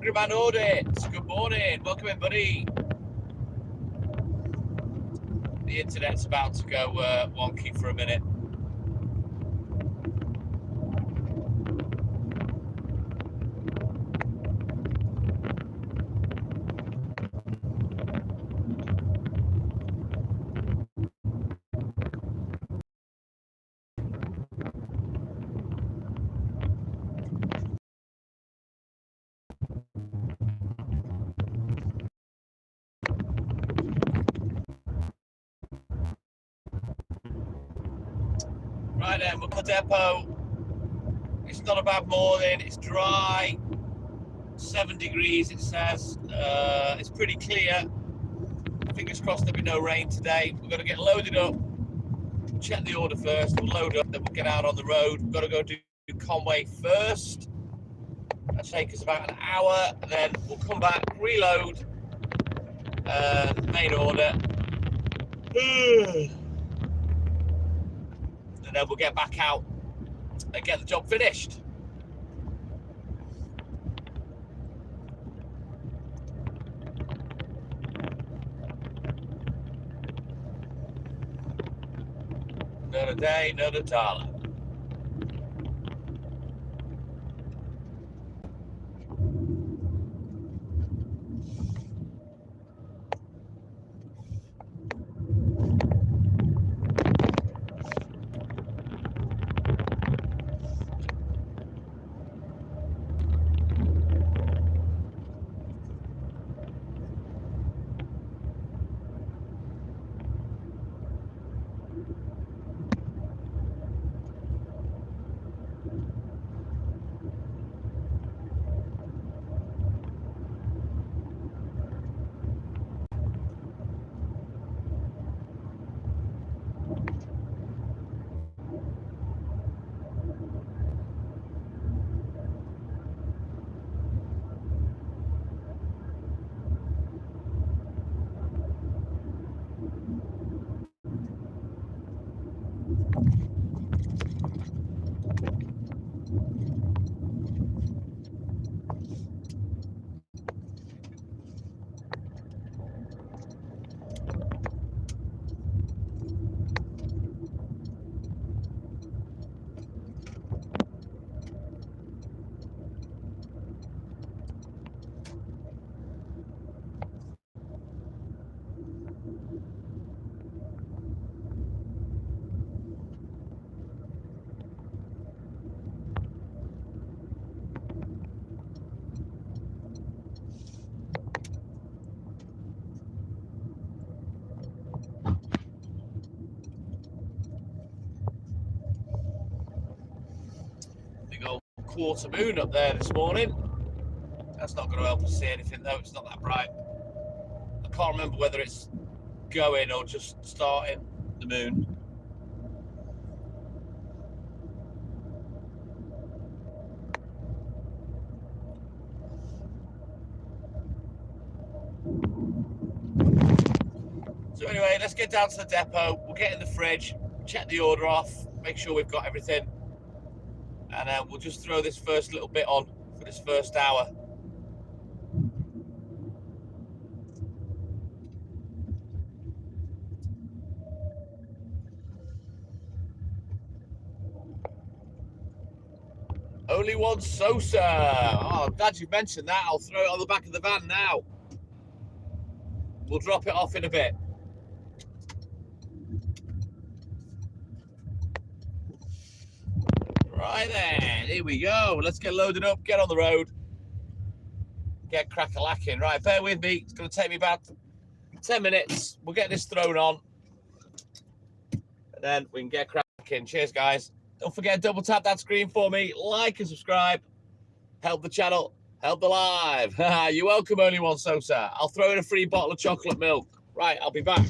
Angry Man Audits. Good morning. Welcome in, buddy. The internet's about to go wonky for a minute. Right then, we're at the depot. It's not a bad morning. It's dry. 7 degrees, it says. It's pretty clear. Fingers crossed there'll be no rain today. We're going to get loaded up. Check the order first. We'll load up, then we'll get out on the road. We've got to go do Conway first. That'll take us about an hour, and then we'll come back, reload, main order. And then we'll get back out and get the job finished. Another day, another dollar. Big old quarter moon up there this morning. That's not going to help us see anything though, it's not that bright. I can't remember whether it's going or just starting, the moon. So anyway, let's get down to the depot. We'll get in the fridge, check the order off, make sure we've got everything. And we'll just throw this first little bit on for this first hour. Only one Sosa. Oh, I'm glad you've mentioned that. I'll throw it on the back of the van now. We'll drop it off in a bit. Right then, here we go. Let's get loaded up, get on the road, get crack-a-lacking. Right, bear with me. It's going to take me about 10 minutes. We'll get this thrown on, and then we can get cracking. Cheers, guys. Don't forget to double tap that screen for me. Like and subscribe. Help the channel. Help the live. You're welcome, Only One Sosa. I'll throw in a free bottle of chocolate milk. Right, I'll be back.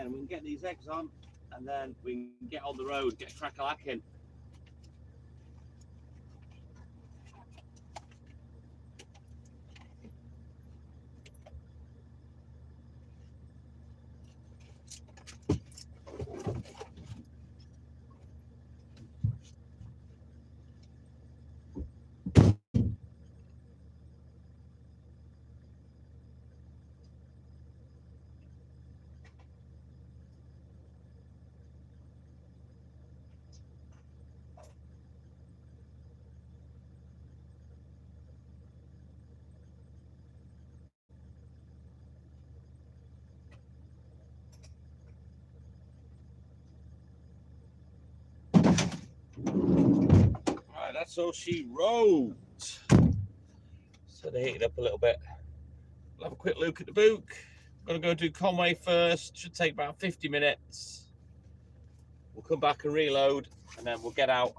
then we can get these eggs on, and then we can get on the road, get crack-a-lacking. Right, that's all she wrote. So they heat it up a little bit. We'll have a quick look at the book. I'm gonna go do Conway first. Should take about 50 minutes. We'll come back and reload, and then we'll get out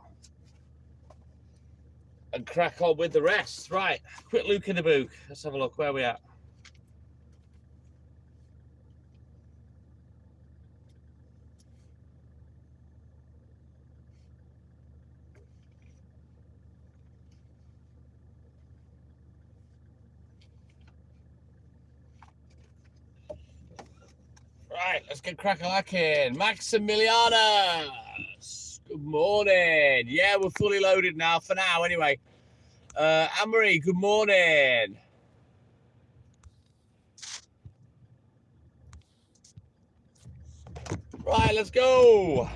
and crack on with the rest. Right, quick look in the book. Let's have a look. Where are we at? Right, let's get crack-a-lacking. Maximilianus, good morning. Yeah, we're fully loaded now, for now anyway. Anne-Marie, good morning. Right, let's go.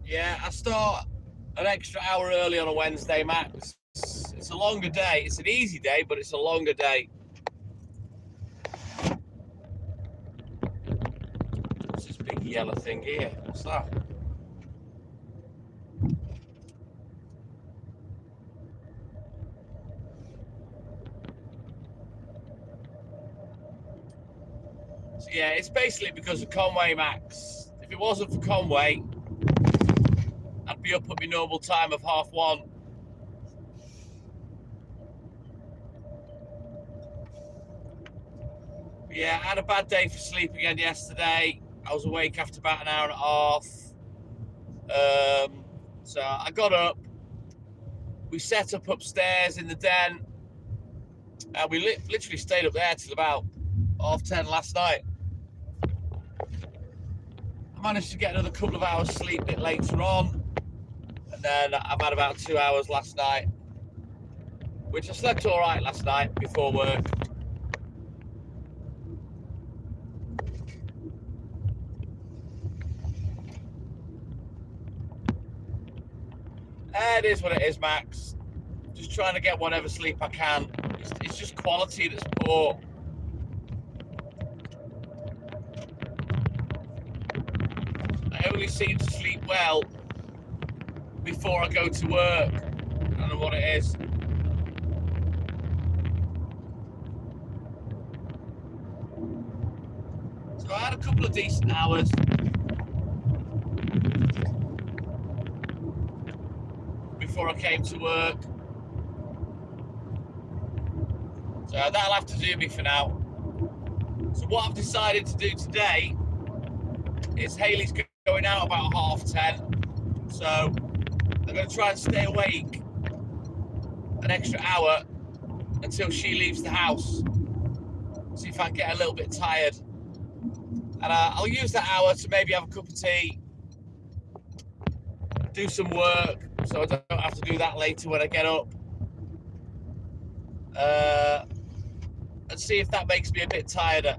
Yeah, I start an extra hour early on a Wednesday, Max. It's a longer day. It's an easy day, but it's a longer day. What's this big yellow thing here? What's that? So yeah, it's basically because of Conway, Max. If it wasn't for Conway, I'd be up at my normal time of 1:30. Yeah, I had a bad day for sleep again yesterday. I was awake after about an hour and a half. So I got up. We set up upstairs in the den. And we literally stayed up there till about 10:30 last night. I managed to get another couple of hours sleep a bit later on. And then I've had about 2 hours last night, which I slept all right last night before work. It is what it is, Max. Just trying to get whatever sleep I can. It's just quality that's poor. I only seem to sleep well before I go to work. I don't know what it is. So I had a couple of decent hours. Before I came to work. So that'll have to do me for now. So what I've decided to do today is Hayley's going out about 10:30. So I'm going to try and stay awake an extra hour until she leaves the house. See if I can get a little bit tired. And I'll use that hour to maybe have a cup of tea, do some work, so I don't have to do that later when I get up. And see if that makes me a bit tireder.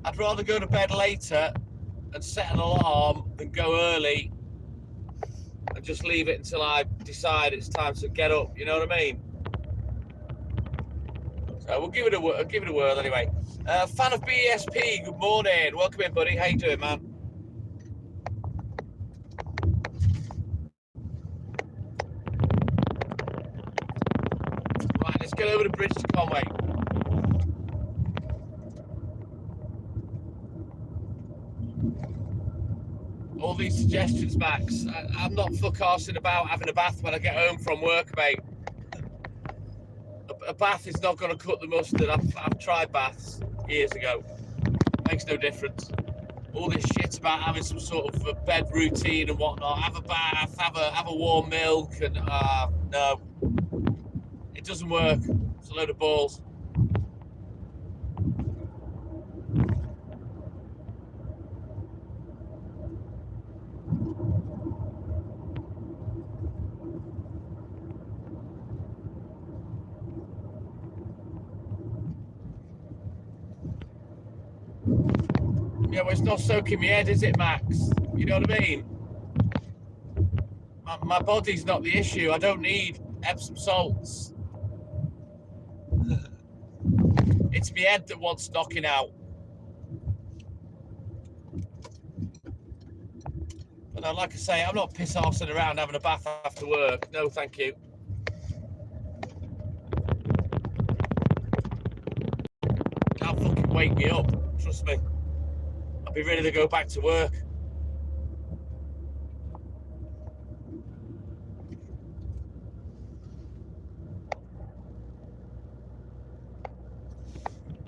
I'd rather go to bed later and set an alarm than go early and just leave it until I decide it's time to get up. You know what I mean? So we'll give it a whirl anyway. Fan of BSP, good morning. Welcome in, buddy. How you doing, man? Right, let's get over the bridge to Conway. all these suggestions, Max. I'm not fuck-arsing about having a bath when I get home from work, mate. A bath is not going to cut the mustard. I've tried baths years ago. Makes no difference. All this shit about having some sort of a bed routine and whatnot. Have a bath, have a warm milk, and no, it doesn't work. It's a load of balls. Yeah, well, it's not soaking my head, is it, Max? You know what I mean? My body's not the issue. I don't need Epsom salts. It's my head that wants knocking out. But like I say, I'm not piss-arsing around having a bath after work. No, thank you. That'll fucking wake me up. Trust me. I'll be ready to go back to work.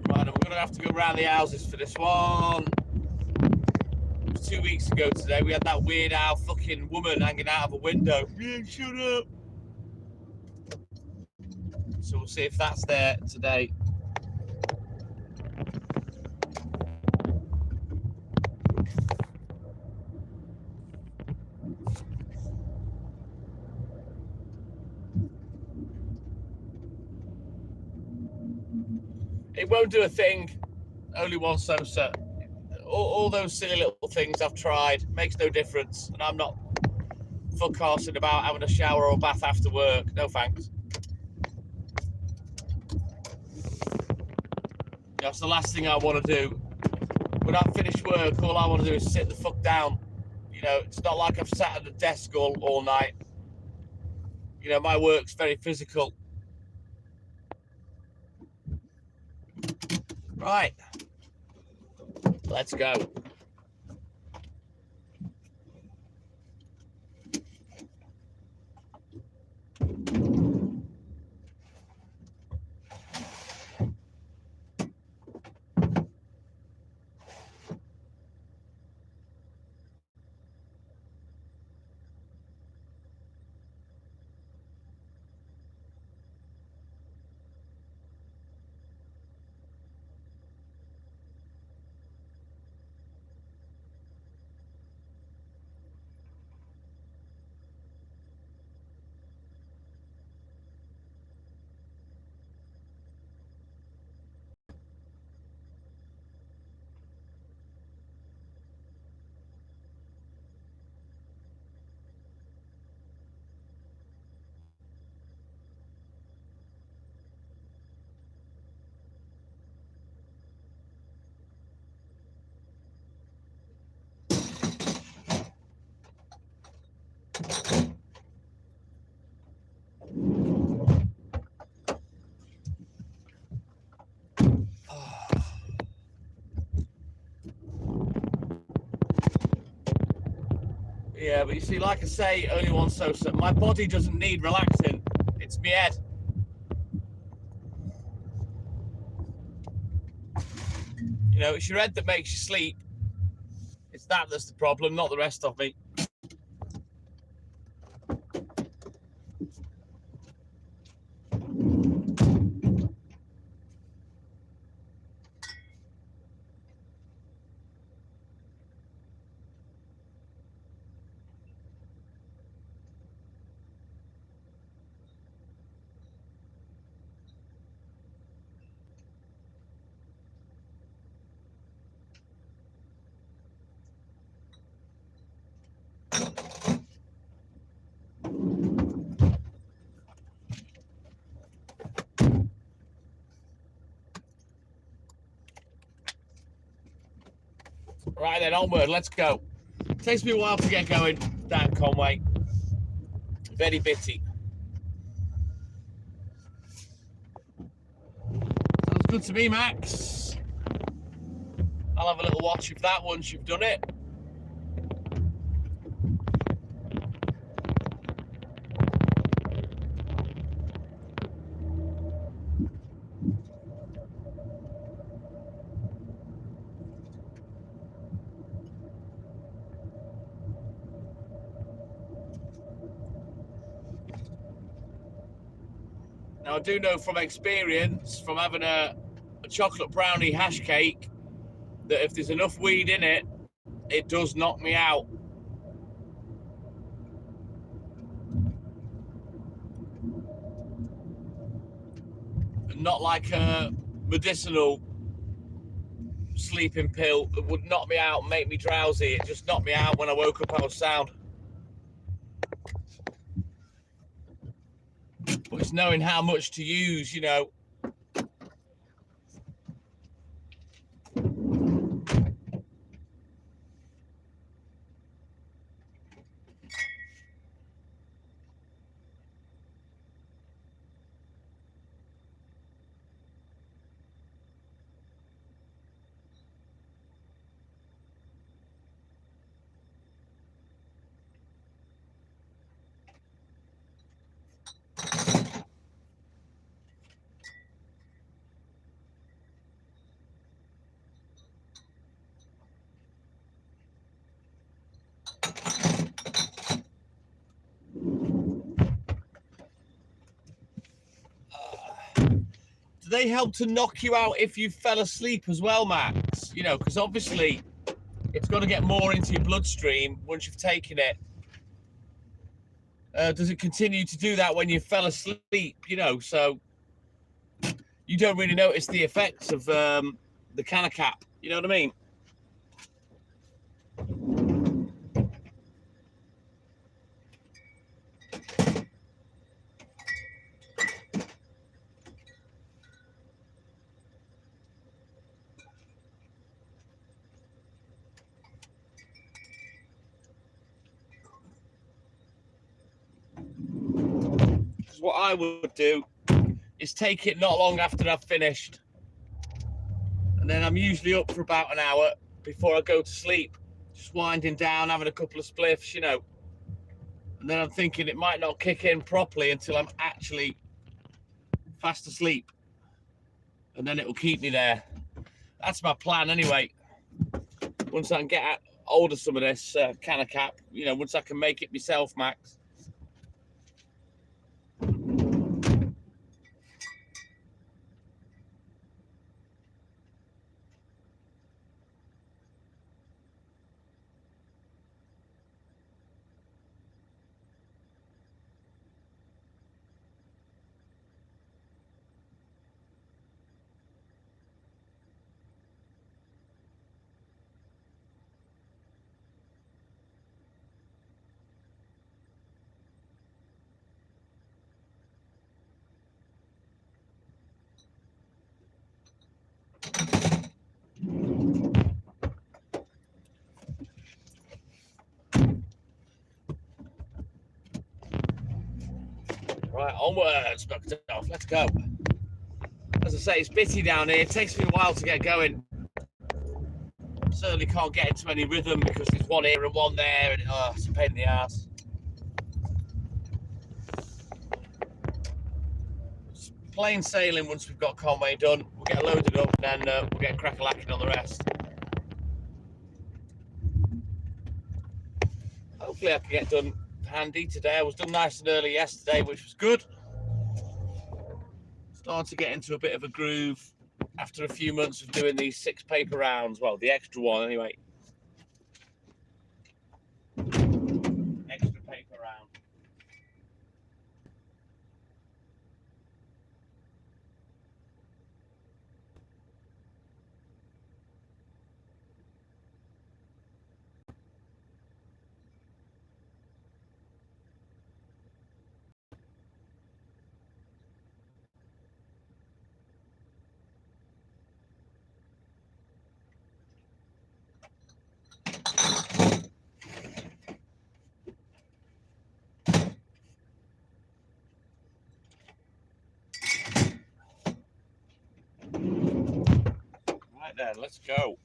Right, we're going to have to go round the houses for this one. It was 2 weeks ago today. We had that weird owl fucking woman hanging out of a window. Yeah, shut up. So we'll see if that's there today. It won't do a thing. Only one sosa. All those silly little things I've tried. Makes no difference. And I'm not fuck-arsing about having a shower or bath after work. No thanks. That's the last thing I want to do. When I finish work, all I want to do is sit the fuck down. You know, it's not like I've sat at the desk all night. You know, my work's very physical. Right. Let's go. Yeah, but you see, like I say, only one sosa. My body doesn't need relaxing. It's my head. You know, it's your head that makes you sleep. It's that's the problem, not the rest of me. Right then, onward, let's go. Takes me a while to get going down Conway. Very bitty. Sounds good to me, Max. I'll have a little watch of that once you've done it. Now, I do know from experience, from having a chocolate brownie hash cake, that if there's enough weed in it, it does knock me out. Not like a medicinal sleeping pill that would knock me out and make me drowsy. It just knocked me out. When I woke up, I was sound. But it's knowing how much to use, you know. Do they help to knock you out if you fell asleep as well, Max? You know, because obviously it's got to get more into your bloodstream once you've taken it. Does it continue to do that when you fell asleep? You know, so you don't really notice the effects of the canna cap. You know what I mean? Because what I would do is take it not long after I've finished. And then I'm usually up for about an hour before I go to sleep. Just winding down, having a couple of spliffs, you know. And then I'm thinking it might not kick in properly until I'm actually fast asleep. And then it'll keep me there. That's my plan anyway. Once I can get hold of some of this canna cap, you know, once I can make it myself, Max. Right, onwards, knocked it off. Let's go. As I say, it's bitty down here. It takes me a while to get going. Certainly can't get into any rhythm because there's one here and one there, and it's a pain in the ass. It's plain sailing once we've got Conway done. We'll get loaded up and then we'll get crack-a-lacking on the rest. Hopefully I can get done handy today. I was done nice and early yesterday, which was good. Starting to get into a bit of a groove after a few months of doing these 6 paper rounds. Well, the extra one anyway. Extra paper round. Right then, let's go.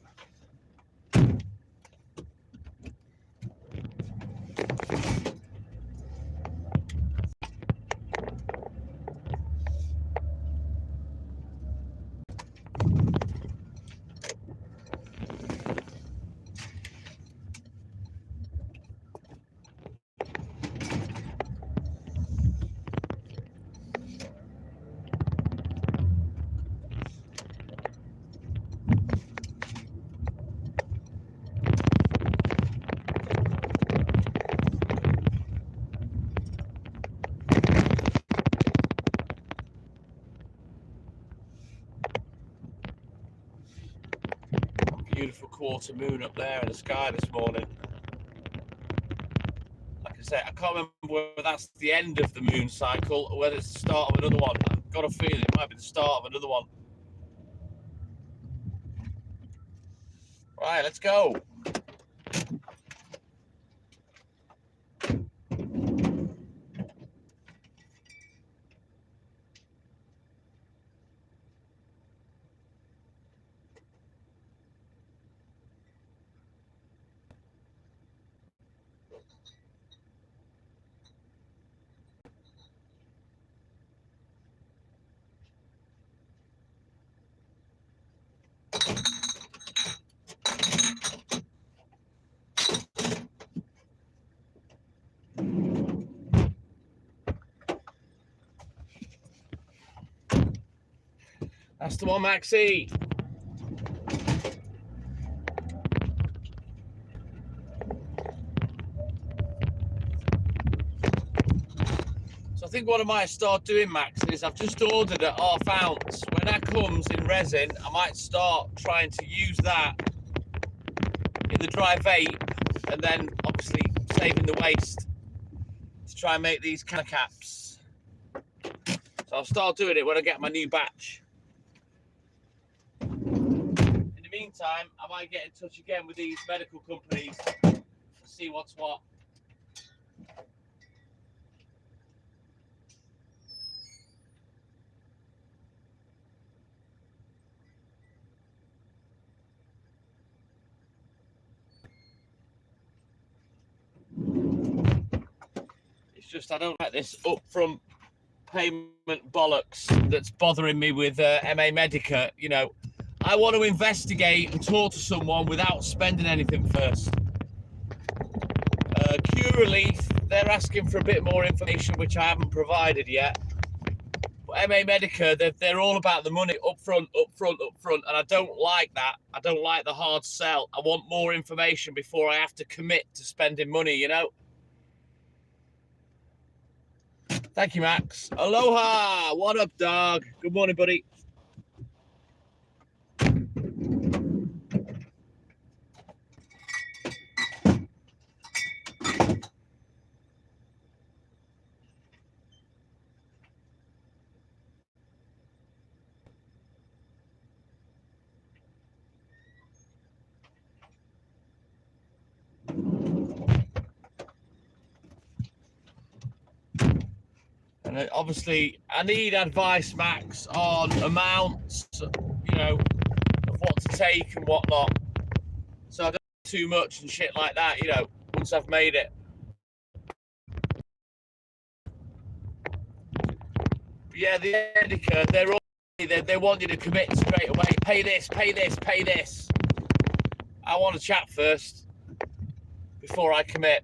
beautiful quarter moon up there in the sky this morning. Like I say, I can't remember whether that's the end of the moon cycle or whether it's the start of another one. I've got a feeling it might be the start of another one. Right, let's go. That's the one, Maxie. So I think what I might start doing, Max, is I've just ordered a half ounce. When that comes in resin, I might start trying to use that in the dry vape, and then obviously saving the waste to try and make these kind of caps. So I'll start doing it when I get my new batch. In the meantime, I might get in touch again with these medical companies to see what's what. It's just I don't like this upfront payment bollocks that's bothering me with MA Medica. You know, I want to investigate and talk to someone without spending anything first. Cure Relief, they're asking for a bit more information, which I haven't provided yet. But MA Medica, they're all about the money upfront, and I don't like that. I don't like the hard sell. I want more information before I have to commit to spending money, you know? Thank you, Max. Aloha! What up, dog? Good morning, buddy. And obviously, I need advice, Max, on amounts, you know, of what to take and whatnot. So I don't do too much and shit like that, you know, once I've made it. But yeah, the Edica, they want you to commit straight away. Pay this, pay this, pay this. I want to chat first before I commit.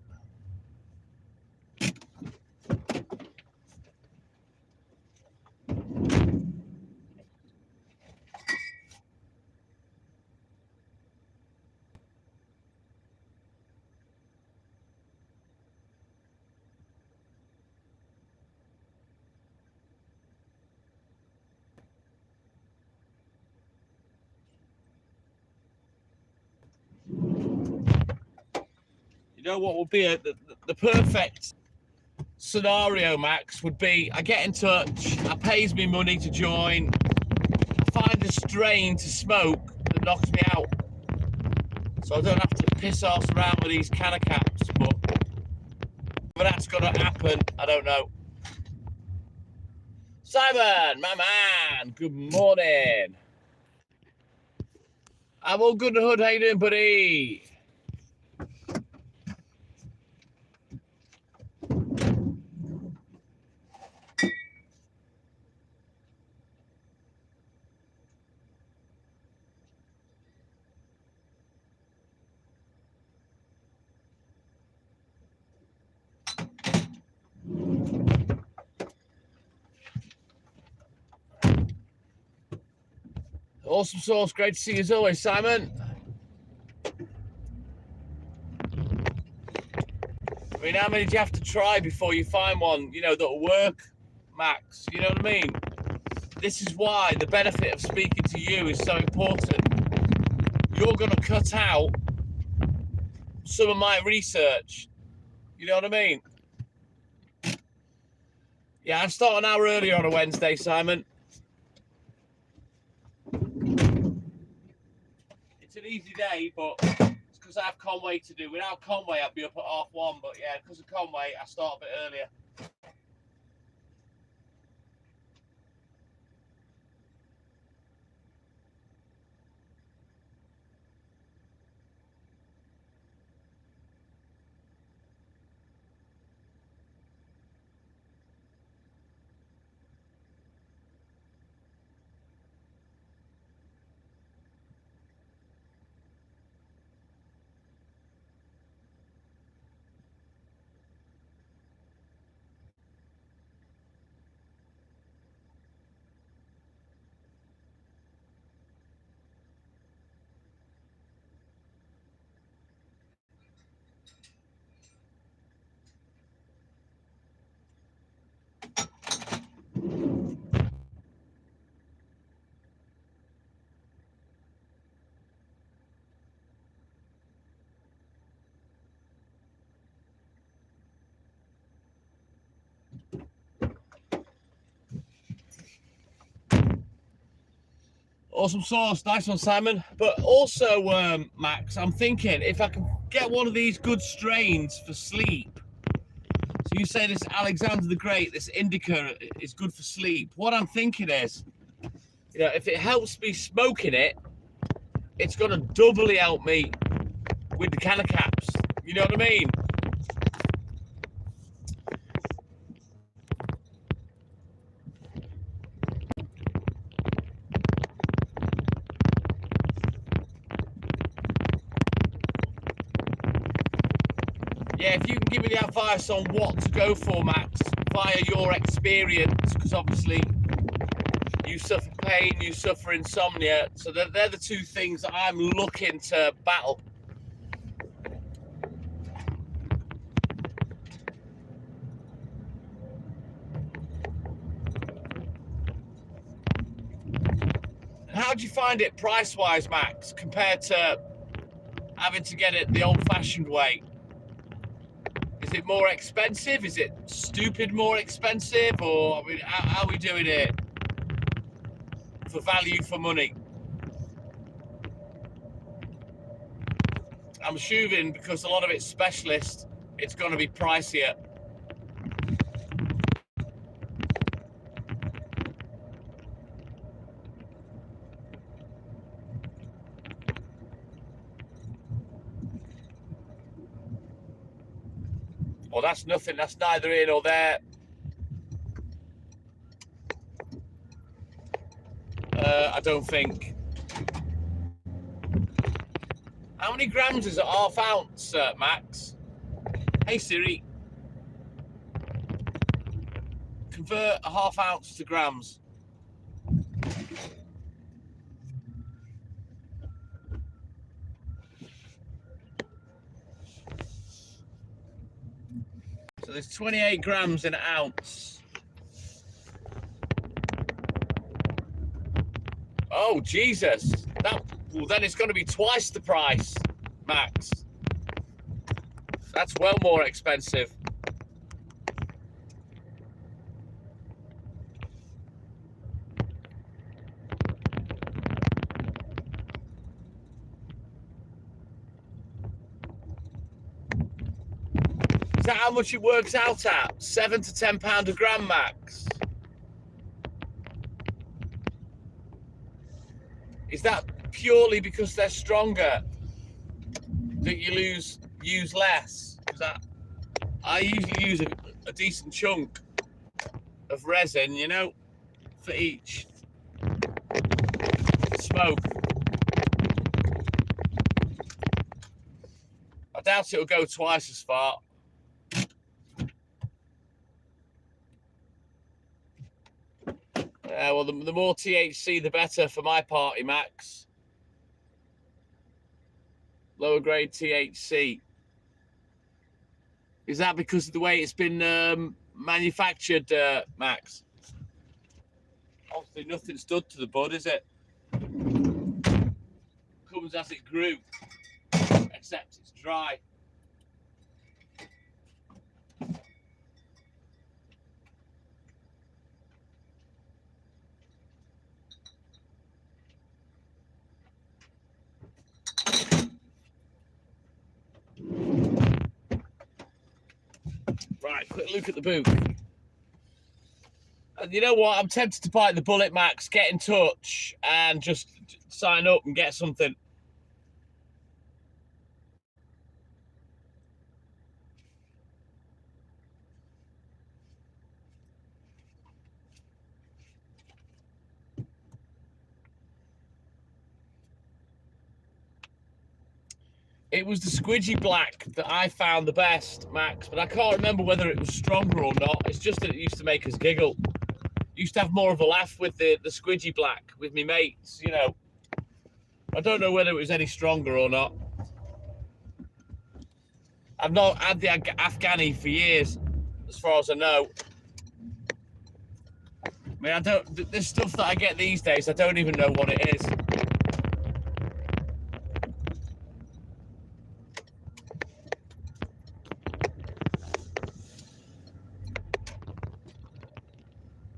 You know what would be the perfect scenario, Max, would be I get in touch, I pays me money to join, I find a strain to smoke that knocks me out. So I don't have to piss off around with these canna caps, but that's gonna happen, I don't know. Simon, my man, good morning. I'm all good in the hood, how you doing, buddy? Awesome sauce, great to see you as always, Simon. I mean, how many do you have to try before you find one, you know, that'll work, Max? You know what I mean? This is why the benefit of speaking to you is so important. you're going to cut out some of my research. You know what I mean? Yeah, I'm starting an hour earlier on a Wednesday, Simon. It's an easy day, but it's because I have Conway to do. Without Conway, I'd be up at 1:30. But yeah, because of Conway, I start a bit earlier. Awesome sauce. Nice one, Simon. But also, Max, I'm thinking if I can get one of these good strains for sleep. So you say this Alexander the Great, this indica is good for sleep. What I'm thinking is, you know, if it helps me smoking it, it's going to doubly help me with the canna caps. You know what I mean? Yeah, if you can give me the advice on what to go for, Max, via your experience, because obviously you suffer pain, you suffer insomnia, so they're the two things that I'm looking to battle. How do you find it price-wise, Max, compared to having to get it the old-fashioned way? Is it more expensive? Is it stupid more expensive? Or I mean, how are we doing it for value for money? I'm assuming because a lot of it's specialist, it's going to be pricier. Well, that's nothing. That's neither here nor there. I don't think. How many grams is a half ounce, Max? Hey Siri, convert a half ounce to grams. So there's 28 grams in an ounce. Oh, Jesus. Well, then it's going to be twice the price, Max. That's well more expensive. Is that how much it works out at? £7 to £10 a gram, Max? Is that purely because they're stronger that you use less? Because I usually use a decent chunk of resin, you know, for each smoke. I doubt it'll go twice as far. Well, the more THC, the better for my party, Max. Lower grade THC. Is that because of the way it's been manufactured, Max? Obviously, nothing's done to the bud, is it? Cool comes as it grew, except it's dry. Right, quick look at the book. And you know what? I'm tempted to bite the bullet, Max. Get in touch and just sign up and get something. It was the squidgy black that I found the best, Max, but I can't remember whether it was stronger or not. It's just that it used to make us giggle. Used to have more of a laugh with the squidgy black with me mates, you know. I don't know whether it was any stronger or not. I've not had the Afghani for years, as far as I know. I mean, this stuff that I get these days, I don't even know what it is.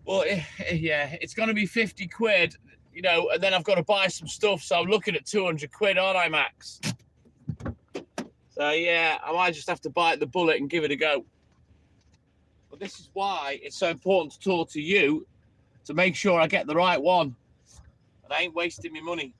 Well, yeah, it's going to be 50 quid, you know, and then I've got to buy some stuff. So I'm looking at 200 quid, aren't I, Max? So, yeah, I might just have to bite the bullet and give it a go. But this is why it's so important to talk to you to make sure I get the right one. And I ain't wasting my money.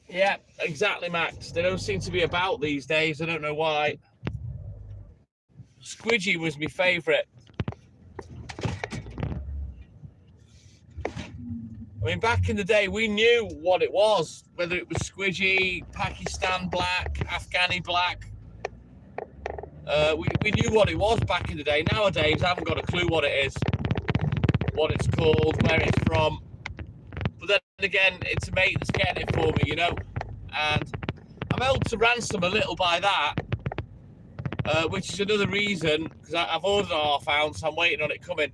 Yeah, exactly, Max. They don't seem to be about these days. I don't know why. Squidgy was my favourite. I mean, back in the day, we knew what it was, whether it was squidgy, Pakistan black, Afghani black. We knew what it was back in the day. Nowadays, I haven't got a clue what it is, what it's called, where it's from. But then again, it's a mate that's getting it for me, you know. And I'm held to ransom a little by that, which is another reason, because I've ordered a half ounce, I'm waiting on it coming.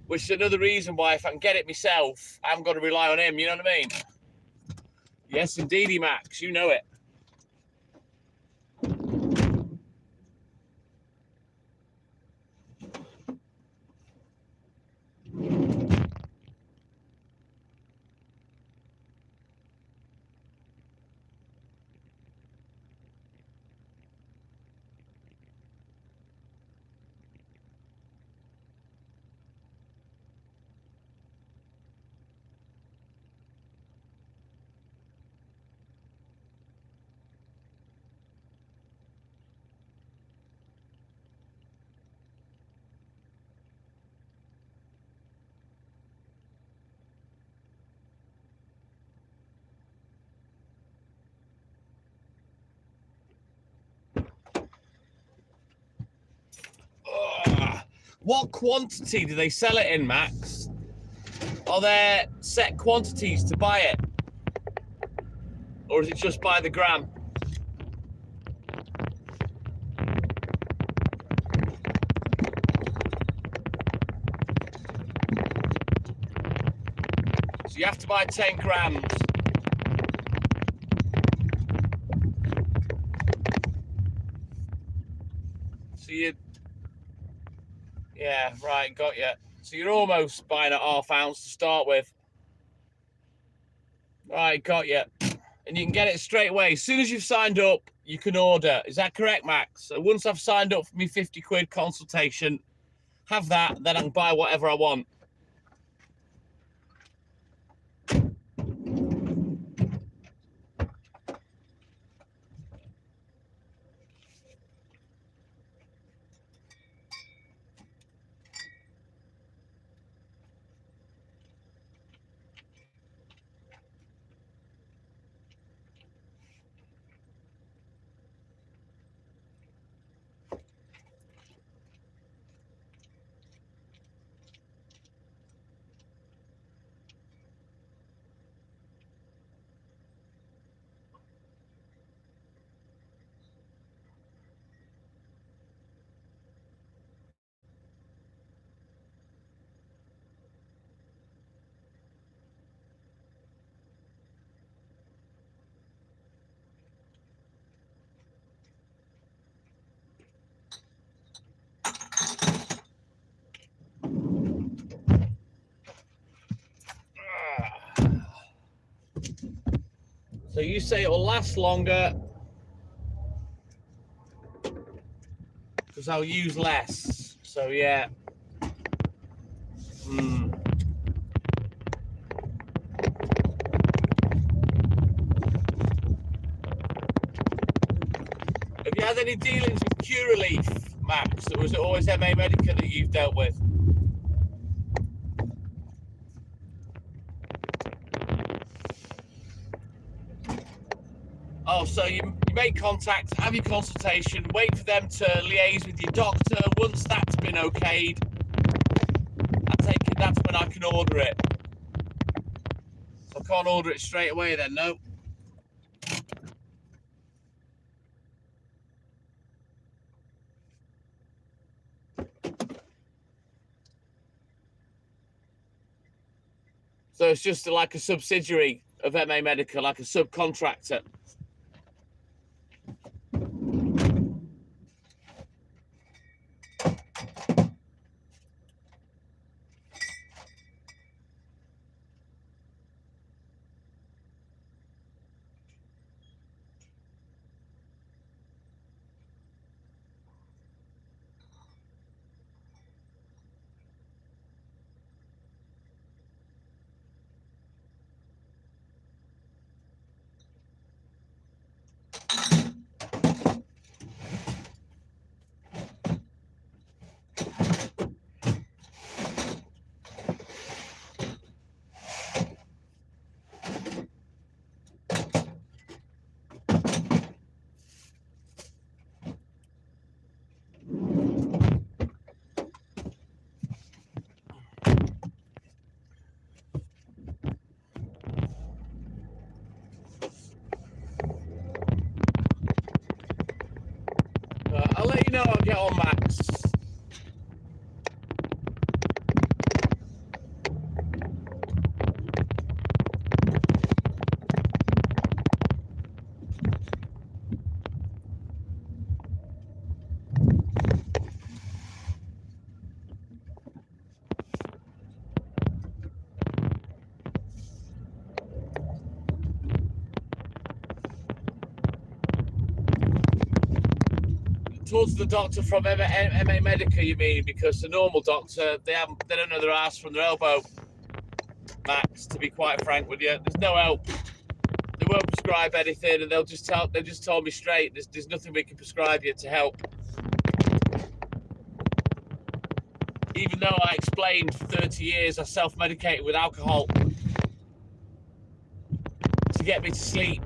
Which is another reason why if I can get it myself, I haven't got to rely on him, you know what I mean? Yes, indeedy, Max, you know it. What quantity do they sell it in, Max? Are there set quantities to buy it? Or is it just by the gram? So you have to buy 10 grams. So you... Yeah, right, got you. So you're almost buying a half ounce to start with. Right, got you. And you can get it straight away. As soon as you've signed up, you can order. Is that correct, Max? So once I've signed up for my 50 quid consultation, have that, then I can buy whatever I want. you say it'll last longer because I'll use less. So yeah. Have you had any dealings with Curaleaf, Max? Or was it always MA Medica that you've dealt with? Oh, so you make contact, have your consultation, wait for them to liaise with your doctor. Once that's been okayed, I take it that's when I can order it. So I can't order it straight away then, no? So it's just like a subsidiary of MA Medica, like a subcontractor. I'll let you know I'll get on, Max. Towards the doctor from MA Medica, you mean? Because the normal doctor, they don't know their ass from their elbow, Max. To be quite frank with you, there's no help. They won't prescribe anything, and they just told me straight. There's nothing we can prescribe you to help. Even though I explained for 30 years I self-medicated with alcohol to get me to sleep,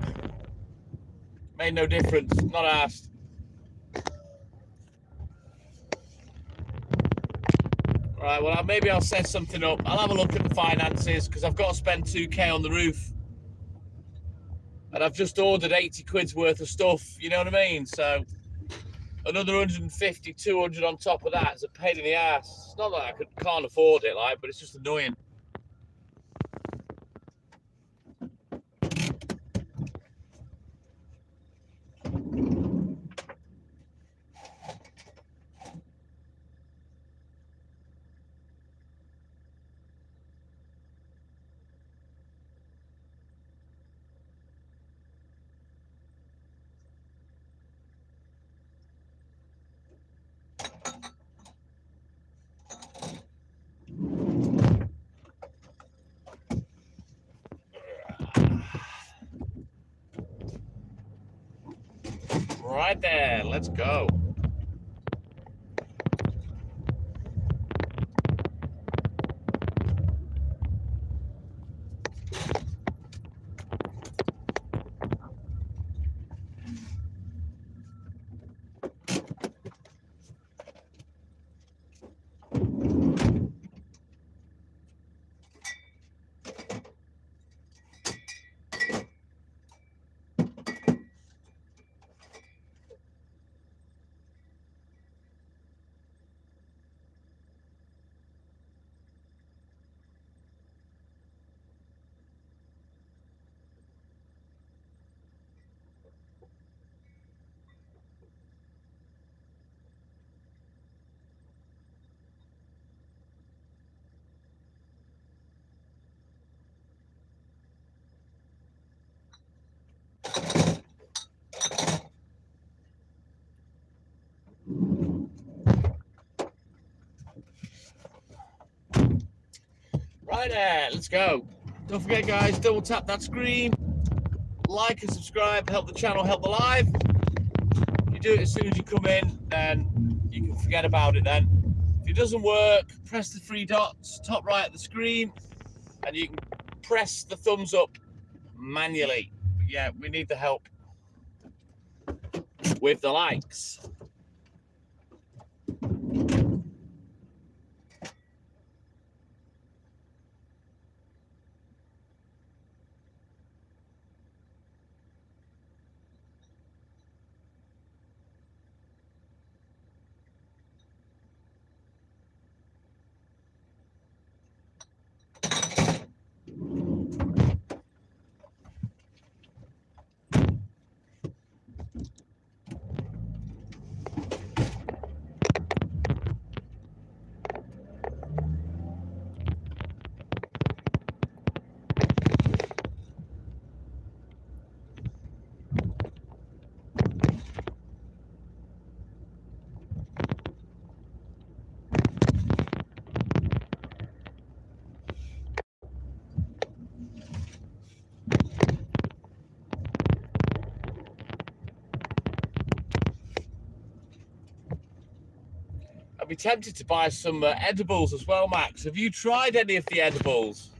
made no difference. Not asked. Right, well, maybe I'll set something up. I'll have a look at the finances because I've got to spend 2k on the roof. And I've just ordered 80 quid's worth of stuff, you know what I mean? So another 150, 200 on top of that is a pain in the ass. It's not that I can't afford it, like, but it's just annoying. Right there, let's go. Right there, let's go. Don't forget, guys, double tap that screen. Like and subscribe, help the channel, help the live. If you do it as soon as you come in, then you can forget about it then. If it doesn't work, press the three dots, top right of the screen, and you can press the thumbs up manually. But yeah, we need the help with the likes. I'd be tempted to buy some edibles as well, Max. Have you tried any of the edibles?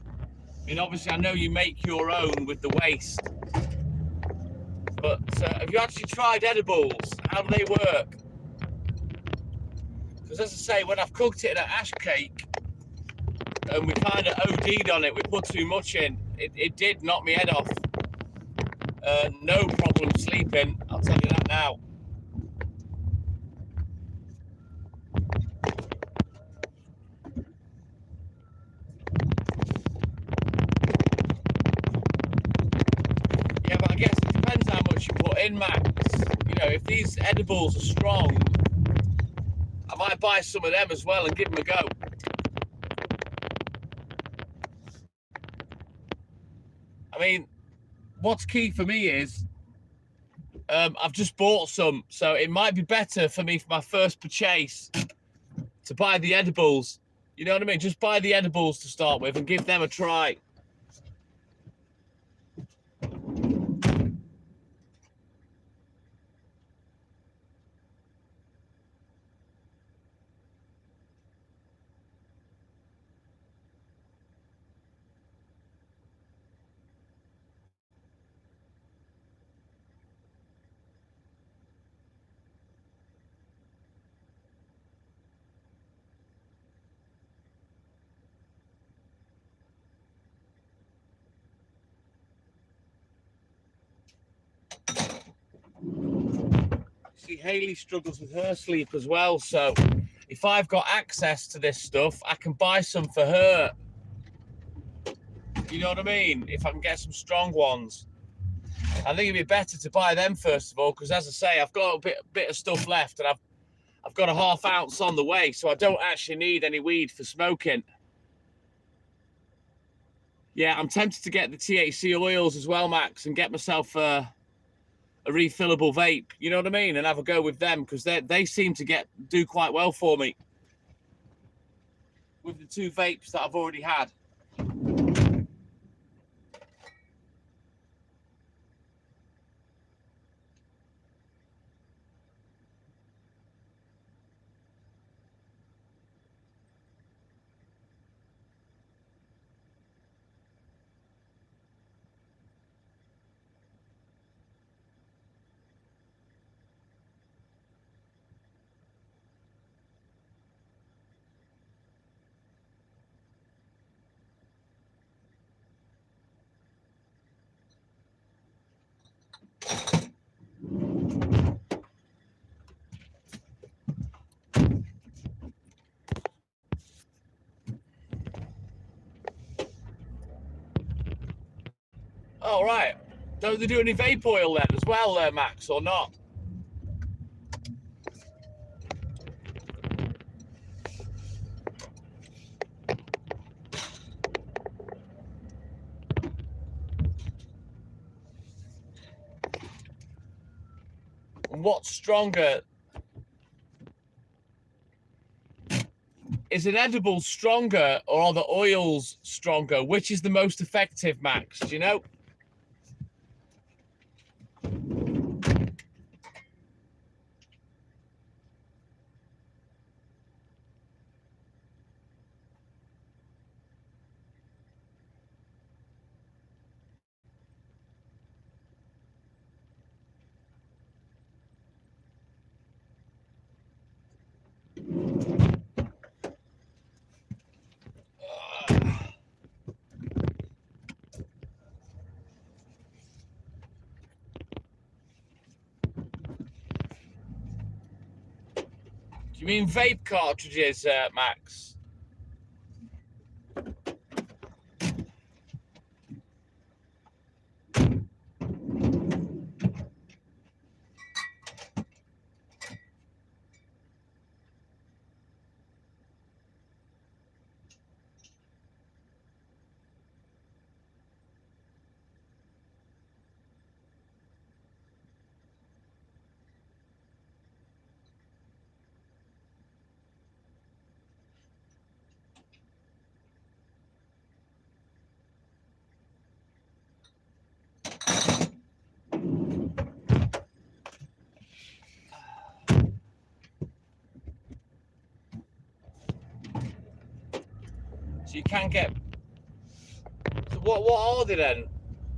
I mean, obviously, I know you make your own with the waste, but have you actually tried edibles? How do they work? Because as I say, when I've cooked it in an ash cake and we kind of OD'd on it, we put too much in, it did knock my head off. No problem sleeping, I'll tell you that now. Yeah, but I guess it depends how much you put in, Max. You know, if these edibles are strong, I might buy some of them as well and give them a go. I mean, what's key for me is I've just bought some, so it might be better for me for my first purchase to buy the edibles. You know what I mean? Just buy the edibles to start with and give them a try. See, Haley struggles with her sleep as well, so if I've got access to this stuff, I can buy some for her. You know what I mean? If I can get some strong ones. I think it'd be better to buy them first of all, because as I say, I've got a bit of stuff left, and I've got a ½ ounce on the way, so I don't actually need any weed for smoking. Yeah, I'm tempted to get the THC oils as well, Max, and get myself a refillable vape. You know what I mean? And have a go with them, because they seem to do quite well for me with the 2 vapes that I've already had. All right. Don't they do any vape oil then as well, Max, or not? And what's stronger? is an edible stronger or are the oils stronger? Which is the most effective, Max? Do you know? Do you mean vape cartridges, Max? So you can get. So what are they then?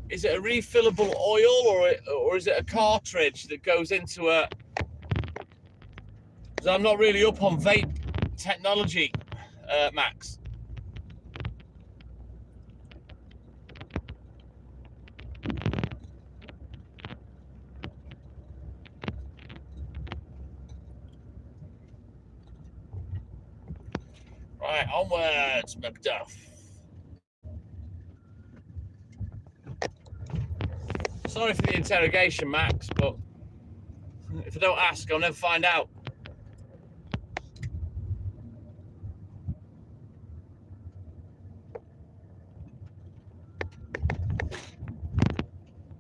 Is it a refillable oil or is it a cartridge that goes into a? Because I'm not really up on vape technology, Max. Right, onwards, Macduff. Sorry for the interrogation, Max, but if I don't ask, I'll never find out.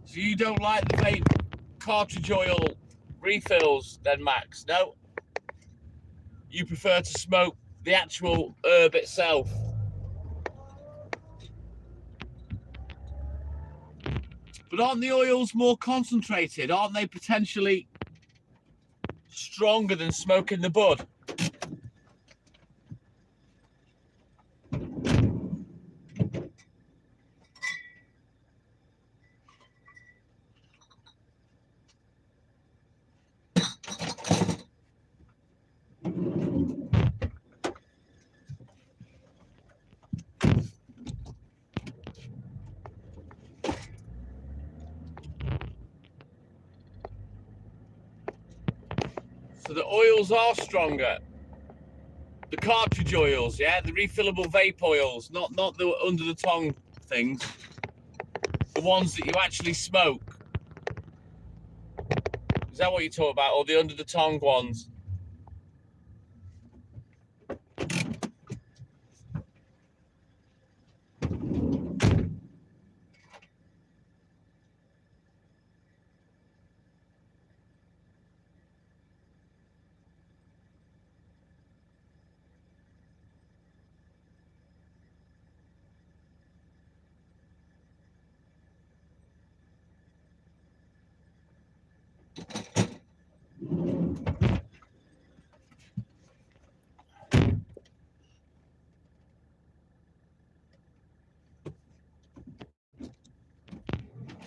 So you don't like the vape cartridge oil refills then, Max? No? You prefer to smoke the actual herb itself? But aren't the oils more concentrated? Aren't they potentially stronger than smoking the bud? So the oils are stronger. The cartridge oils, yeah, the refillable vape oils, not the under the tongue things. The ones that you actually smoke. Is that what you talk about, or the under the tongue ones?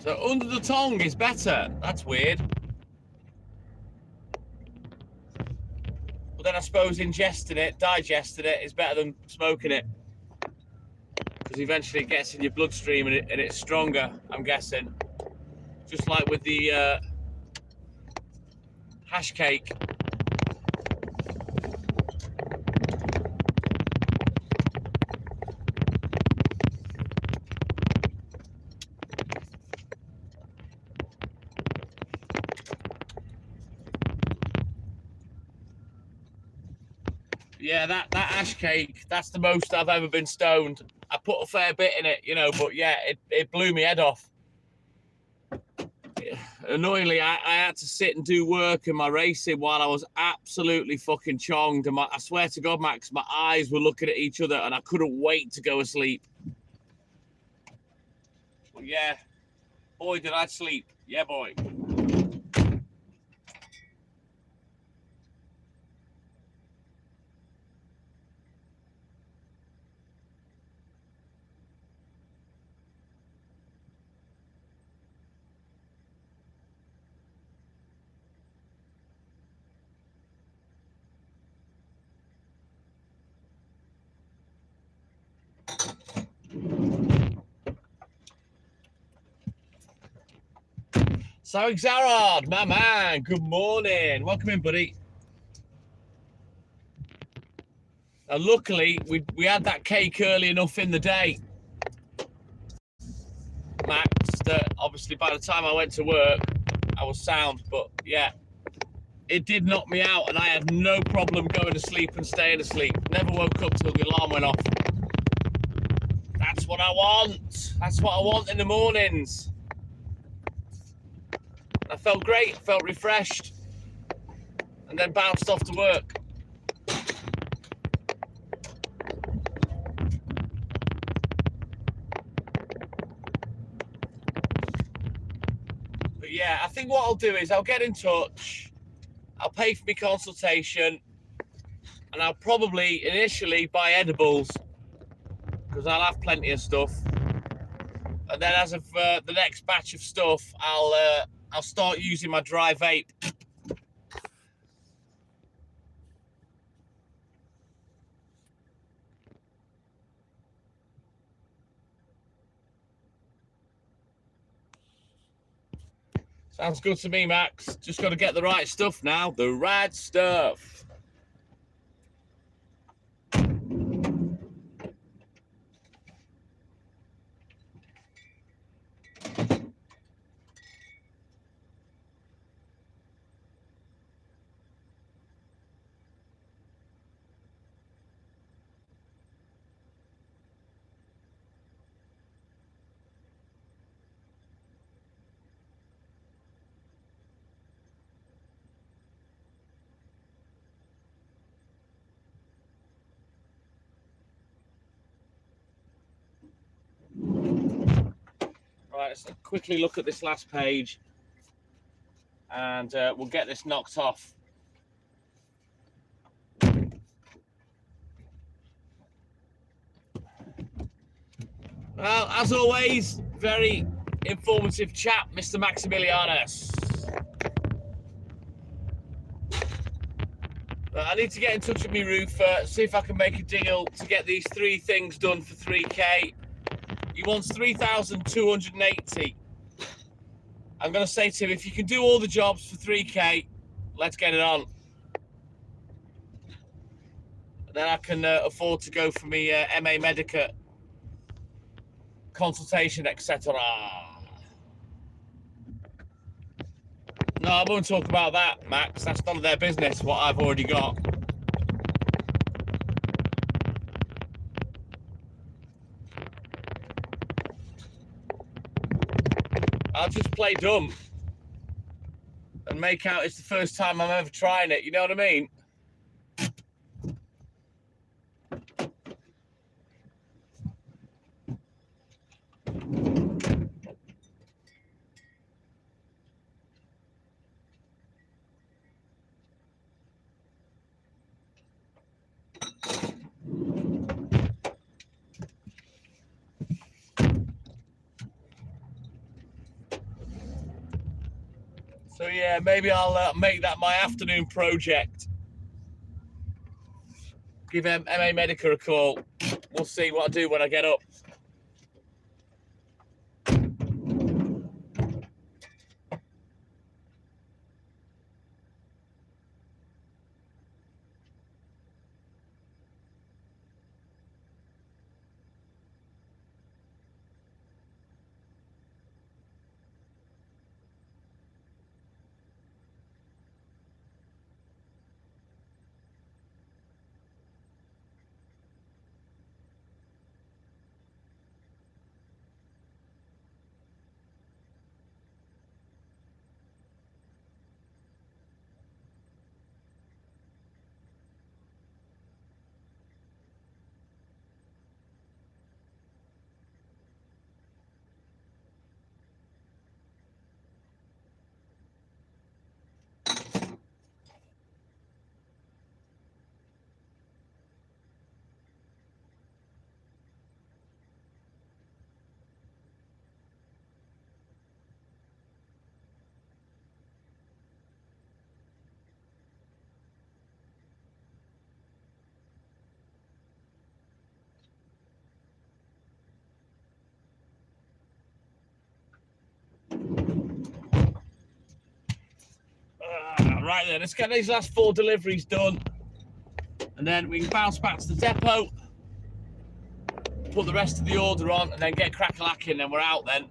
So under the tongue is better. That's weird. But then I suppose ingesting it, digesting it is better than smoking it. Because eventually it gets in your bloodstream and it's stronger, I'm guessing. Just like with the hash cake. Yeah, that ash cake, that's the most I've ever been stoned. I put a fair bit in it, you know, but yeah, it blew my head off. annoyingly, I had to sit and do work in my racing while I was absolutely fucking chonged. And I swear to God, Max, my eyes were looking at each other and I couldn't wait to go asleep. But yeah, boy, did I sleep. Yeah, boy. So, Xarad, my man, good morning. Welcome in, buddy. Now, luckily, we had that cake early enough in the day, Max, that obviously by the time I went to work, I was sound. But yeah, it did knock me out and I had no problem going to sleep and staying asleep. Never woke up till the alarm went off. That's what I want. That's what I want in the mornings. I felt great, felt refreshed, and then bounced off to work. But yeah, I think what I'll do is I'll get in touch, I'll pay for my consultation, and I'll probably initially buy edibles because I'll have plenty of stuff. And then as of the next batch of stuff, I'll start using my dry vape. Sounds good to me, Max. Just got to get the right stuff now. The right stuff. Right, let's quickly look at this last page and we'll get this knocked off. Well, as always, very informative chat, Mr. Maximilianus. I need to get in touch with me roofer, see if I can make a deal to get these 3 things done for 3K. He wants 3,280. I'm going to say to him, if you can do all the jobs for 3K, let's get it on. And then I can afford to go for me MA Medica consultation, etc. No, I won't talk about that, Max. That's none of their business, what I've already got. I'll just play dumb and make out it's the first time I'm ever trying it. You know what I mean? So yeah, maybe I'll make that my afternoon project. Give MA Medica a call. We'll see what I do when I get up. Right then, let's get these last 4 deliveries done. And then we can bounce back to the depot, put the rest of the order on, and then get crack-a-lacking, and then we're out then.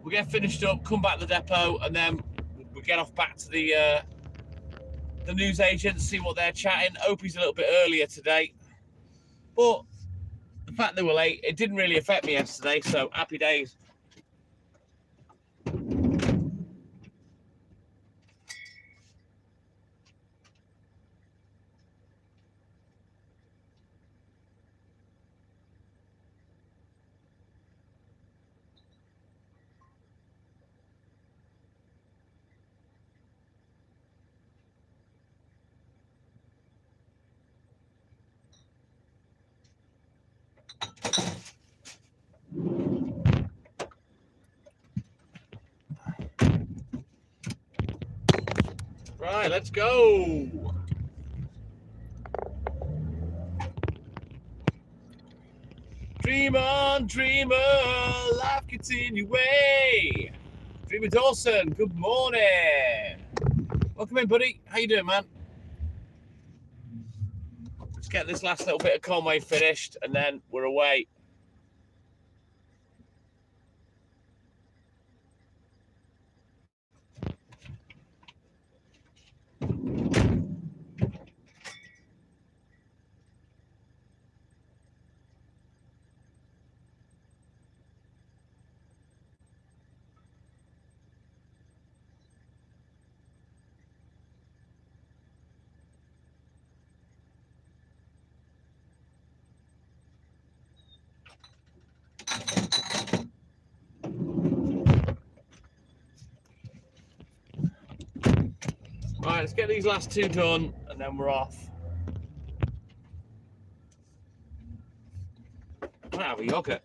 We'll get finished up, come back to the depot, and then we'll get off back to the news agent, see what they're chatting. Opie's a little bit earlier today. But the fact they were late, it didn't really affect me yesterday, so happy days. Right, let's go. Dream on, dreamer, life continue way. Dreamer Dawson, good morning. Welcome in, buddy. How you doing, man? Let's get this last little bit of Conway finished, and then we're away. Right, let's get these last 2 done, and then we're off. I have a yogurt.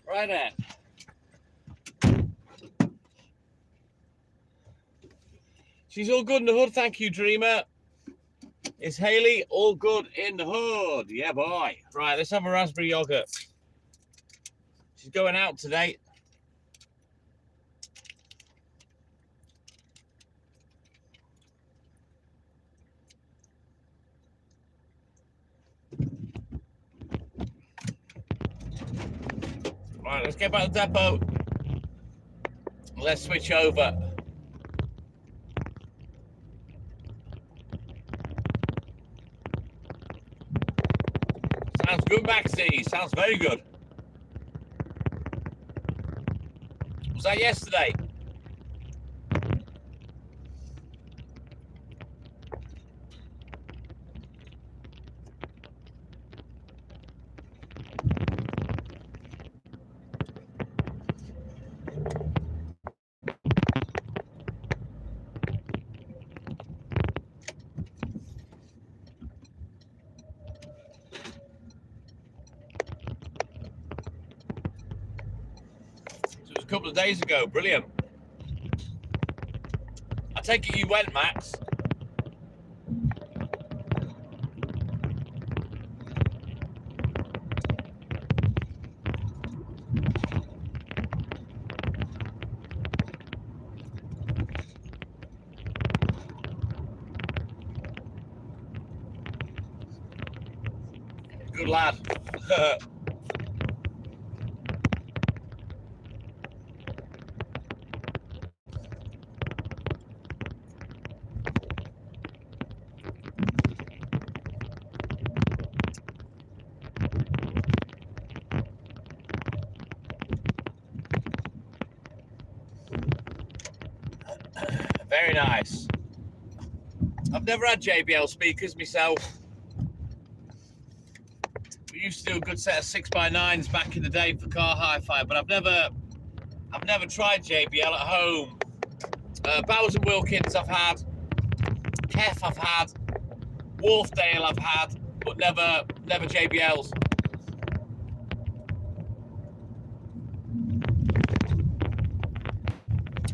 Right then. She's all good in the hood, thank you, Dreamer. Is Haley all good in the hood? Yeah, boy. Right, let's have a raspberry yogurt. She's going out today. Right, let's get back to the depot. Let's switch over. Sounds good, Maxie. Sounds very good. Was that yesterday? A couple of days ago. Brilliant. I take it you went, Max. Good lad. Very nice. I've never had JBL speakers myself. We used to do a good set of 6x9s back in the day for car hi-fi, but I've never tried JBL at home. Bowers and Wilkins I've had, Kef I've had, Wharfdale I've had, but never JBLs.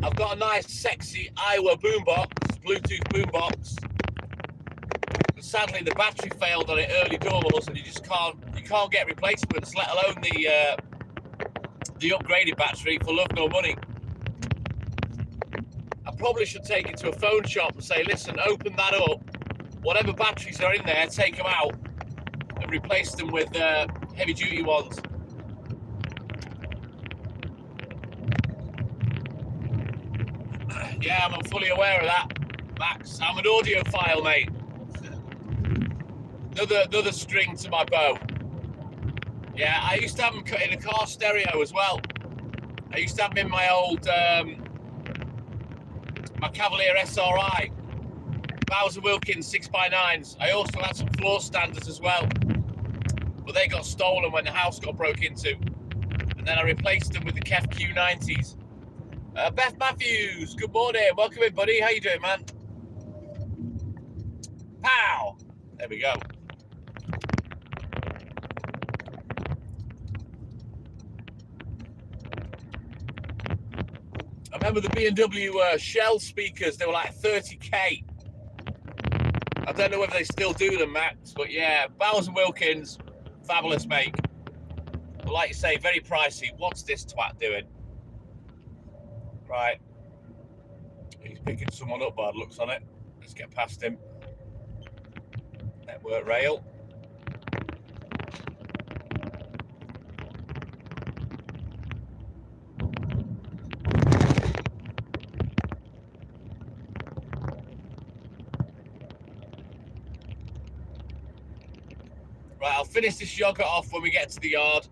I've got a nice, sexy Iowa boombox, Bluetooth boombox. But sadly, the battery failed on it early doors, and you can't get replacements, let alone the upgraded battery for love nor money. I probably should take it to a phone shop and say, listen, open that up. Whatever batteries are in there, take them out and replace them with heavy-duty ones. Yeah, I'm fully aware of that, Max. I'm an audiophile, mate. Another string to my bow. Yeah, I used to have them cut in a car stereo as well. I used to have them in my old, my Cavalier SRI. Bowers and Wilkins 6x9s. I also had some floor standards as well. But they got stolen when the house got broke into. And then I replaced them with the Kef Q90s. Beth Matthews, good morning. Welcome in, buddy. How you doing, man? Pow! There we go. I remember the B&W Shell speakers. They were like 30k. I don't know whether they still do them, Max, but yeah, Bowers and Wilkins, fabulous make. But like you say, very pricey. What's this twat doing? Right. He's picking someone up by the looks on it. Let's get past him. Network rail. Right, I'll finish this yogurt off when we get to the yard.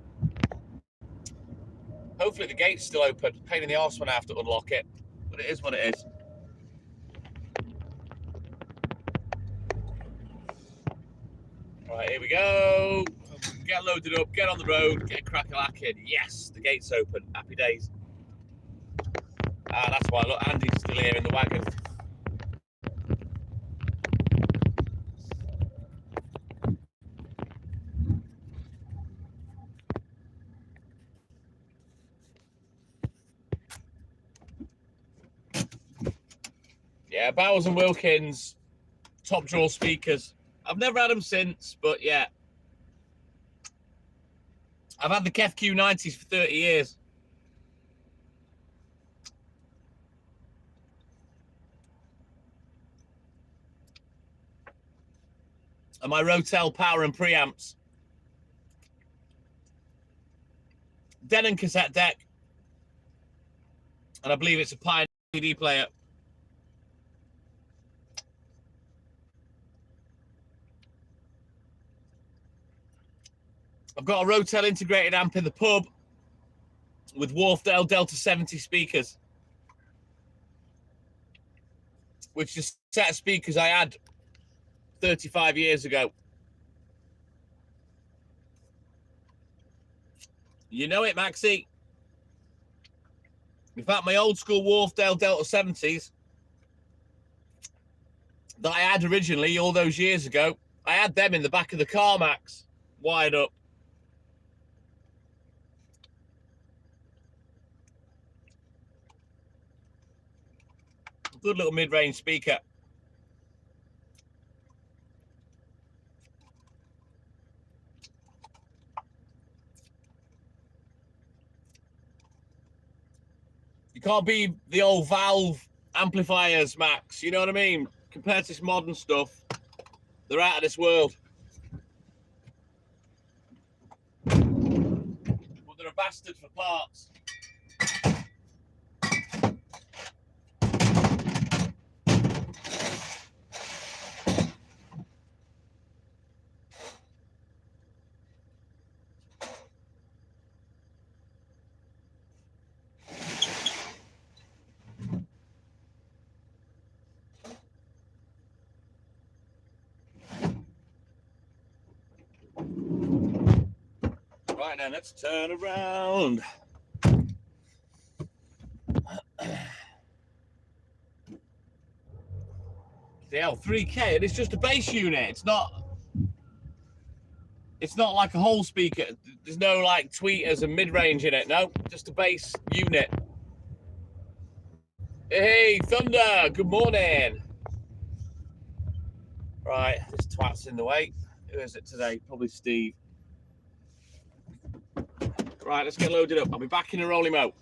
Hopefully the gate's still open. Pain in the arse when I have to unlock it. But it is what it is. Right, here we go. Get loaded up, get on the road, get crack-a-lacking. Yes, the gate's open. Happy days. Ah, that's why, look, Andy's still here in the wagon. Yeah, Bowers and Wilkins, top drawer speakers. I've never had them since, but yeah. I've had the Kef Q90s for 30 years. And my Rotel power and preamps. Denon cassette deck. And I believe it's a Pioneer CD player. I've got a Rotel integrated amp in the pub with Wharfdale Delta 70 speakers, which is a set of speakers I had 35 years ago. You know it, Maxie. In fact, my old school Wharfdale Delta 70s that I had originally all those years ago, I had them in the back of the car, Max, wired up. Good little mid-range speaker. You can't be the old valve amplifiers, Max. You know what I mean? Compared to this modern stuff, they're out of this world. bastard for parts. Right now, let's turn around. The L3K, and it's just a bass unit. It's not like a whole speaker. There's no like tweeters and mid-range in it. No, just a bass unit. Hey, Thunder, good morning. Right, this twat's in the way. Who is it today? Probably Steve. Right, let's get loaded up. I'll be back in a rolling mo.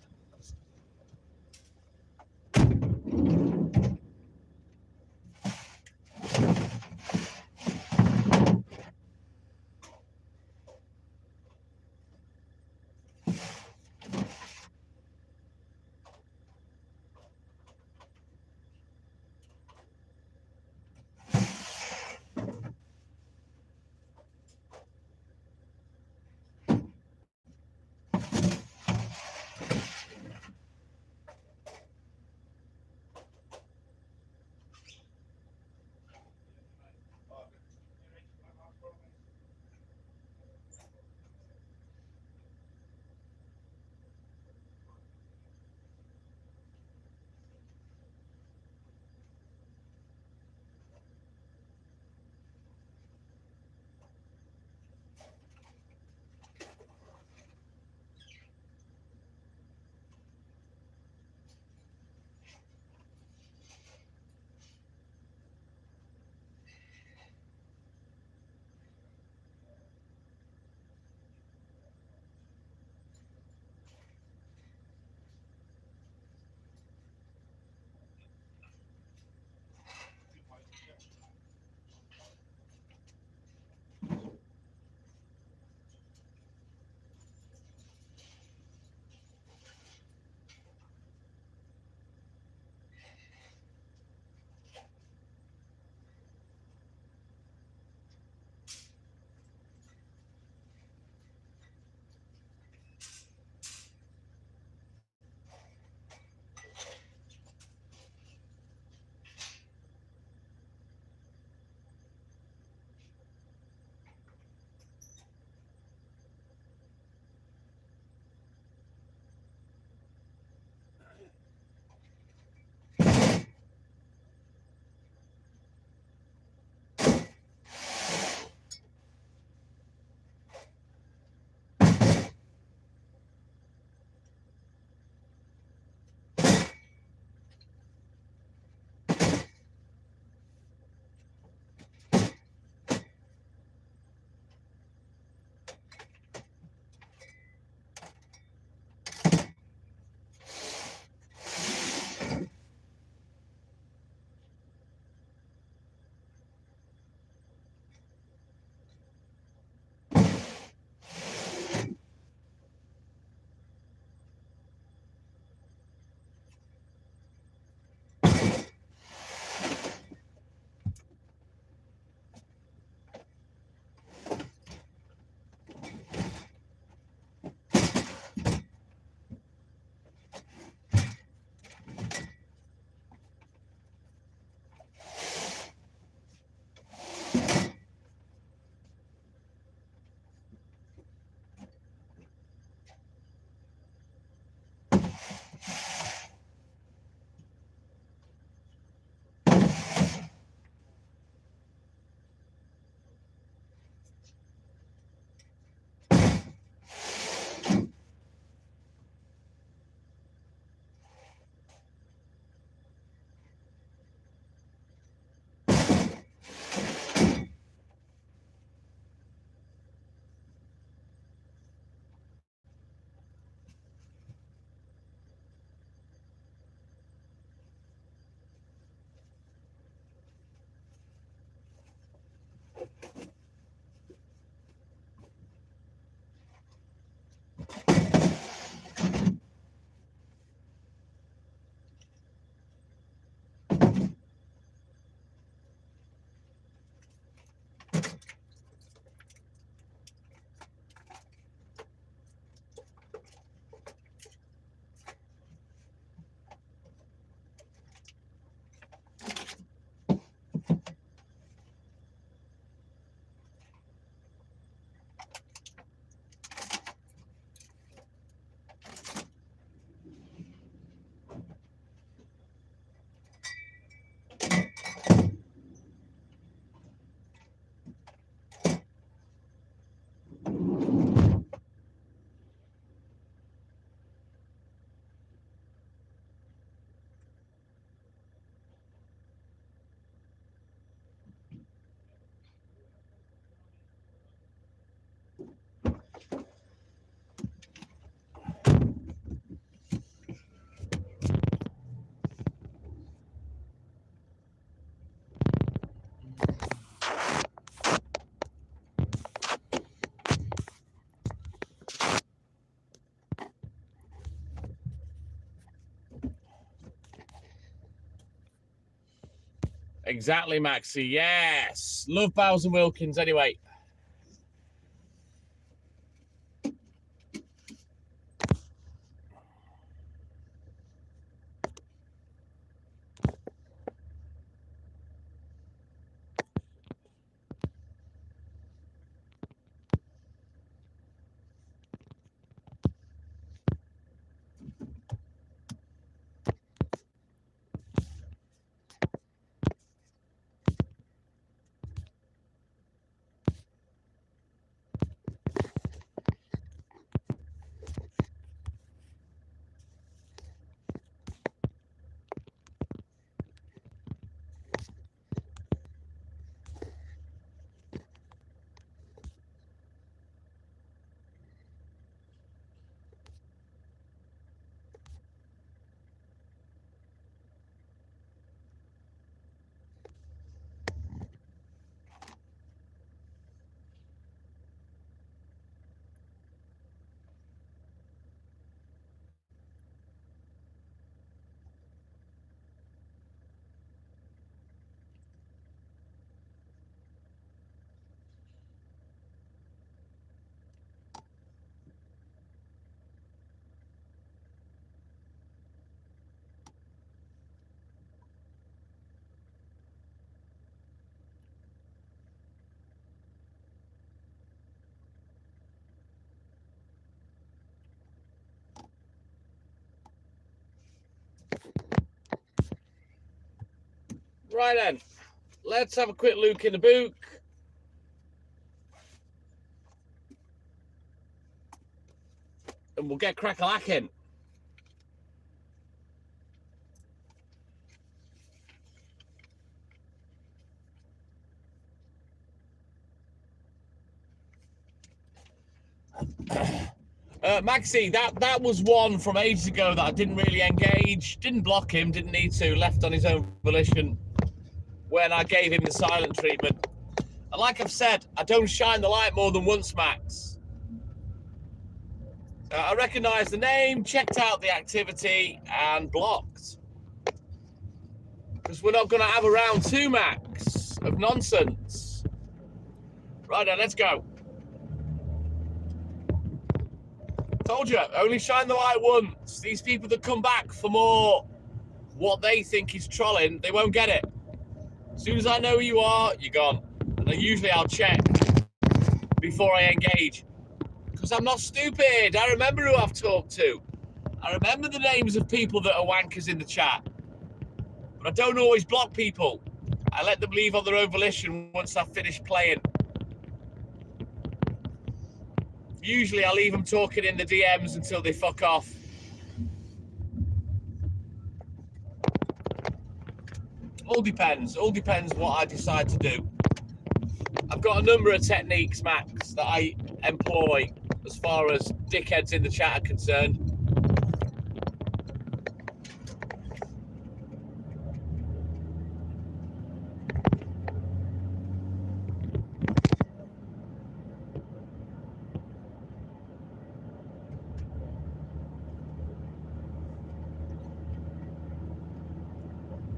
Exactly, Maxie. Yes. Love Bowers and Wilkins anyway. Right then, let's have a quick look in the book. And we'll get crack-a-lacking. Maxie, that was one from ages ago that I didn't really engage. Didn't block him, didn't need to. Left on his own volition when I gave him the silent treatment. And like I've said, I don't shine the light more than once, Max. I recognised the name, checked out the activity, and blocked. Because we're not going to have a round two, Max, of nonsense. Right then, let's go. Told you, only shine the light once. These people that come back for more what they think is trolling, they won't get it. As soon as I know who you are, you're gone. And then usually I'll check before I engage. Because I'm not stupid. I remember who I've talked to. I remember the names of people that are wankers in the chat. But I don't always block people. I let them leave on their own volition once I've finished playing. Usually I leave them talking in the DMs until they fuck off. All depends what I decide to do. I've got a number of techniques, Max, that I employ as far as dickheads in the chat are concerned.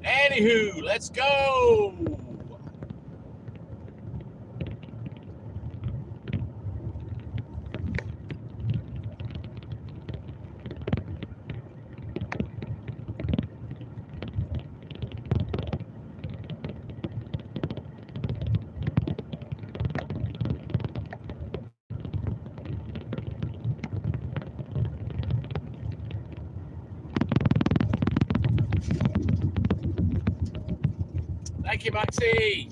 Anywho, let's go. Thank you, Maxie.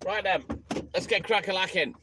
Right then, let's get crack-a-lacking.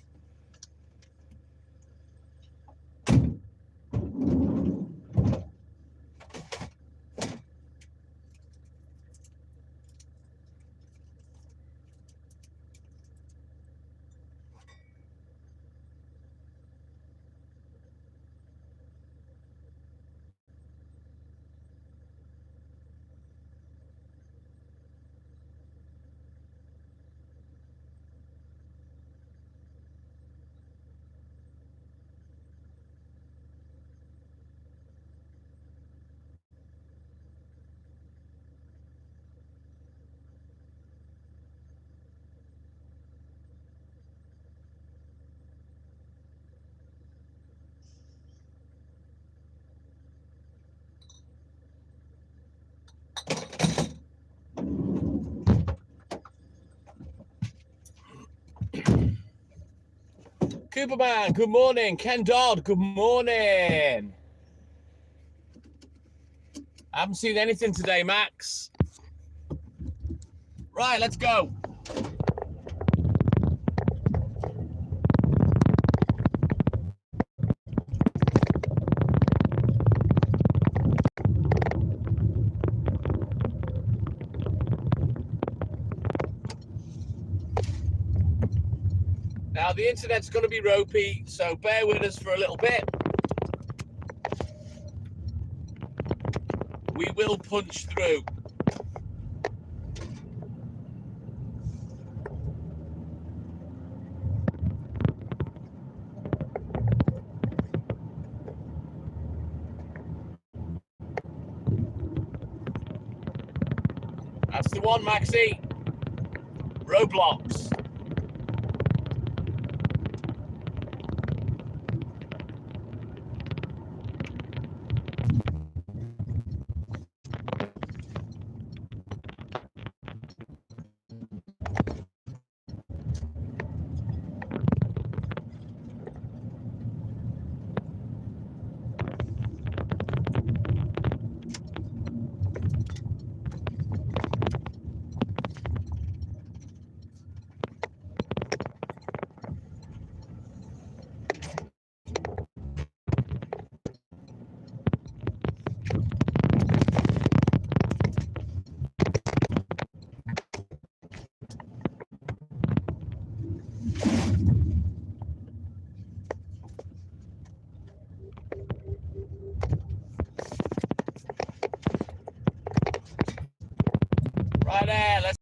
Cooperman, good morning. Ken Dodd, good morning. I haven't seen anything today, Max. Right, let's go. Now, the internet's going to be ropey, so bear with us for a little bit. We will punch through. That's the one, Maxie. Roblox. Right there, let's.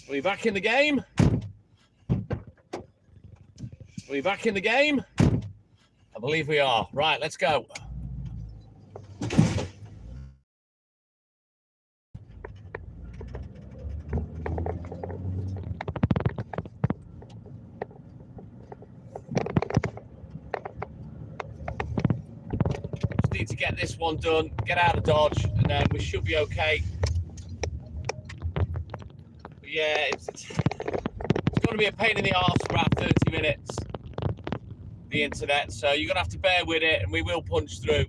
Are we back in the game? Are we back in the game? I believe we are. Right, let's go. Just need to get this one done, get out of Dodge, and then we should be okay. But yeah, it's going to be a pain in the arse for about 30 minutes, the internet, so you're going to have to bear with it, and we will punch through.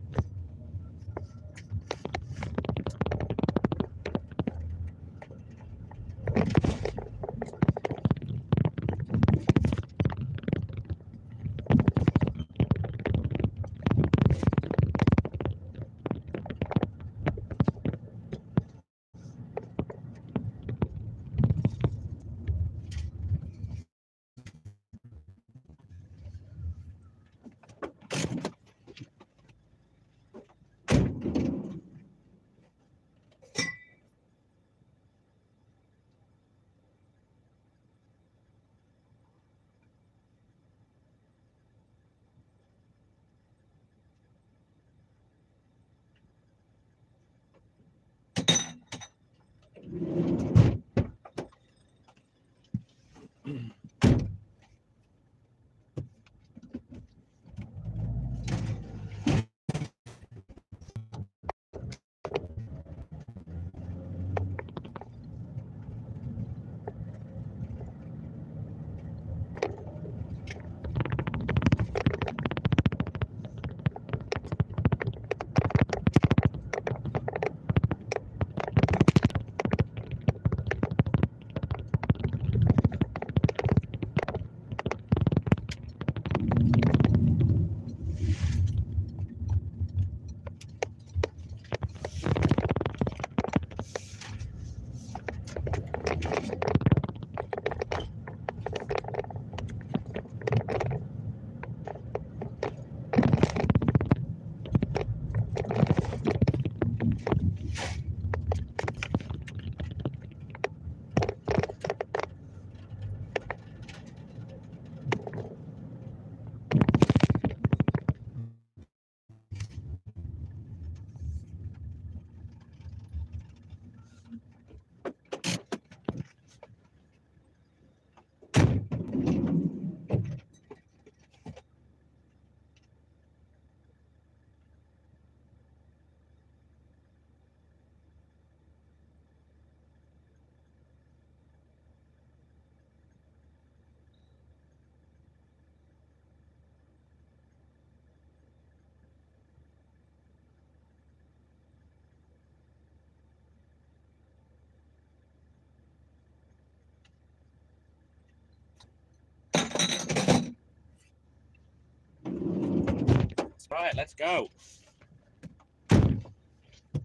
Right, let's go.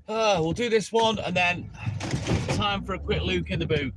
We'll do this one and then time for a quick look in the book.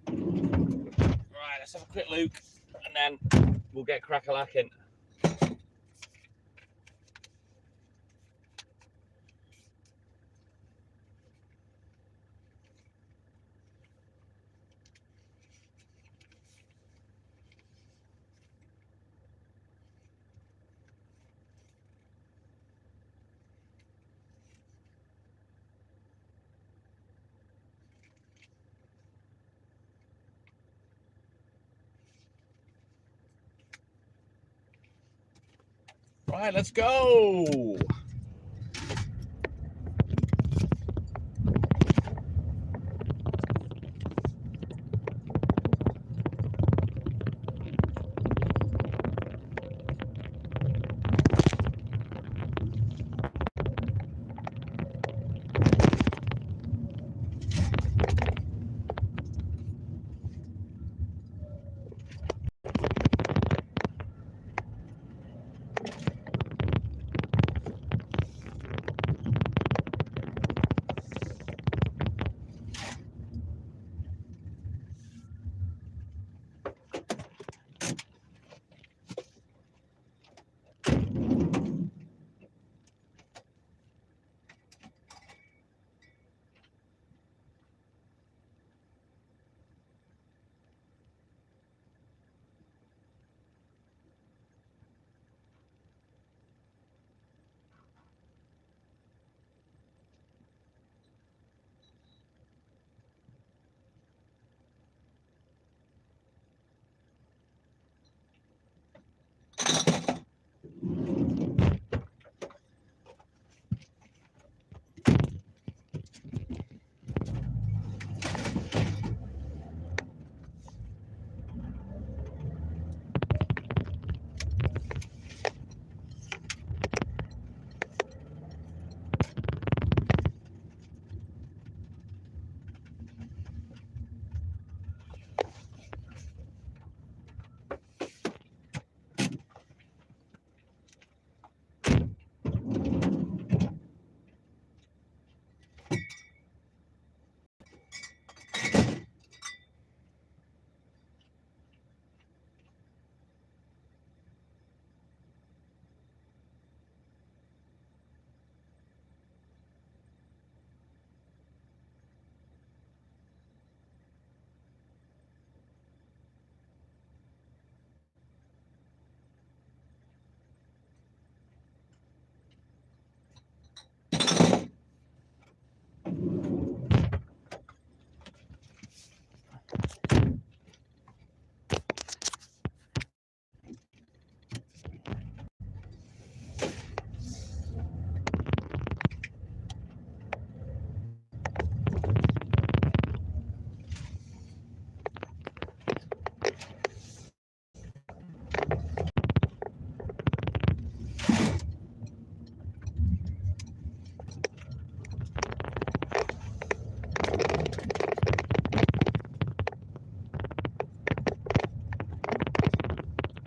Right, let's have a quick look and then we'll get crack-a-lacking. Right, let's go.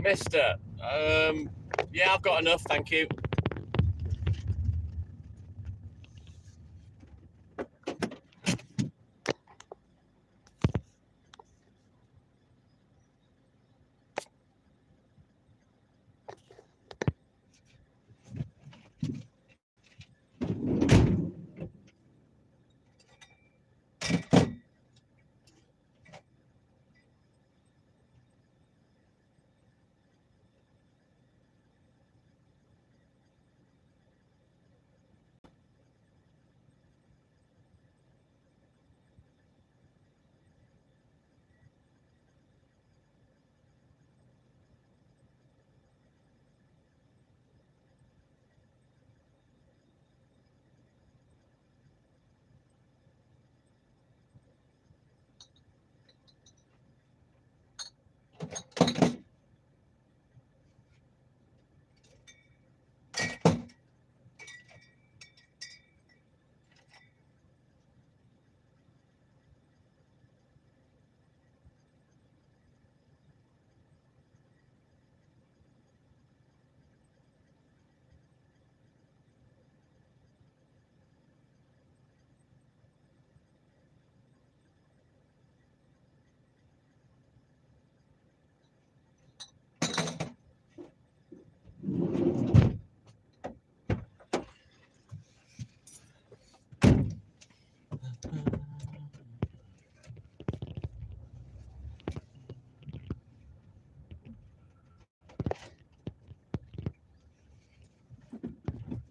Mister. Yeah, I've got enough, thank you.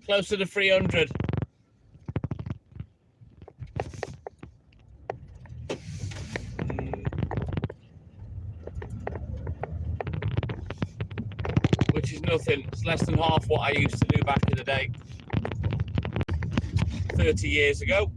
Closer to 300. Which is nothing. It's less than half what I used to do back in the day. 30 years ago.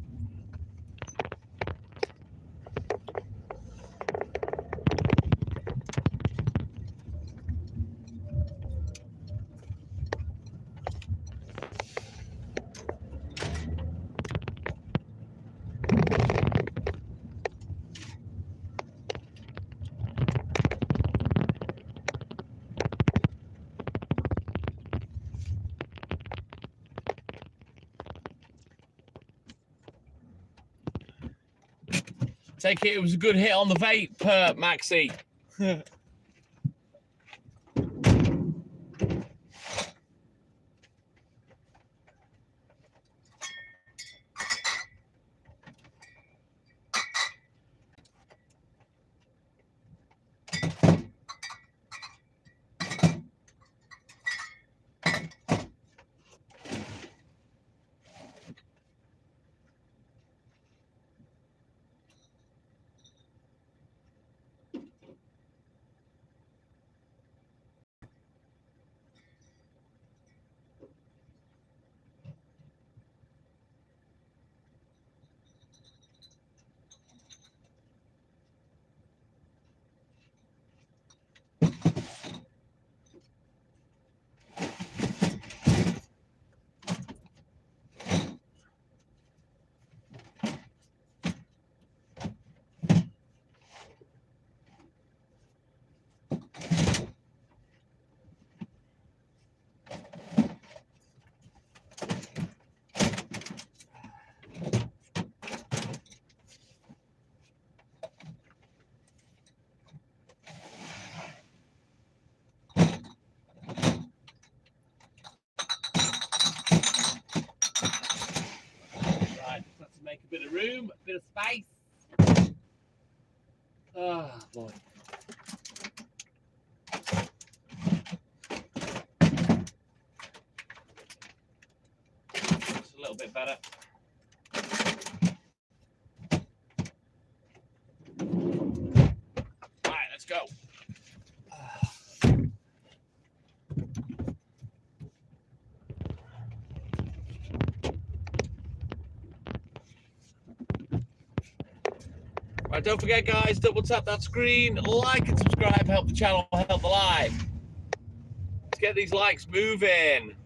Take it was a good hit on the vape, Maxi. Make a bit of room, a bit of space. Oh boy. It's a little bit better. All right, let's go. Right, don't forget, guys, double tap that screen, like and subscribe, help the channel, help the live. Let's get these likes moving.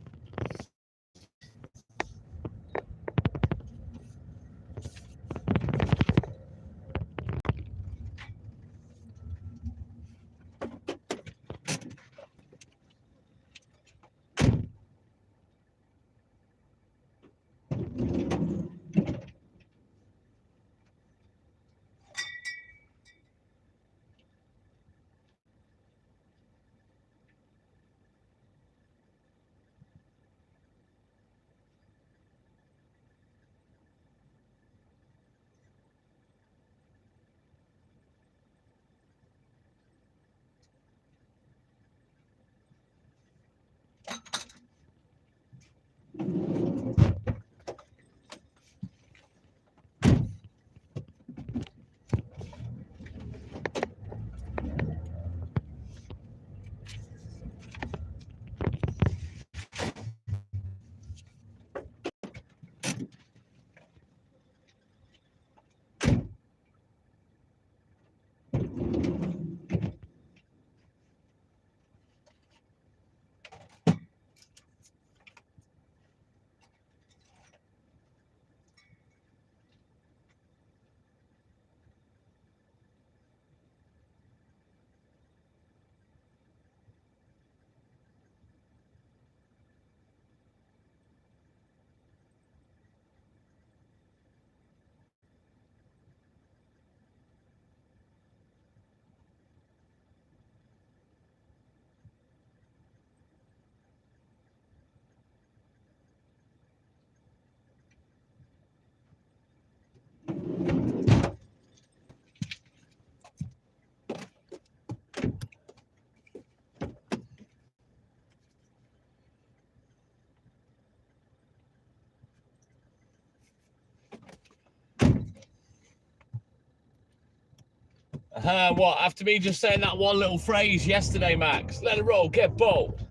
What? After me just saying that one little phrase yesterday, Max. Let it roll, get bold.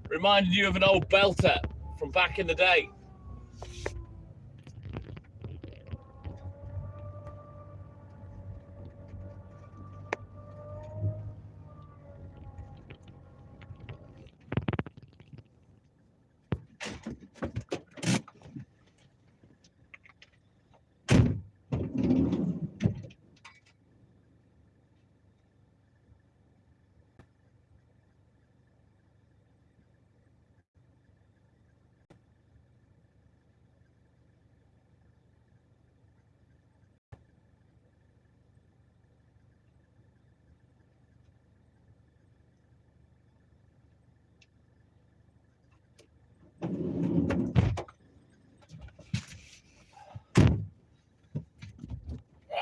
Reminded you of an old belter from back in the day.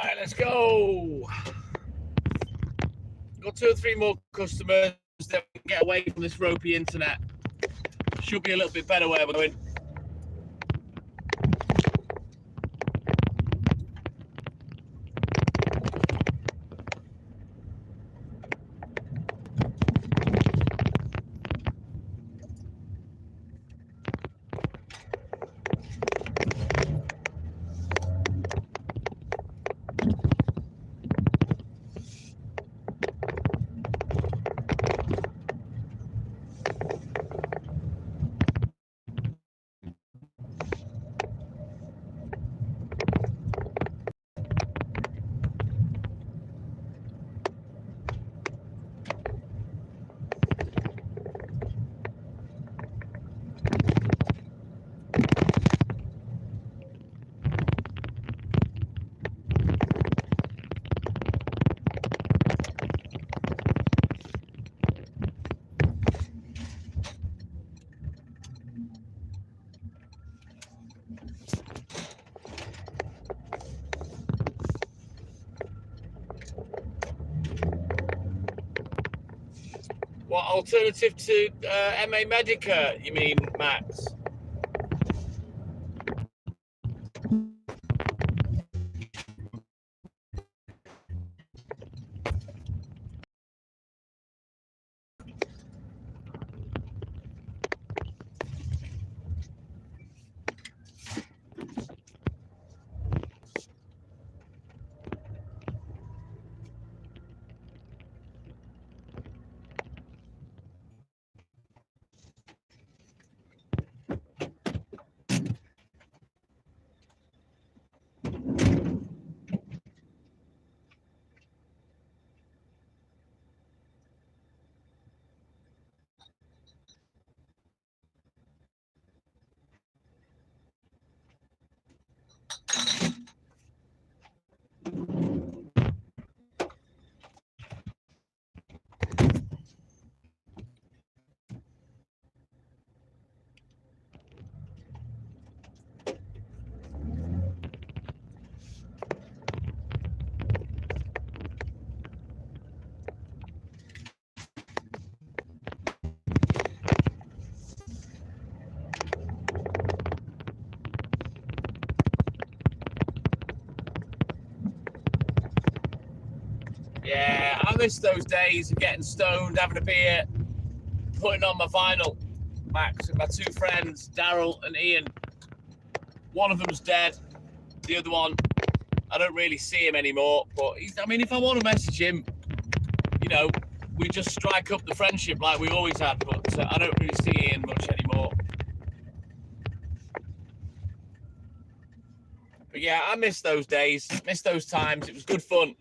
Right, let's go. Got 2 or 3 more customers that we can get away from this ropey internet. Should be a little bit better where we're going. What alternative to MA Medica, you mean, Max? Yeah, I miss those days of getting stoned, having a beer, putting on my vinyl, Max, with my 2 friends, Daryl and Ian. One of them's dead. The other one, I don't really see him anymore. But I mean, if I want to message him, you know, we just strike up the friendship like we always had. But I don't really see Ian much anymore. But yeah, I miss those days, miss those times. It was good fun.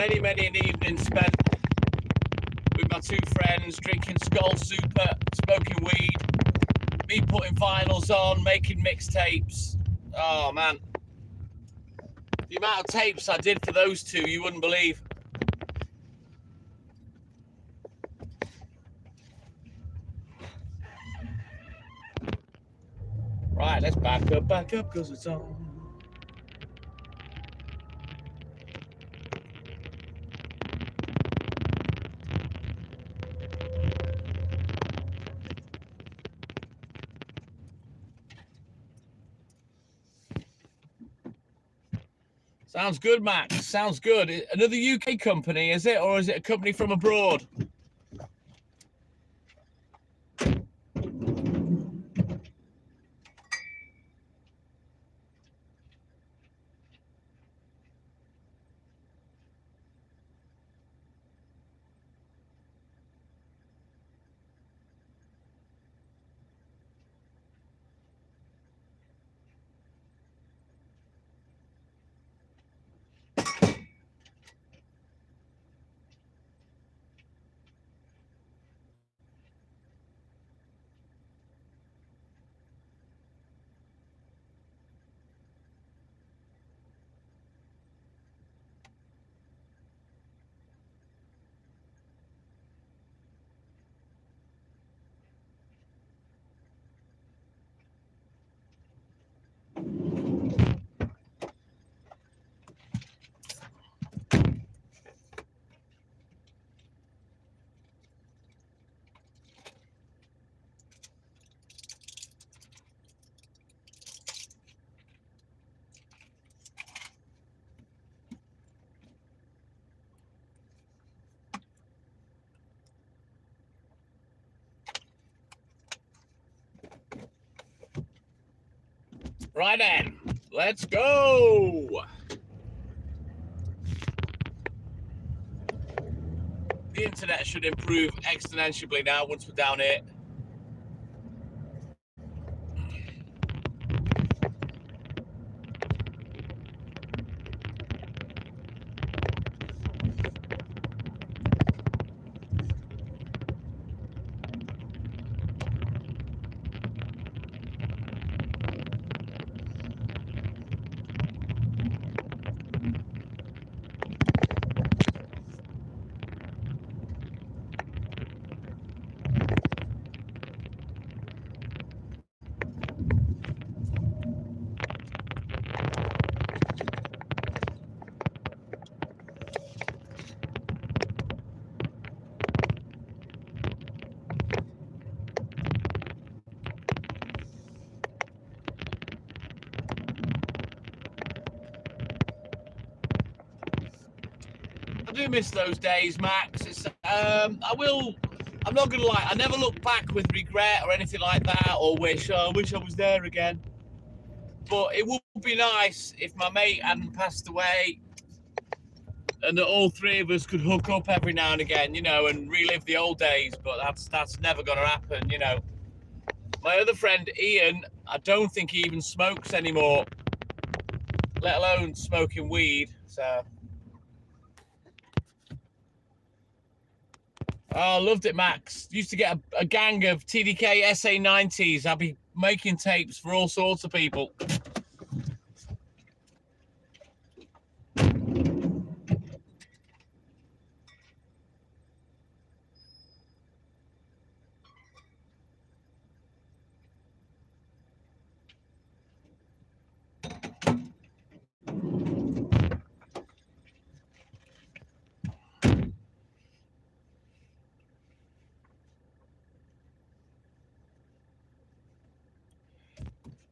many an evening spent with my two friends, drinking Skull Super, smoking weed, me putting vinyls on, making mixtapes. Oh man, the amount of tapes I did for those two, you wouldn't believe. Right, let's back up, because it's on. Sounds good, Max. Sounds good. Another UK company, is it? Or is it a company from abroad? Right then, let's go. The internet should improve exponentially now once we're down here. I do miss those days, Max. I'm not gonna lie, I never look back with regret or anything like that, or wish I was there again. But it would be nice if my mate hadn't passed away and that all three of us could hook up every now and again, and relive the old days. But that's never gonna happen, My other friend Ian, I don't think he even smokes anymore, let alone smoking weed. So oh, loved it, Max. Used to get a gang of TDK SA90s. I'd be making tapes for all sorts of people.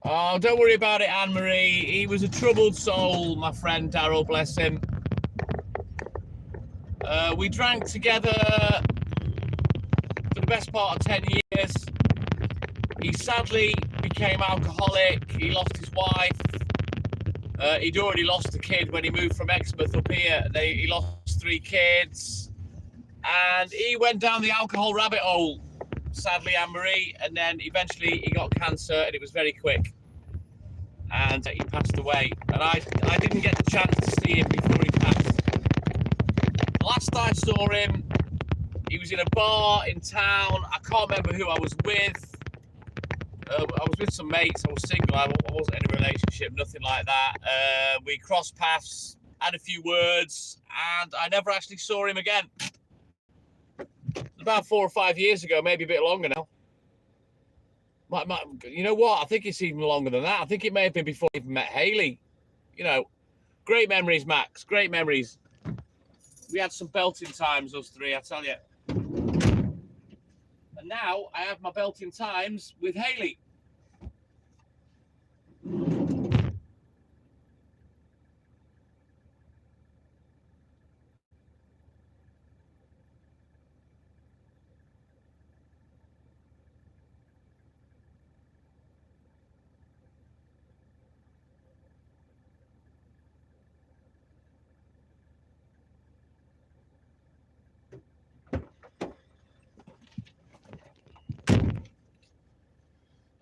Oh, don't worry about it, Anne-Marie. He was a troubled soul, my friend Daryl, bless him. We drank together for the best part of 10 years. He sadly became alcoholic. He lost his wife. He'd already lost a kid when he moved from Exmouth up here. He lost 3 kids. And he went down the alcohol rabbit hole, sadly, Anne-Marie. And then eventually he got cancer, and it was very quick. And he passed away. And I didn't get the chance to see him before he passed. Last I saw him, he was in a bar in town. I can't remember who I was with. I was with some mates. I was single. I wasn't in a relationship, nothing like that. We crossed paths, had a few words, and I never actually saw him again. About 4 or 5 years ago, maybe a bit longer now. You know what? I think it's even longer than that. I think it may have been before I even met Hayley. You know, great memories, Max. Great memories. We had some belting times, us three, I tell you. And now I have my belting times with Hayley.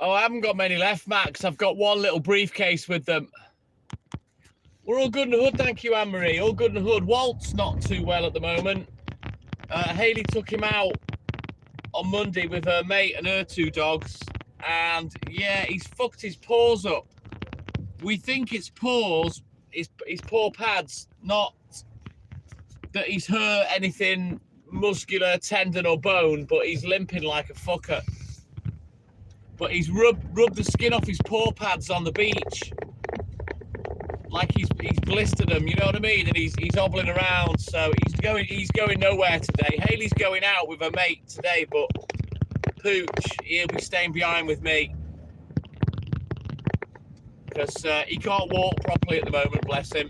Oh, I haven't got many left, Max. I've got one little briefcase with them. We're all good in the hood, thank you, Anne-Marie. All good in the hood. Walt's not too well at the moment. Hayley took him out on Monday with her mate and her 2 dogs. And, yeah, he's fucked his paws up. We think it's paws, his paw pads, not that he's hurt anything muscular, tendon or bone, but he's limping like a fucker. But he's rubbed the skin off his paw pads on the beach, like he's blistered them. You know what I mean? And he's hobbling around. So he's going nowhere today. Hayley's going out with her mate today, but Pooch, he'll be staying behind with me because he can't walk properly at the moment. Bless him.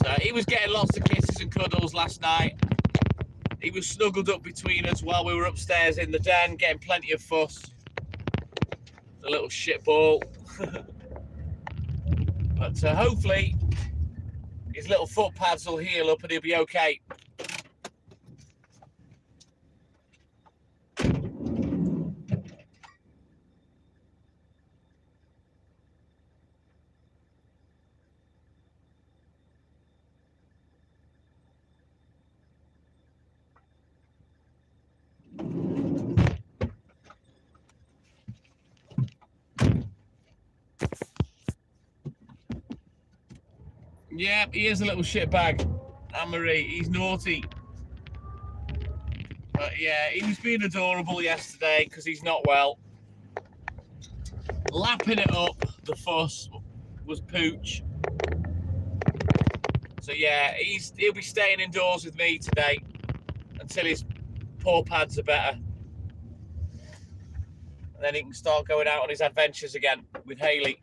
So he was getting lots of kisses and cuddles last night. He was snuggled up between us while we were upstairs in the den, getting plenty of fuss. The little shitball. But hopefully, his little foot pads will heal up and he'll be okay. Yeah, he is a little shitbag, Anne-Marie. He's naughty. But yeah, he was being adorable yesterday because he's not well. Lapping it up, the fuss, was Pooch. So yeah, he'll be staying indoors with me today until his paw pads are better. And then he can start going out on his adventures again with Hayley.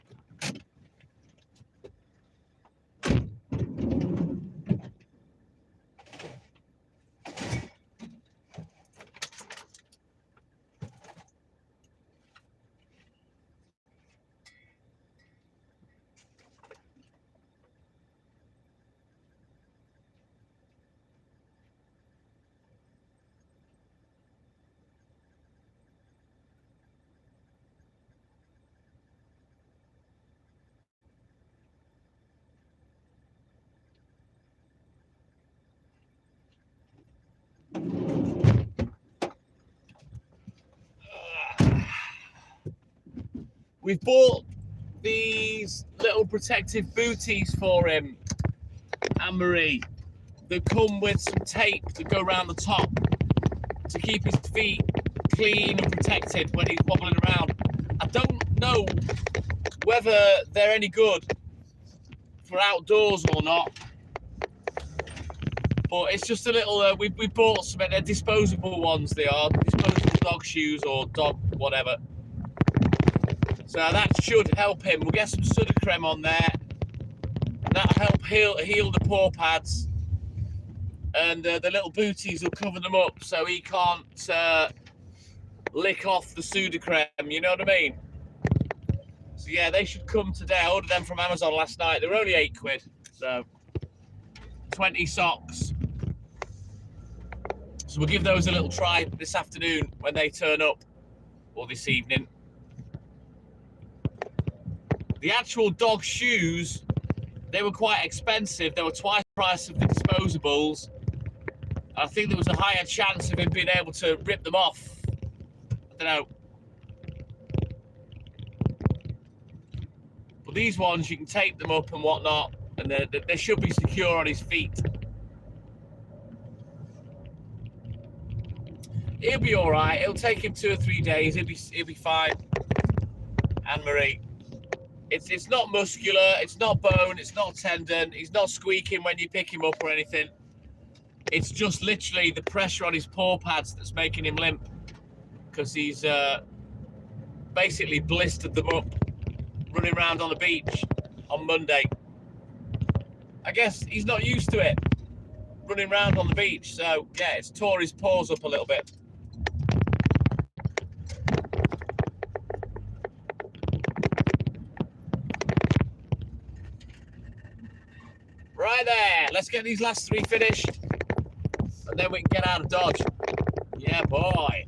We've bought these little protective booties for him, Anne-Marie. They come with some tape to go around the top to keep his feet clean and protected when he's wobbling around. I don't know whether they're any good for outdoors or not, but it's just a little, we bought some, they're disposable ones, they are, disposable dog shoes or dog whatever. So that should help him. We'll get some Sudocrem on there. That'll help heal the paw pads. And the little booties will cover them up so he can't lick off the Sudocrem, you know what I mean? So yeah, they should come today. I ordered them from Amazon last night. They were only £8, so 20 socks. So we'll give those a little try this afternoon when they turn up, or this evening. The actual dog shoes, they were quite expensive. They were twice the price of the disposables. I think there was a higher chance of him being able to rip them off. I don't know. But these ones, you can tape them up and whatnot, and they should be secure on his feet. He'll be all right. It'll take him 2 or 3 days. He'll be fine. Anne-Marie, it's not muscular. It's not bone. It's not tendon. He's not squeaking when you pick him up or anything. It's just literally the pressure on his paw pads that's making him limp, because he's basically blistered them up running around on the beach on Monday. I guess he's not used to it, running around on the beach. So yeah, it's tore his paws up a little bit. Right there, let's get these last 3 finished, and then we can get out of Dodge. Yeah, boy.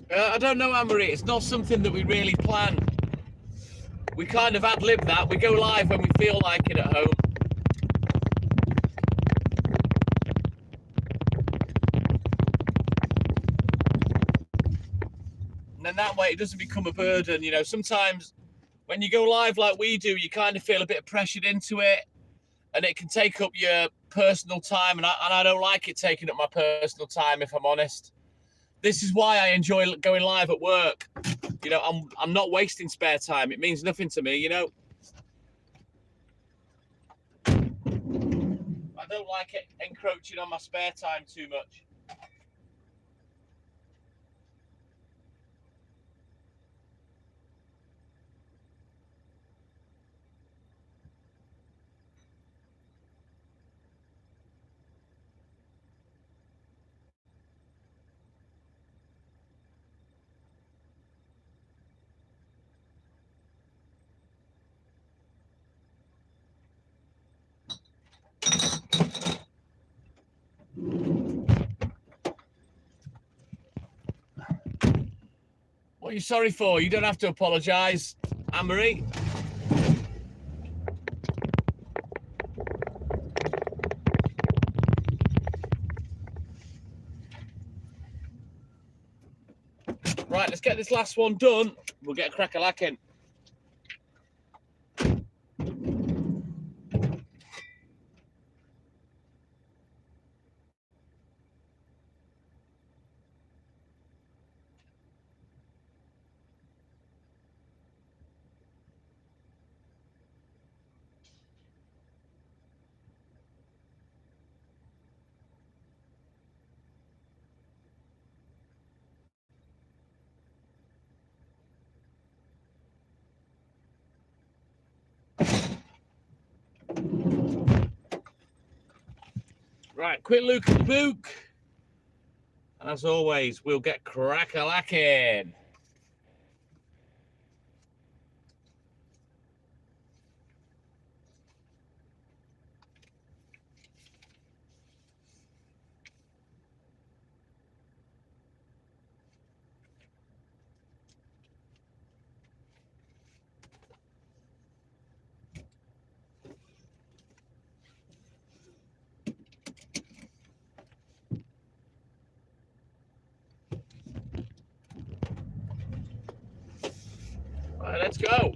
I don't know, Anne-Marie. It's not something that we really plan. We kind of ad-lib that. We go live when we feel like it at home. And then that way it doesn't become a burden. You know, sometimes when you go live like we do, you kind of feel a bit pressured into it, and it can take up your personal time. And I don't like it taking up my personal time, if I'm honest. This is why I enjoy going live at work. You know, I'm not wasting spare time. It means nothing to me, you know. I don't like it encroaching on my spare time too much. What are you sorry for? You don't have to apologise, Anne-Marie. Right, let's get this last one done. We'll get a crack-a-lacking. Right, quick look at the book. And as always, we'll get crack-a-lacking. Let's go.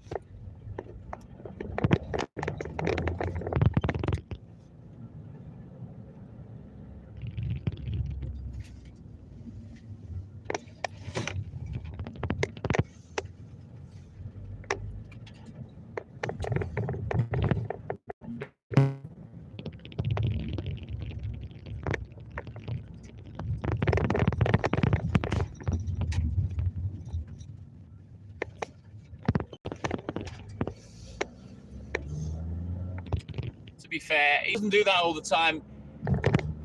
To be fair, he doesn't do that all the time,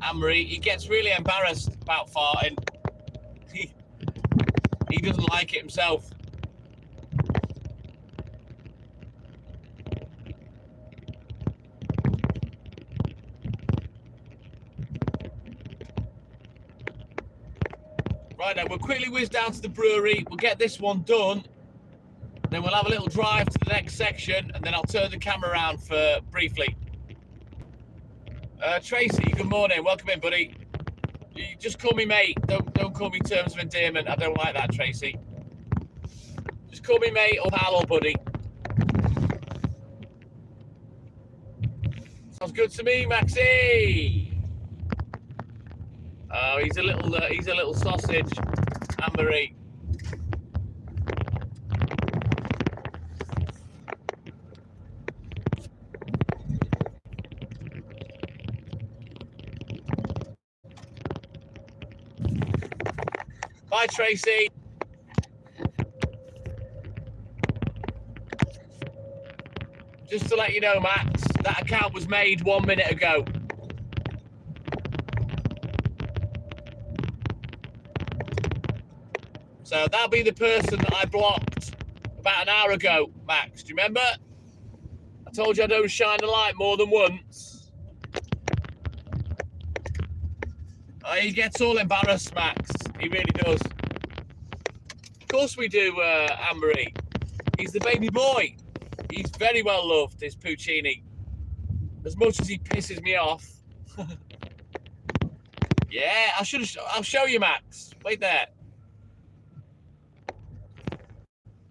Anne-Marie. He gets really embarrassed about farting. He doesn't like it himself. Right now, we'll quickly whiz down to the brewery. We'll get this one done. Then we'll have a little drive to the next section, and then I'll turn the camera around for briefly. Tracy, good morning. Welcome in, buddy. You just call me mate. Don't call me terms of endearment. I don't like that, Tracy. Just call me mate or pal or buddy. Sounds good to me, Maxie. Oh, he's a little sausage, Anne-Marie. Bye, Tracy. Just to let you know, Max, that account was made 1 minute ago. So that'll be the person that I blocked about an hour ago, Max. Do you remember? I told you I don't shine a light more than once. Oh, he gets all embarrassed, Max. He really does. Of course we do, Anne-Marie. He's the baby boy. He's very well loved, this Puccini. As much as he pisses me off. Yeah, I'll show you, Max. Wait there.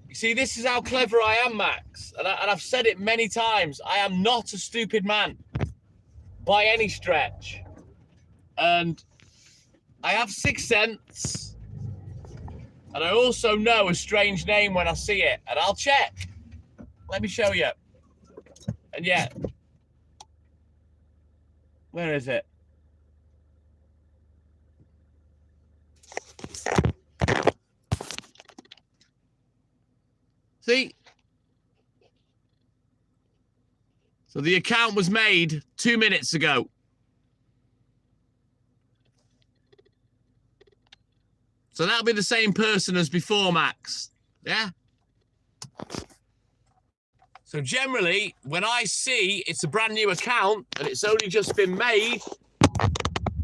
You see, this is how clever I am, Max. And I've said it many times. I am not a stupid man. By any stretch. And I have sixth sense. And I also know a strange name when I see it. And I'll check. Let me show you. And yeah. Where is it? See? So the account was made 2 minutes ago. So that'll be the same person as before, Max. Yeah? So generally, when I see it's a brand new account and it's only just been made,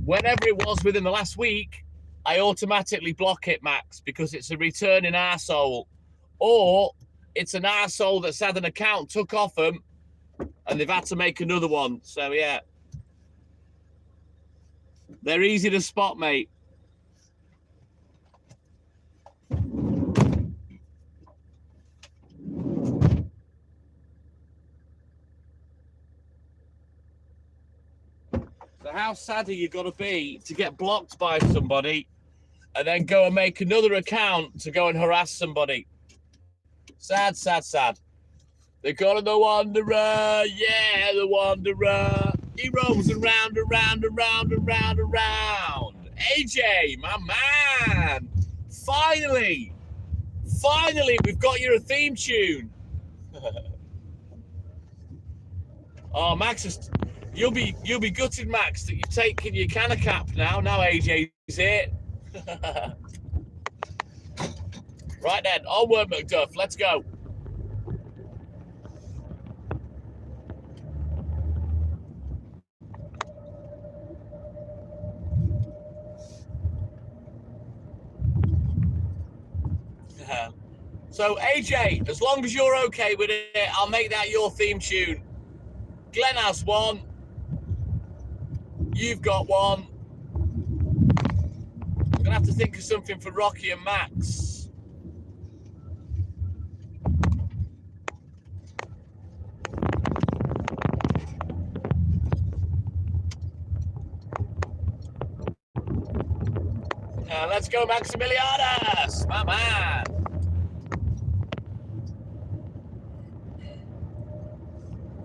whenever it was within the last week, I automatically block it, Max, because it's a returning arsehole. Or it's an arsehole that's had an account took off them and they've had to make another one. So, yeah. They're easy to spot, mate. So how sad are you got to be to get blocked by somebody and then go and make another account to go and harass somebody? Sad, sad, sad. They call him the Wanderer, yeah, the Wanderer. He roams around, around, around, around, around. AJ, my man. Finally, we've got you a theme tune. Oh, Max, you'll be gutted, Max, that you're taking your canna cap now. Now AJ's here. Right then, onward, McDuff. Let's go. So, AJ, as long as you're okay with it, I'll make that your theme tune. Glenn has one. You've got one. I'm going to have to think of something for Rocky and Max. Let's go, Maximilianus, my man.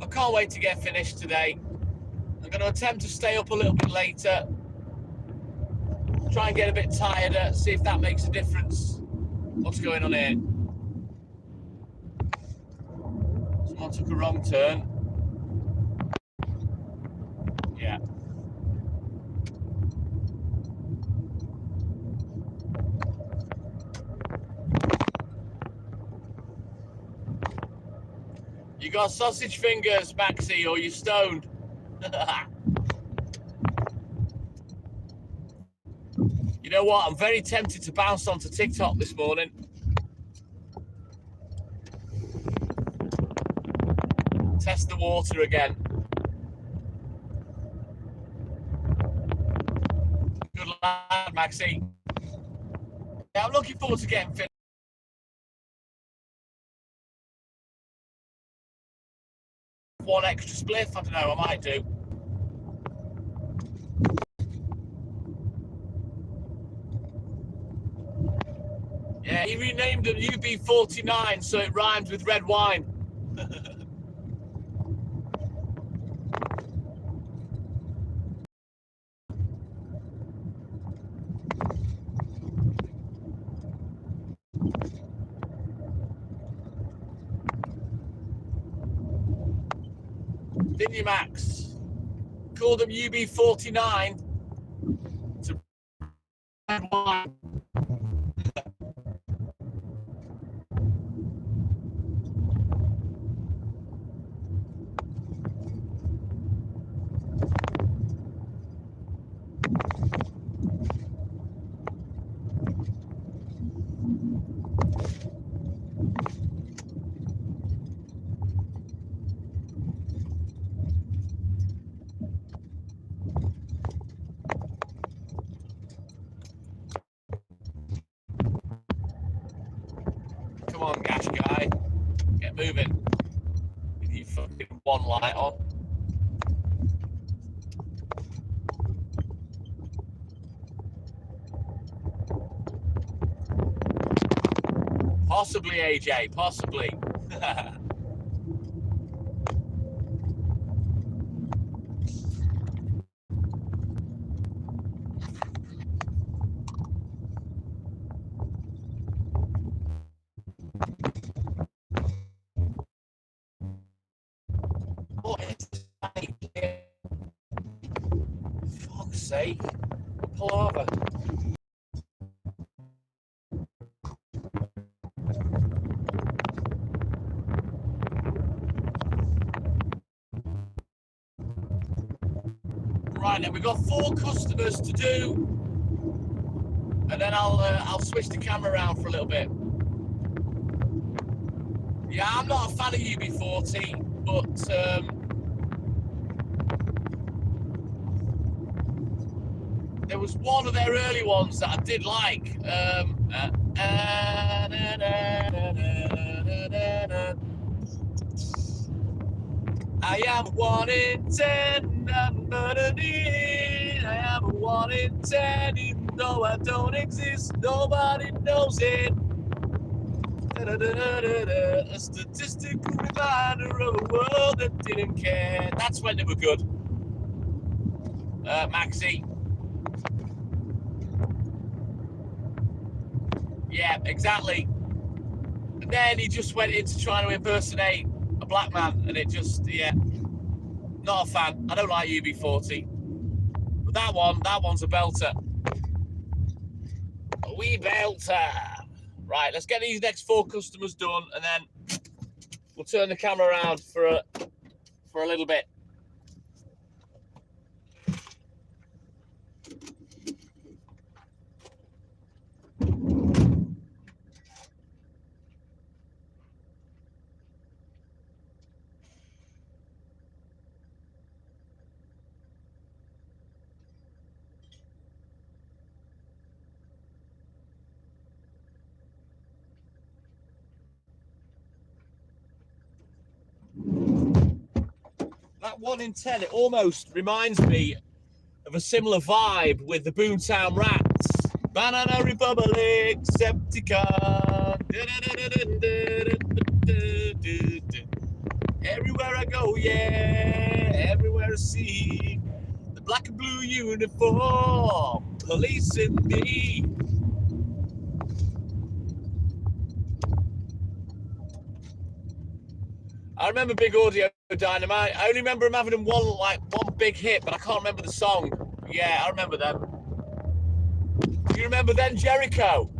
I can't wait to get finished today. I'm going to attempt to stay up a little bit later. Try and get a bit tireder, see if that makes a difference. What's going on here? Someone took a wrong turn. Yeah. You got sausage fingers, Maxi, or you stoned? You know what? I'm very tempted to bounce onto TikTok this morning. Test the water again. Good lad, Maxi. Yeah, I'm looking forward to getting fit. One extra spliff, I don't know, I might do. Yeah, he renamed them UB49 so it rhymes with red wine. Didn't you, Max? Called them UB49 to red wine. Come on, Gash guy. Get moving. With you fucking one light on. Possibly, AJ, possibly. What is this? Fuck's sake. Palaver. Right then, we've got 4 customers to do, and then I'll switch the camera around for a little bit. Yeah, I'm not a fan of UB40, but there was one of their early ones that I did like. I am 1 in 10, I am a 1 in 10, even though I don't exist, nobody knows it. A statistical reminder of a world that didn't care. That's when they were good. Maxi. Yeah, exactly. And then he just went into trying to impersonate a black man, and it just, yeah, not a fan. I don't like UB40, but that one's a belter. A wee belter. Right, let's get these next 4 customers done, and then we'll turn the camera around for a little bit. That 1 in 10, it almost reminds me of a similar vibe with the Boomtown Rats Banana Republic, Septicon. Everywhere I go, yeah, everywhere I see the black and blue uniform, policing me. I remember Big Audio Dynamite. I only remember him having one big hit, but I can't remember the song. Yeah, I remember them. Do you remember Then Jericho?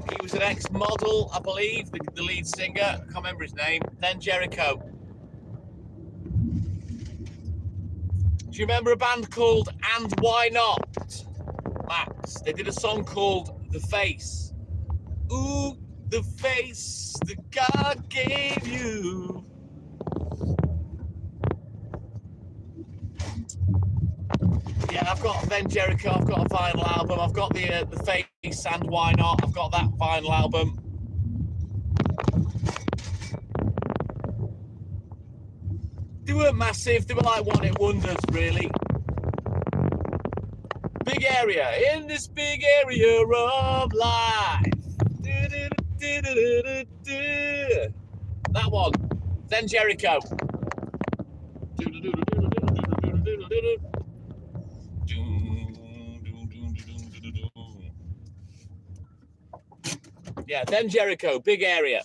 He was an ex-model, I believe, the lead singer. I can't remember his name. Then Jericho. Do you remember a band called And Why Not? Max, they did a song called The Face. Ooh, the face that God gave you. Yeah, I've got Then Jericho, I've got a vinyl album, I've got the Face and Why Not, I've got that vinyl album. They weren't massive, they were like one-hit wonders, really. Big area, in this big area of life. That one, Then Jericho. Yeah, Then Jericho, big area.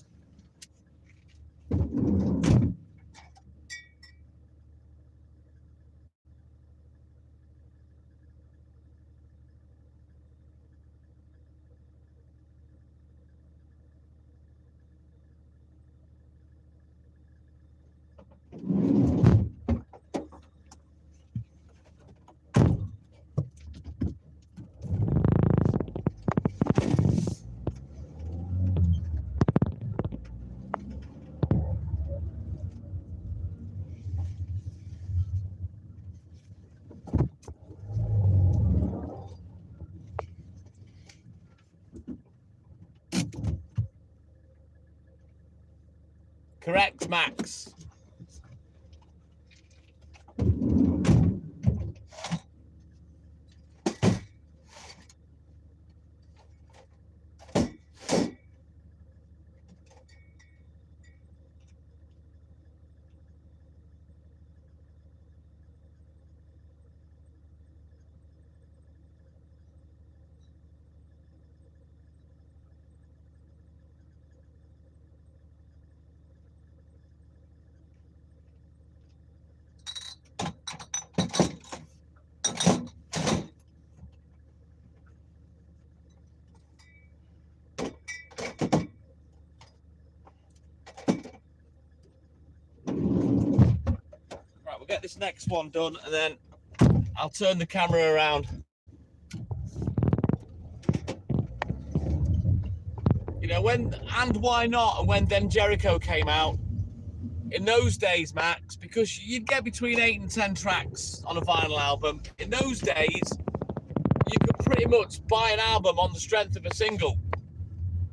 Correct, Max. Right, we'll get this next one done and then I'll turn the camera around. You know, when And Why Not and when Then Jericho came out, in those days, Max, because you'd get between 8 and 10 tracks on a vinyl album, in those days, you could pretty much buy an album on the strength of a single.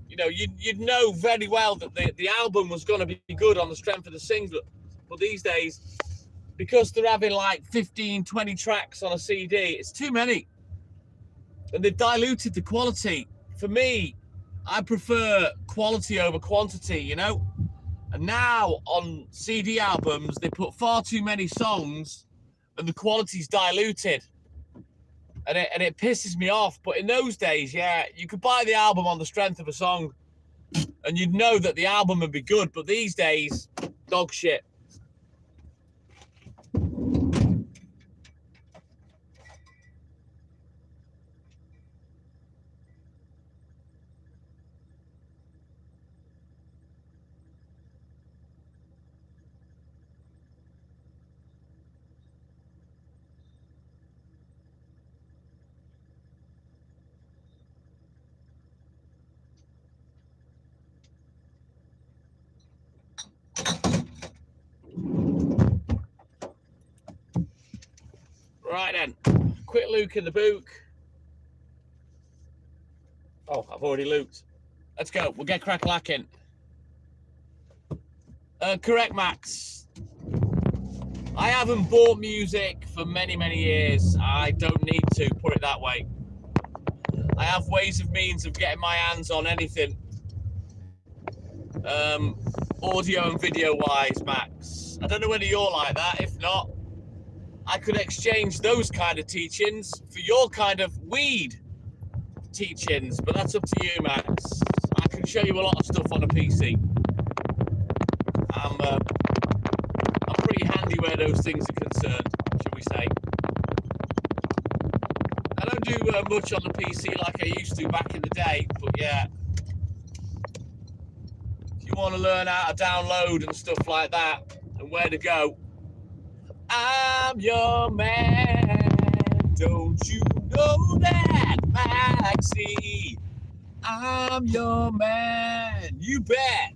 You know, you'd know very well that the album was going to be good on the strength of the single. But these days, because they're having like 15, 20 tracks on a CD, it's too many. And they've diluted the quality. For me, I prefer quality over quantity, you know? And now on CD albums, they put far too many songs and the quality's diluted. And it pisses me off. But in those days, yeah, you could buy the album on the strength of a song and you'd know that the album would be good. But these days, dog shit. Right then, quick look in the book. Oh, I've already looked. Let's go. We'll get crack-lacking. Correct, Max. I haven't bought music for many, many years. I don't need to, put it that way. I have ways of means of getting my hands on anything. Audio and video wise, Max. I don't know whether you're like that. If not, I could exchange those kind of teachings for your kind of weed teachings, but that's up to you, Max. I can show you a lot of stuff on a PC. I'm pretty handy where those things are concerned, shall we say. I don't do much on the PC like I used to back in the day, but yeah. If you want to learn how to download and stuff like that, and where to go, I'm your man. Don't you know that, Maxie? I'm your man. You bet.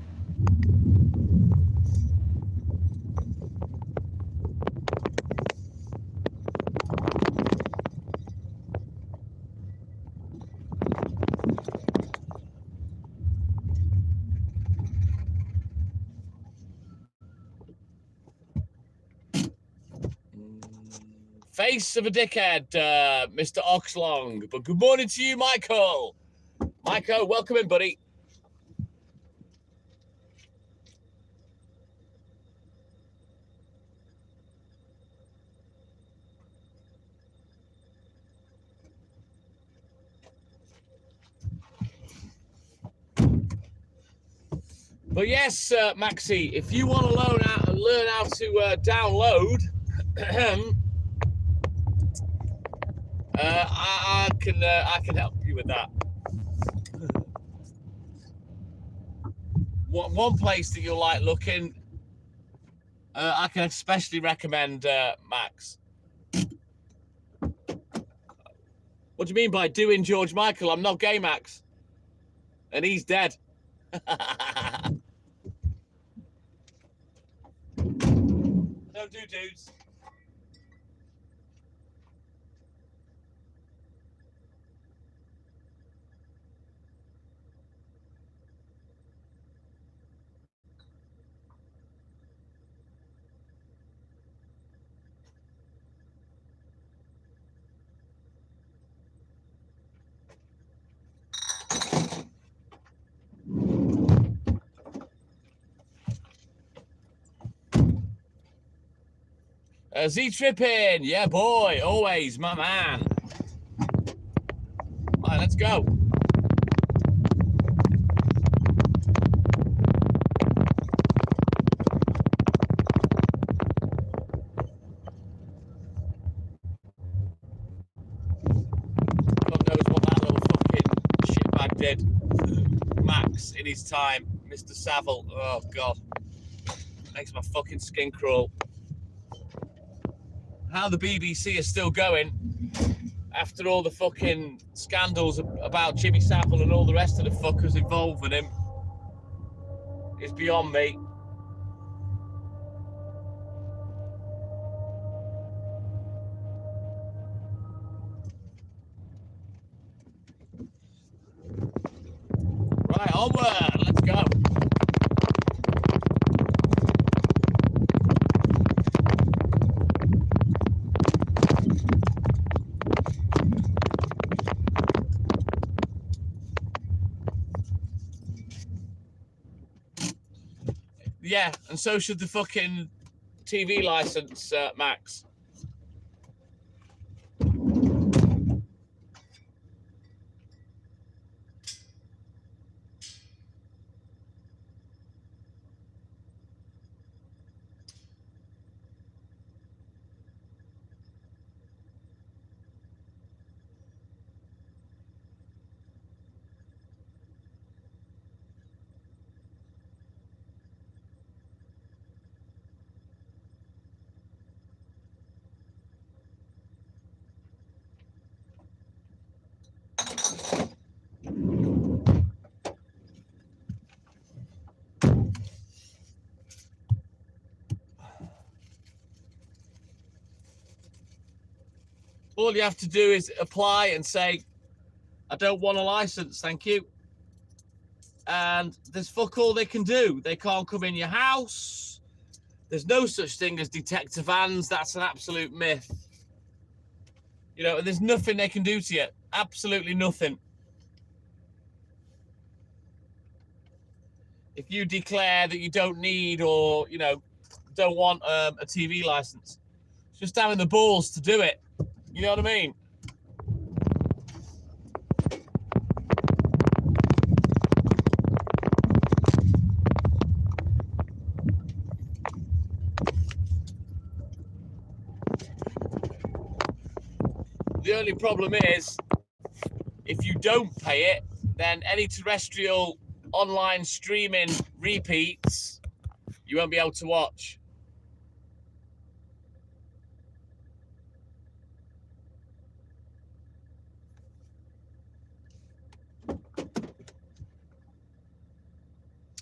Face of a dickhead, Mr. Oxlong. But good morning to you, Michael. Michael, welcome in, buddy. But yes, Maxie, if you want to learn how to download, I can help you with that. One place that you'll like looking, I can especially recommend Max. What do you mean by doing George Michael? I'm not gay, Max, and he's dead. Don't do dudes. Z-Trippin', yeah, boy, always, my man. All right, let's go. God knows what that little fucking shitbag did. Max, in his time, Mr. Savile, oh, God. Makes my fucking skin crawl. How the BBC is still going after all the fucking scandals about Jimmy Savile and all the rest of the fuckers involved with him is beyond me. Right, onward, let's go. Yeah, and so should the fucking TV license, Max. All you have to do is apply and say, I don't want a license, thank you. And there's fuck all they can do. They can't come in your house. There's no such thing as detector vans. That's an absolute myth. You know, and there's nothing they can do to you. Absolutely nothing. If you declare that you don't need or, you know, don't want a TV license, it's just having the balls to do it. You know what I mean? The only problem is, if you don't pay it, then any terrestrial online streaming repeats, you won't be able to watch.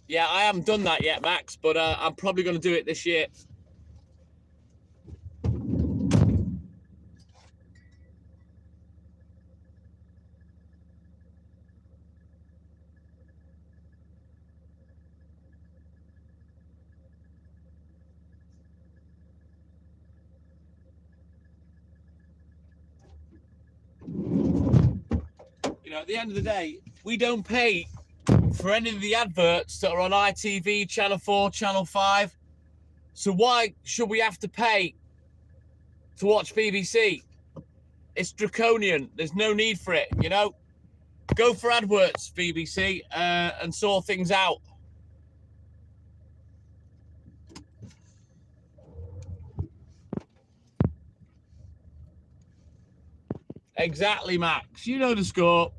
Yeah, I haven't done that yet, Max, but I'm probably going to do it this year. You know, at the end of the day, we don't pay for any of the adverts that are on ITV, Channel 4, Channel 5. So why should we have to pay to watch BBC? It's draconian. There's no need for it, you know? Go for AdWords, BBC, and sort things out. Exactly, Max. You know the score.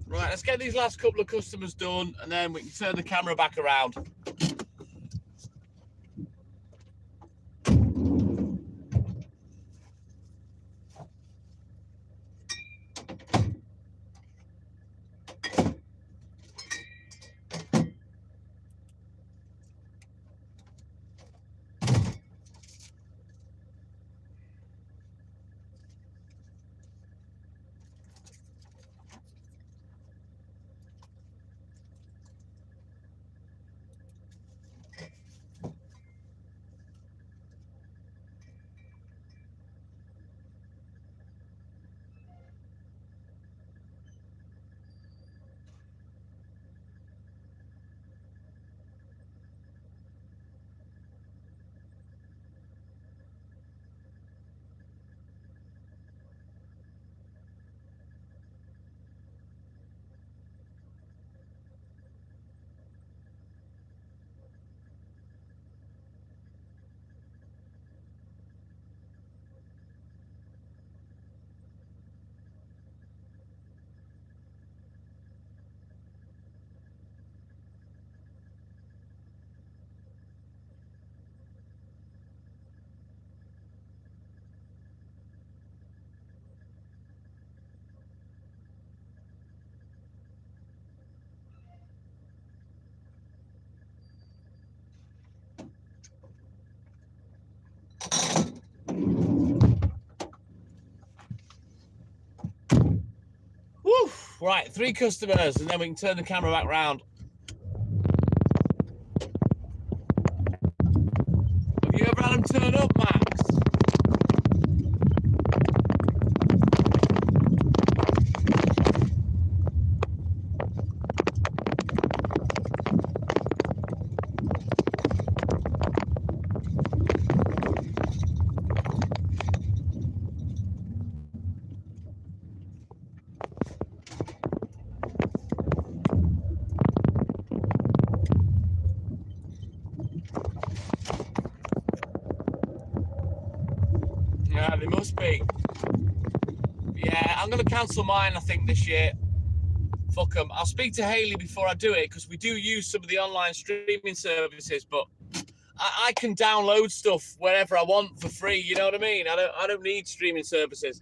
Right, let's get these last couple of customers done, and then we can turn the camera back around. Woo! Right, 3 customers, and then we can turn the camera back round. Have you ever had them turn up, Max? Yeah, they must be. Yeah, I'm going to cancel mine, I think, this year. Fuck them. I'll speak to Haley before I do it, because we do use some of the online streaming services, but I can download stuff wherever I want for free. You know what I mean? I don't need streaming services.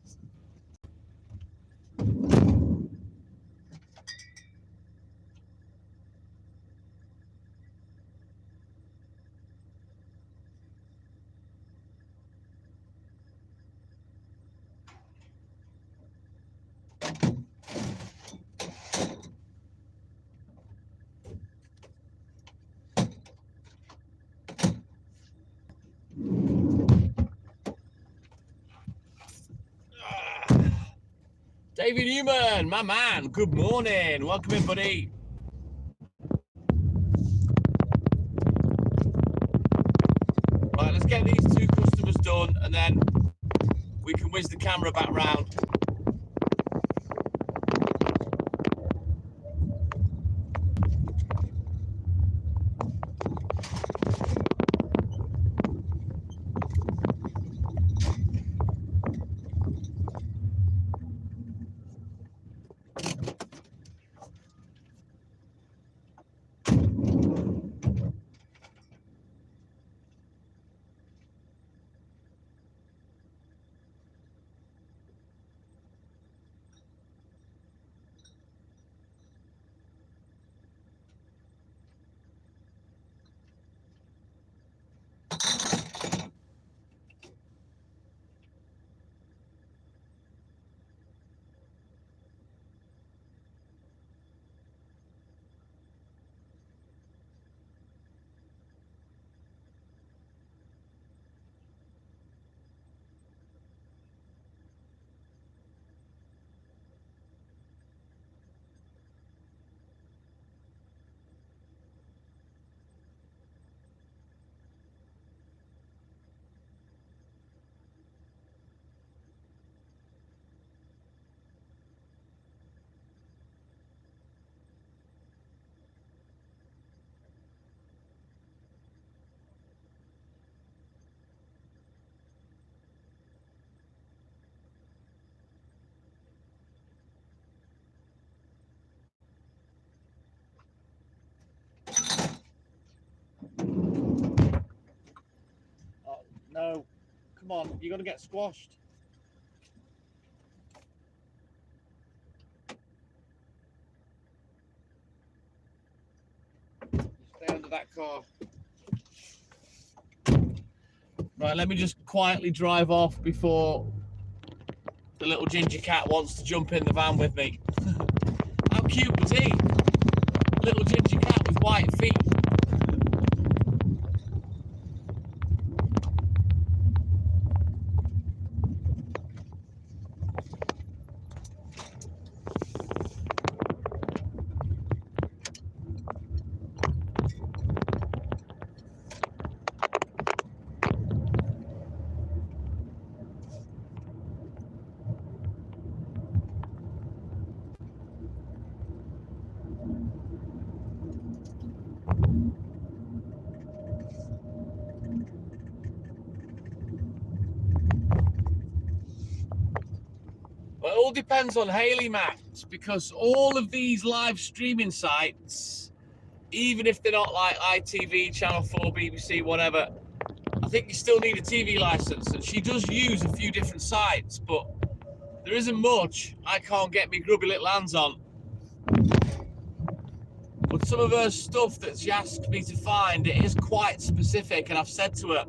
David Newman, my man, good morning. Welcome in, buddy. Right, let's get these 2 customers done and then we can whiz the camera back round. No, come on, you're gonna get squashed. Stay under that car. Right, let me just quietly drive off before the little ginger cat wants to jump in the van with me. How cute was he? Little ginger cat with white feet. Well, it all depends on Haley, Max, because all of these live streaming sites, even if they're not like ITV, Channel 4, BBC, whatever, I think you still need a TV license. And she does use a few different sites, but there isn't much I can't get me grubby little hands on. But some of her stuff that she asked me to find, it is quite specific, and I've said to her,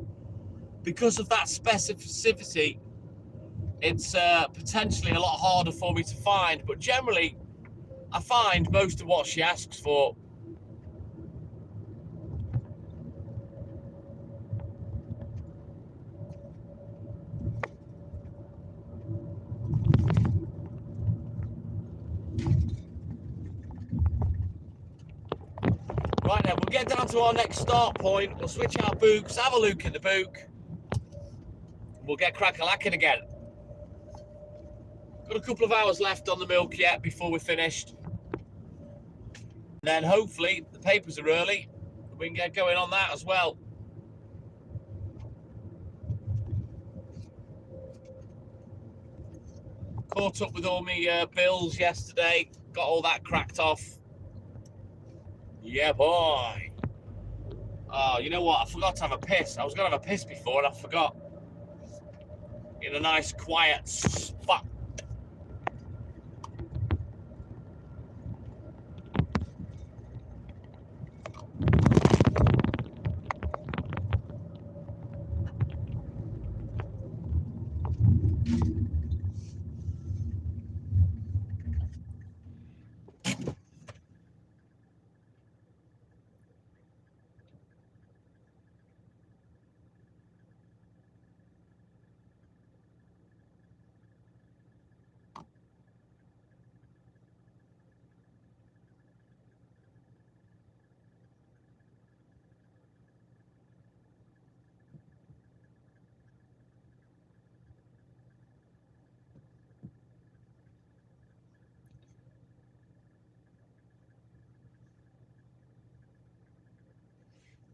because of that specificity, it's potentially a lot harder for me to find, but generally I find most of what she asks for. Right then, we'll get down to our next start point. We'll switch our books, have a look at the book. We'll get crack-a-lacking again. Got a couple of hours left on the milk yet before we're finished. And then hopefully the papers are early. We can get going on that as well. Caught up with all my bills yesterday. Got all that cracked off. Yeah, boy. Oh, you know what? I forgot to have a piss. I was going to have a piss before and I forgot. In a nice quiet spot.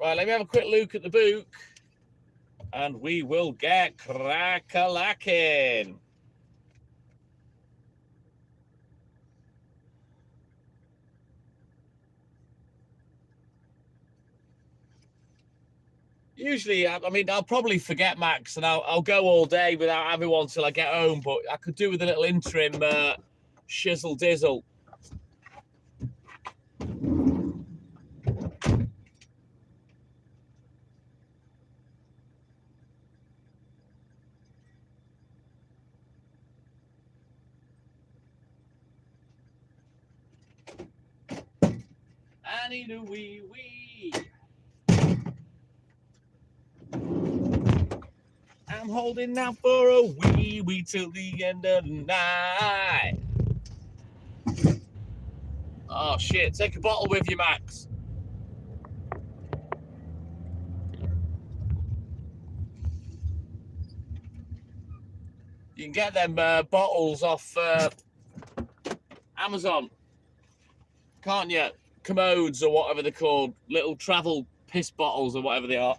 Right, let me have a quick look at the book. And we will get crack-a-lacking. Usually, I mean, I'll probably forget, Max, and I'll go all day without having one till I get home, but I could do with a little interim shizzle-dizzle. I need a wee-wee. I'm holding out for a wee-wee till the end of the night. Oh, shit. Take a bottle with you, Max. You can get them bottles off Amazon, can't you? Commodes or whatever they're called. Little travel piss bottles or whatever they are.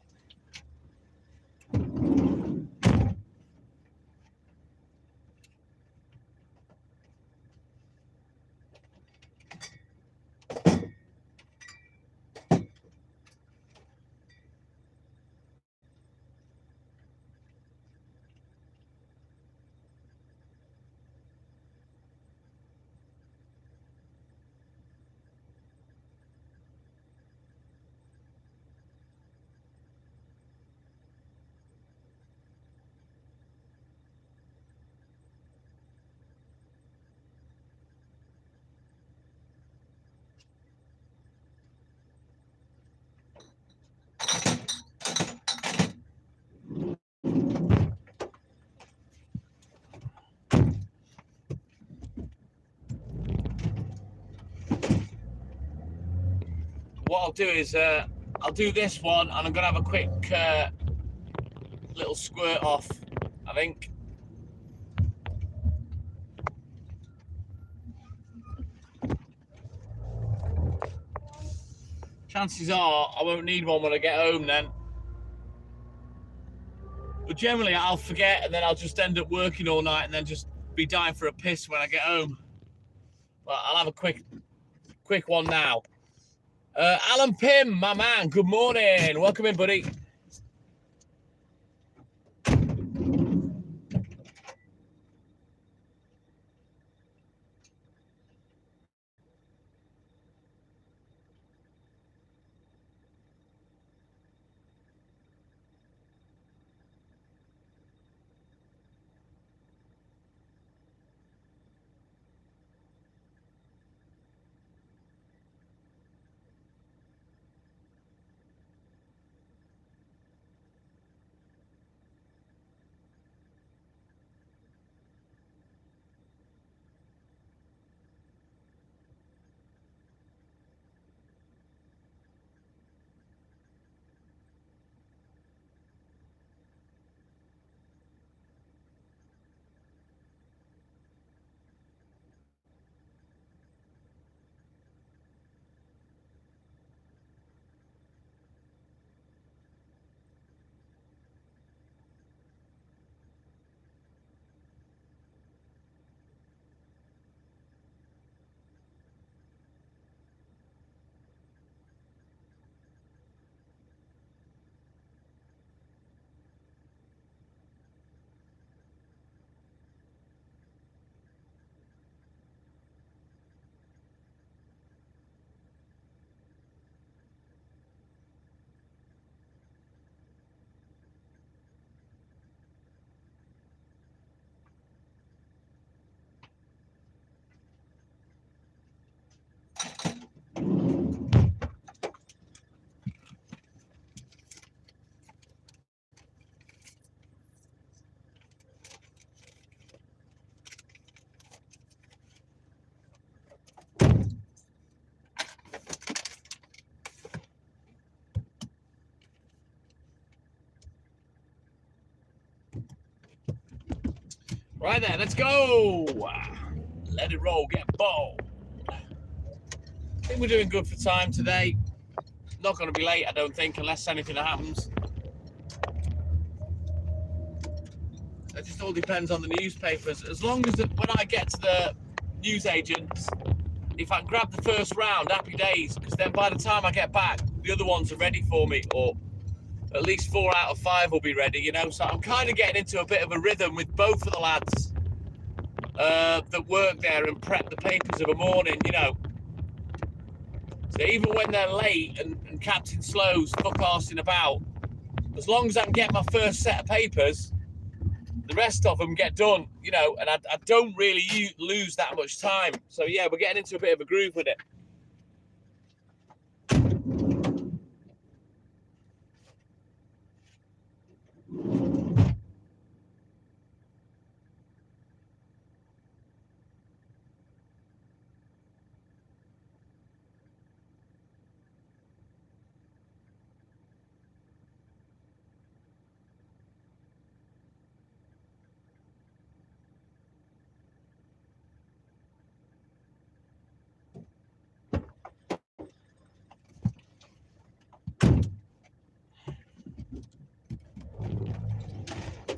What I'll do is I'll do this one and I'm going to have a quick little squirt off, I think. Chances are I won't need one when I get home then. But generally I'll forget and then I'll just end up working all night and then just be dying for a piss when I get home. But I'll have a quick one now. Alan Pym, my man, good morning. Welcome in, buddy. Right there, let's go. Let it roll, get bold. I think we're doing good for time today. Not going to be late, I don't think, unless anything happens. It just all depends on the newspapers. As long as when I get to the newsagents, if I can grab the first round, happy days, because then by the time I get back, the other ones are ready for me, or at least 4 out of 5 will be ready, you know. So I'm kind of getting into a bit of a rhythm with both of the lads that work there and prep the papers of a morning, you know. So even when they're late and Captain Slow's fuck-arsing about, as long as I can get my first set of papers, the rest of them get done, you know, and I don't really lose that much time. So yeah, we're getting into a bit of a groove with it.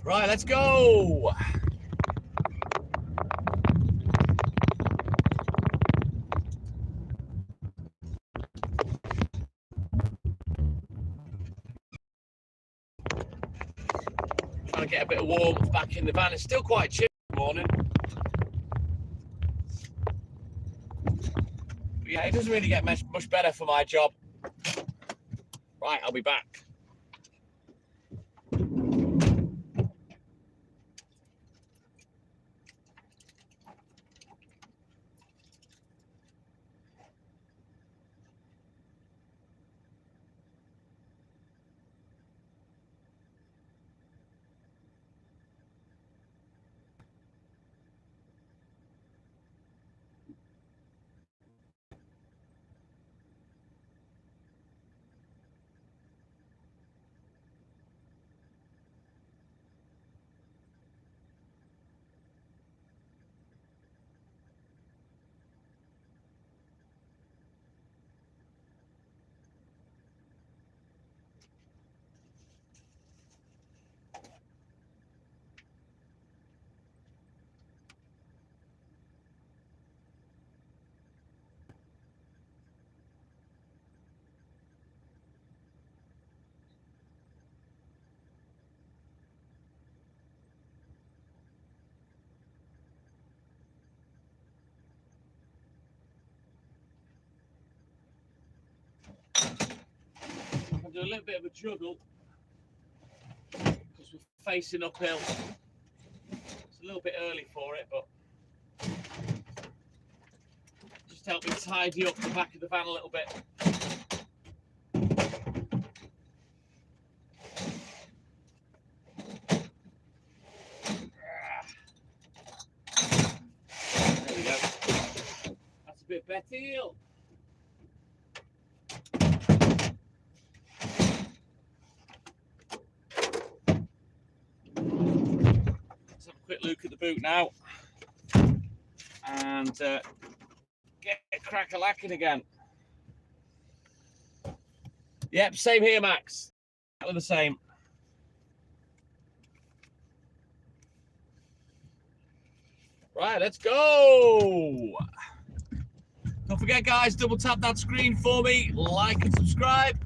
Right, let's go. Trying to get a bit of warmth back in the van. It's still quite chilly in the morning. But yeah, it doesn't really get much better for my job. Right, I'll be back. I'll do a little bit of a juggle because we're facing uphill. It's a little bit early for it, but just help me tidy up the back of the van a little bit. There we go. That's a bit better. Let's have a quick look at the boot now and get crack-a-lacking again. Yep, same here, Max. Exactly the same. Right, let's go. Don't forget, guys, double tap that screen for me, like and subscribe.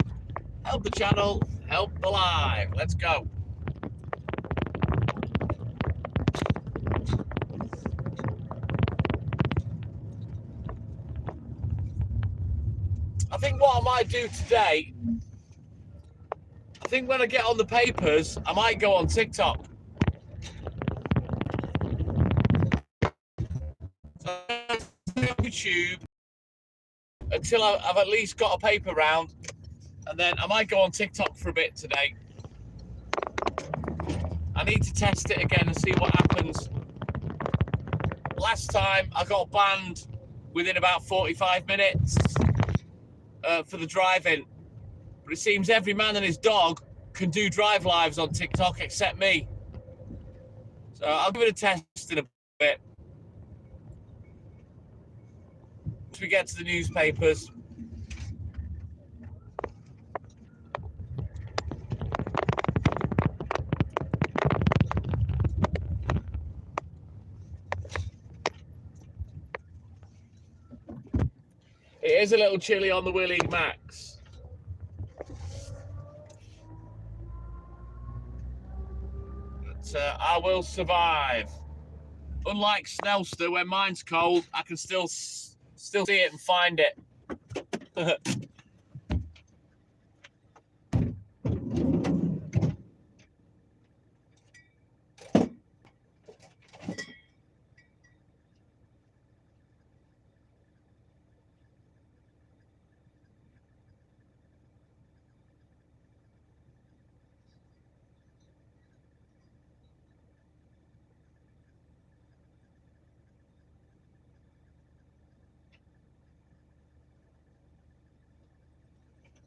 Help the channel, help the live. Let's go. I think what I might do today, I think when I get on the papers, I might go on TikTok. So on YouTube until I've at least got a paper round, and then I might go on TikTok for a bit today. I need to test it again and see what happens. Last time I got banned within about 45 minutes for the driving, but it seems every man and his dog can do drive lives on TikTok except me. So I'll give it a test in a bit. Once we get to the newspapers. It is a little chilly on the Willie Max. But I will survive. Unlike Snelster, when mine's cold, I can still see it and find it.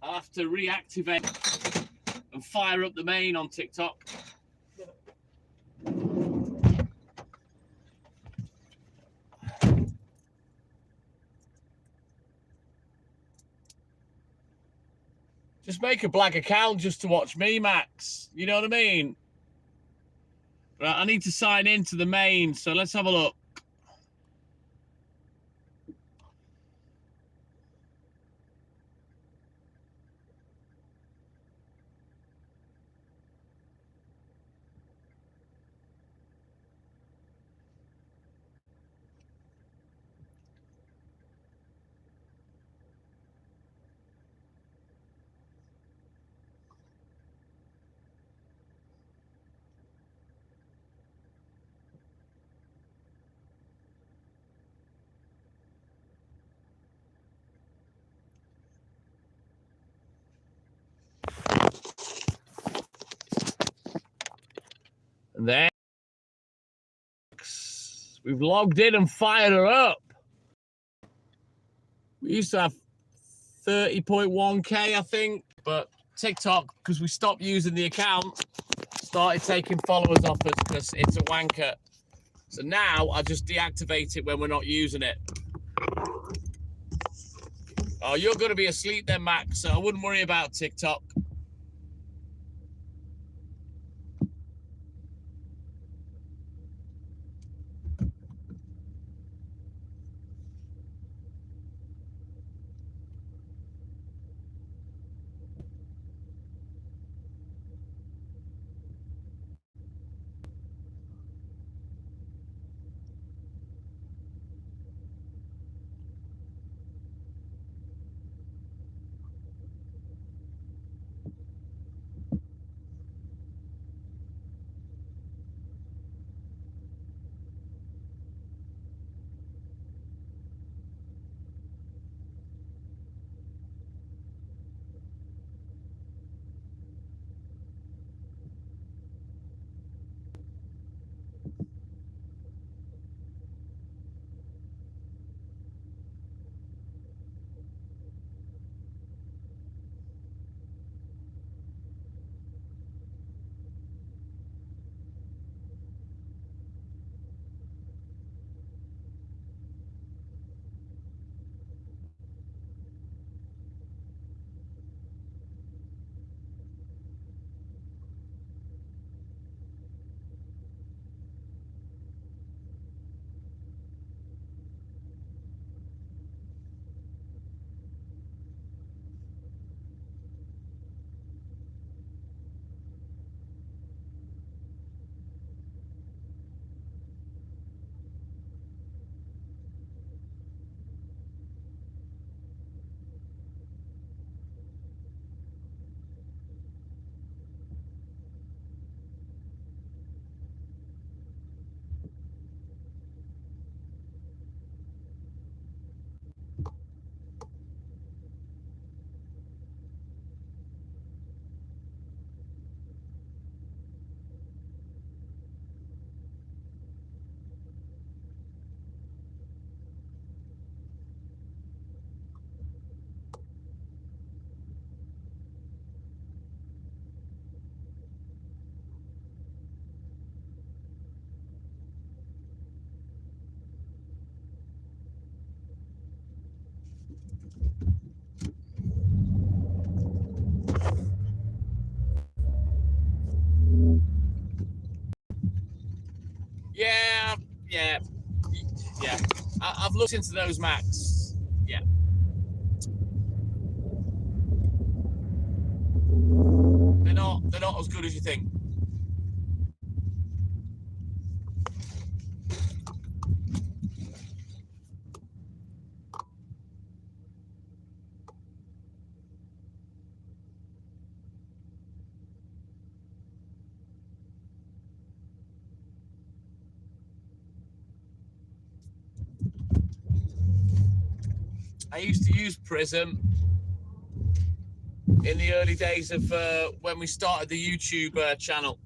I'll have to reactivate and fire up the main on TikTok. Just make a black account just to watch me, Max. You know what I mean? Right, I need to sign into the main, so let's have a look. And then we've logged in and fired her up. We used to have 30.1k, I think, but TikTok, because we stopped using the account, started taking followers off us because it's a wanker. So now I just deactivate it when we're not using it. Oh, you're going to be asleep then, Max, so I wouldn't worry about TikTok. Yeah. I've looked into those, Max. Yeah. They're not as good as you think. I used to use Prism in the early days of when we started the YouTube channel.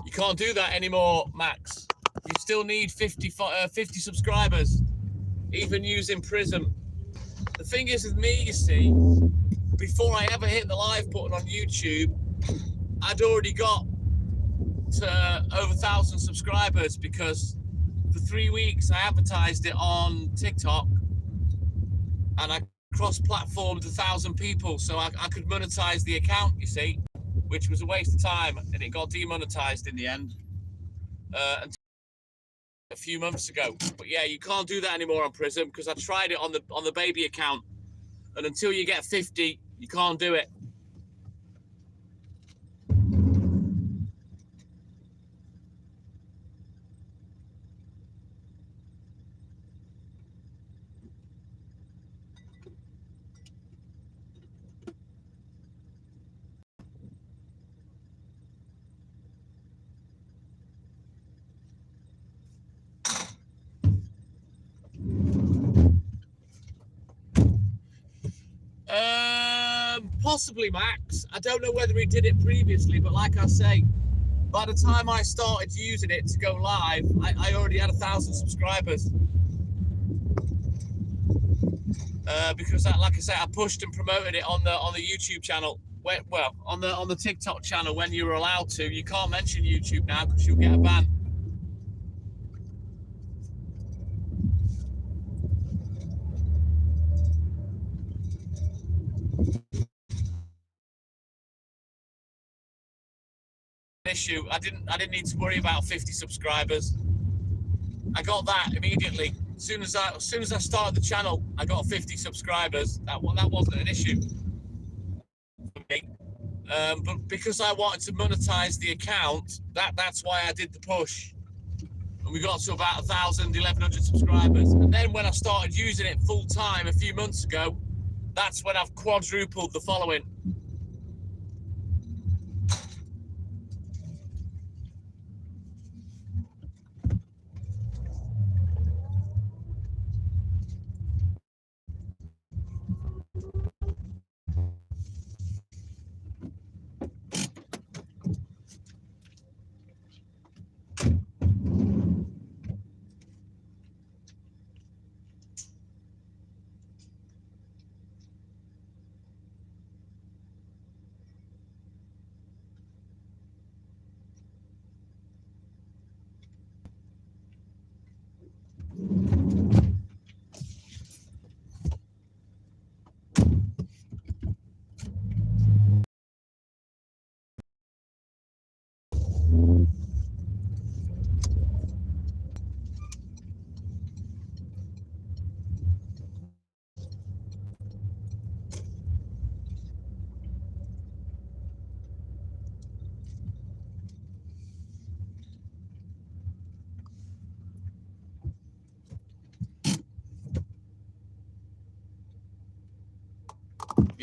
You can't do that anymore, Max. You still need 50 subscribers, even using Prism. The thing is with me, you see, before I ever hit the live button on YouTube, I'd already got to over 1,000 subscribers because for 3 weeks I advertised it on TikTok and I cross-platformed 1,000 people so I could monetize the account, you see, which was a waste of time, and it got demonetized in the end a few months ago. But yeah, you can't do that anymore on Prism because I tried it on the baby account, and until you get 50, you can't do it. Possibly, Max. I don't know whether he did it previously, but like I say, by the time I started using it to go live, I already had 1,000 subscribers. Because, like I say, I pushed and promoted it on the YouTube channel. Well, on the TikTok channel when you were allowed to. You can't mention YouTube now because you'll get a ban. Issue. I didn't need to worry about 50 subscribers. I got that immediately. As soon as I started the channel, I got 50 subscribers. That wasn't an issue for me. But because I wanted to monetize the account, that's why I did the push. And we got to about 1,000, 1,100 subscribers. And then when I started using it full time a few months ago, that's when I've quadrupled the following.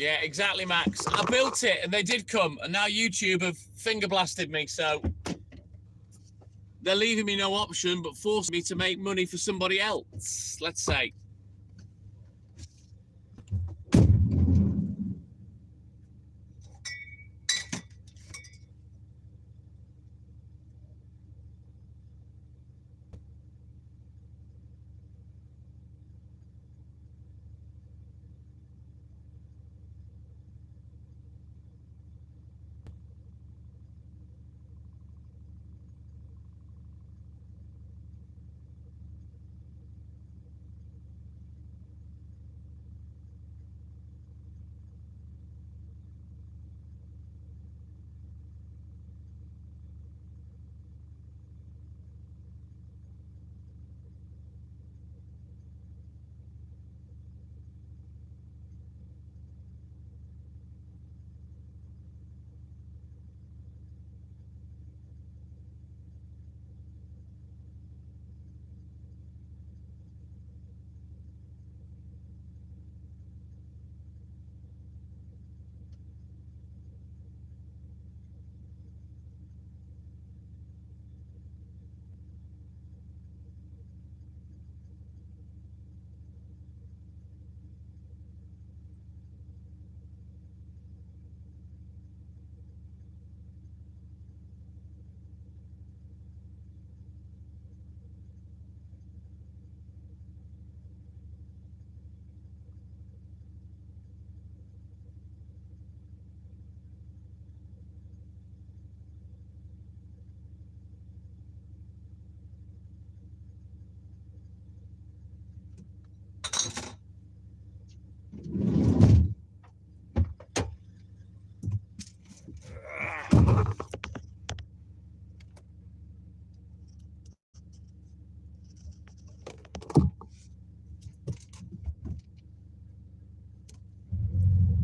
Yeah, exactly, Max. I built it and they did come, and now YouTube have finger blasted me, so they're leaving me no option but forcing me to make money for somebody else, let's say.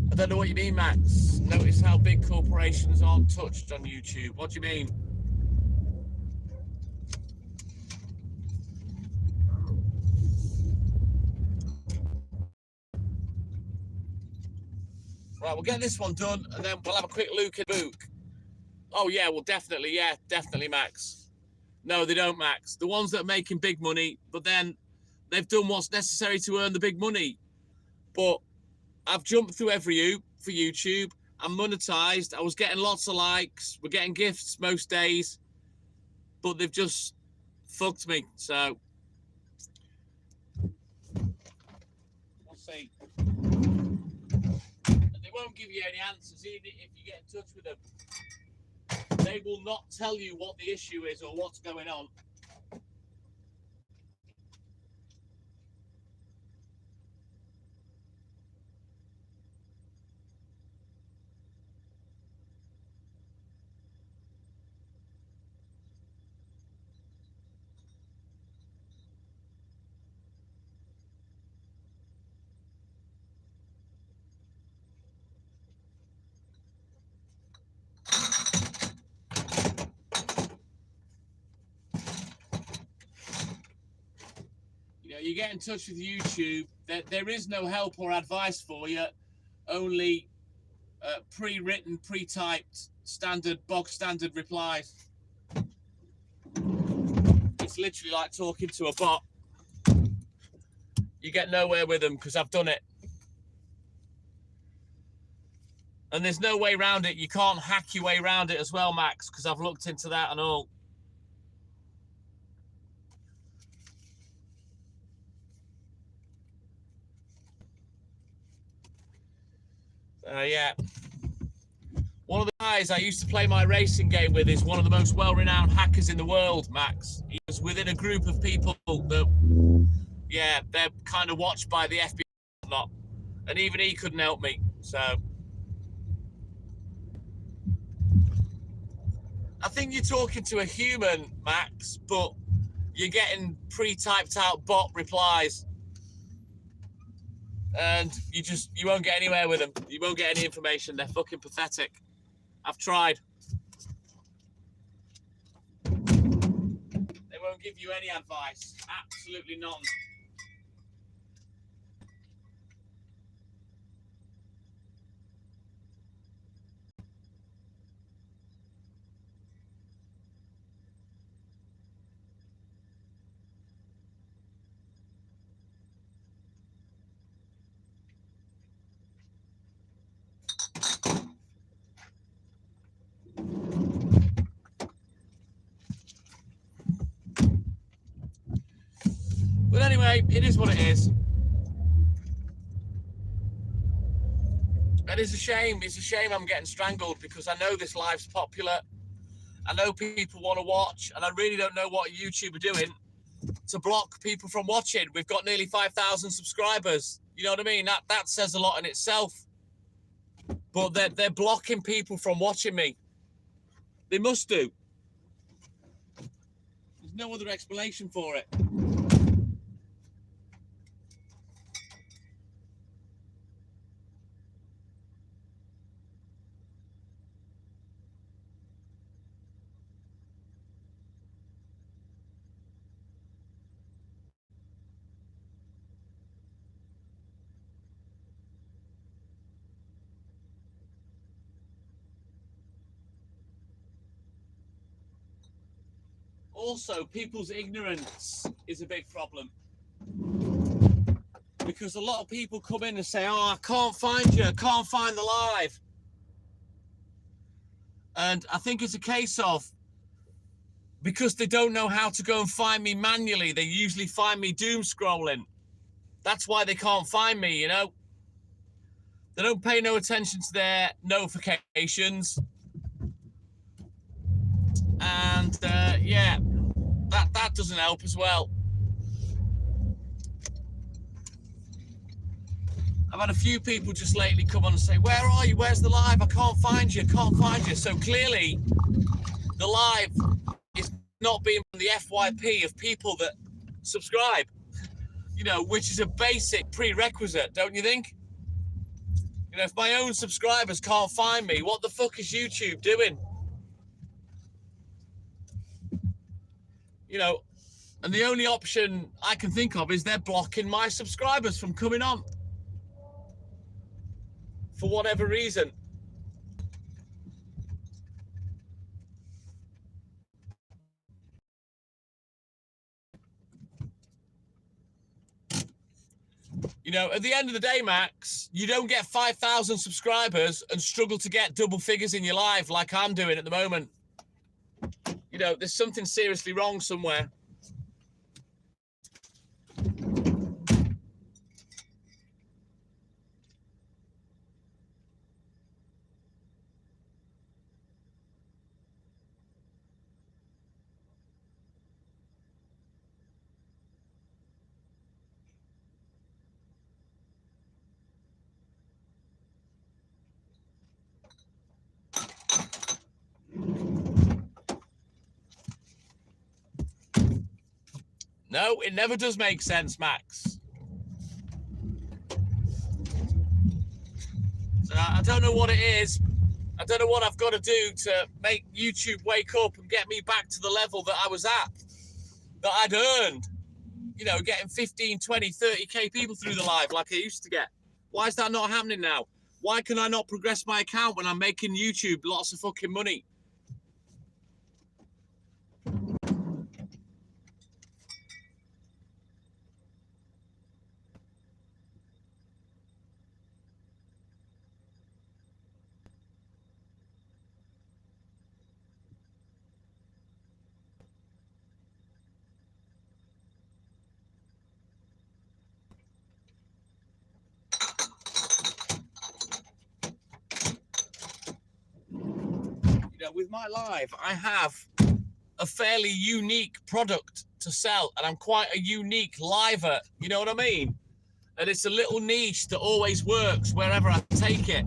I don't know what you mean, Max. Notice how big corporations aren't touched on YouTube. What do you mean? Right, we'll get this one done, and then we'll have a quick look at the book. Oh, yeah, well, definitely, Max. No, they don't, Max. The ones that are making big money, but then they've done what's necessary to earn the big money. But I've jumped through every for YouTube. I'm monetized. I was getting lots of likes. We're getting gifts most days. But they've just fucked me. So, we'll see. And they won't give you any answers, even if you get in touch with them. They will not tell you what the issue is or what's going on. You know, you get in touch with YouTube, there is no help or advice for you, only pre-written, pre-typed, bog standard replies. It's literally like talking to a bot. You get nowhere with them because I've done it. And there's no way around it. You can't hack your way around it as well, Max, because I've looked into that and all. Yeah. One of the guys I used to play my racing game with is one of the most well-renowned hackers in the world, Max. He was within a group of people that, yeah, they're kind of watched by the FBI and whatnot. And even he couldn't help me, so. I think you're talking to a human, Max, but you're getting pre-typed out bot replies. And you won't get anywhere with them. You won't get any information. They're fucking pathetic. I've tried. They won't give you any advice. Absolutely none. But anyway, it is what it is. And it's a shame. It's a shame I'm getting strangled because I know this live's popular. I know people want to watch, and I really don't know what YouTube are doing to block people from watching. We've got nearly 5,000 subscribers. You know what I mean? That says a lot in itself. But they're blocking people from watching me. They must do. There's no other explanation for it. Also, people's ignorance is a big problem. Because a lot of people come in and say, oh, I can't find you, I can't find the live. And I think it's a case of, because they don't know how to go and find me manually, they usually find me doom scrolling. That's why they can't find me, you know? They don't pay no attention to their notifications. And yeah, that doesn't help as well. I've had a few people just lately come on and say, where are you? Where's the live? I can't find you. Can't find you. So clearly, the live is not being from the FYP of people that subscribe, you know, which is a basic prerequisite, don't you think? You know, if my own subscribers can't find me, what the fuck is YouTube doing? You know, and the only option I can think of is they're blocking my subscribers from coming on. For whatever reason. You know, at the end of the day, Max, you don't get 5,000 subscribers and struggle to get double figures in your life like I'm doing at the moment. You know, there's something seriously wrong somewhere. No, it never does make sense, Max. So I don't know what it is. I don't know what I've got to do to make YouTube wake up and get me back to the level that I was at, that I'd earned. You know, getting 15, 20, 30K people through the live like I used to get. Why is that not happening now? Why can I not progress my account when I'm making YouTube lots of fucking money? You know, with my live, I have a fairly unique product to sell, and I'm quite a unique liver, you know what I mean? And it's a little niche that always works wherever I take it.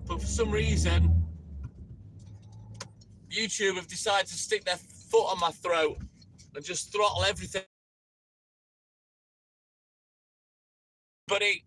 But for some reason, YouTube have decided to stick their foot on my throat and just throttle everything. Buddy.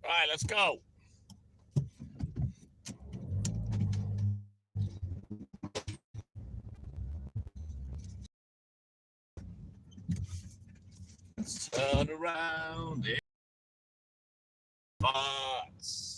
Right, let's go. Let's turn around in parts.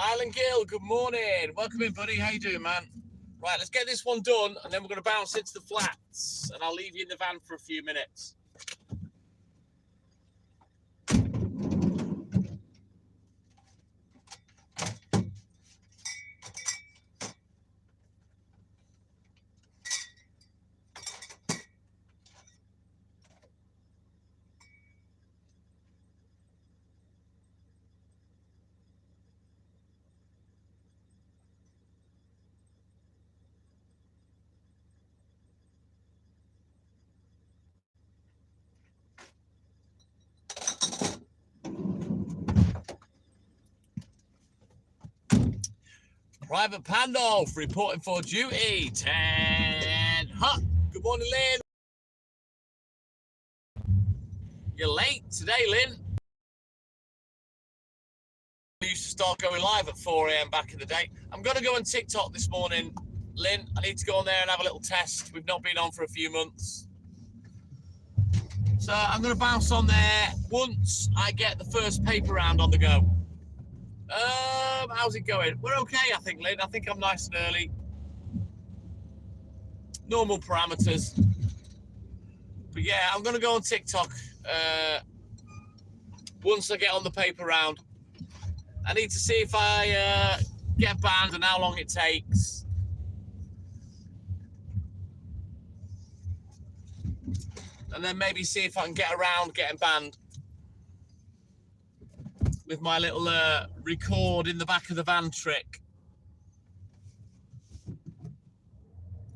Island Gill, good morning. Welcome in, buddy. How you doing, man? Right, let's get this one done, and then we're going to bounce into the flats, and I'll leave you in the van for a few minutes. Private Pandolf reporting for duty. 10 hot. Good morning, Lynn. You're late today, Lynn. We used to start going live at 4 a.m. back in the day. I'm going to go on TikTok this morning, Lynn. I need to go on there and have a little test. We've not been on for a few months. So I'm going to bounce on there once I get the first paper round on the go. How's it going? We're okay, I think, Lynn. I think I'm nice and early. Normal parameters. But yeah, I'm going to go on TikTok once I get on the paper round. I need to see if I get banned and how long it takes. And then maybe see if I can get around getting banned with my little record in the back of the van trick.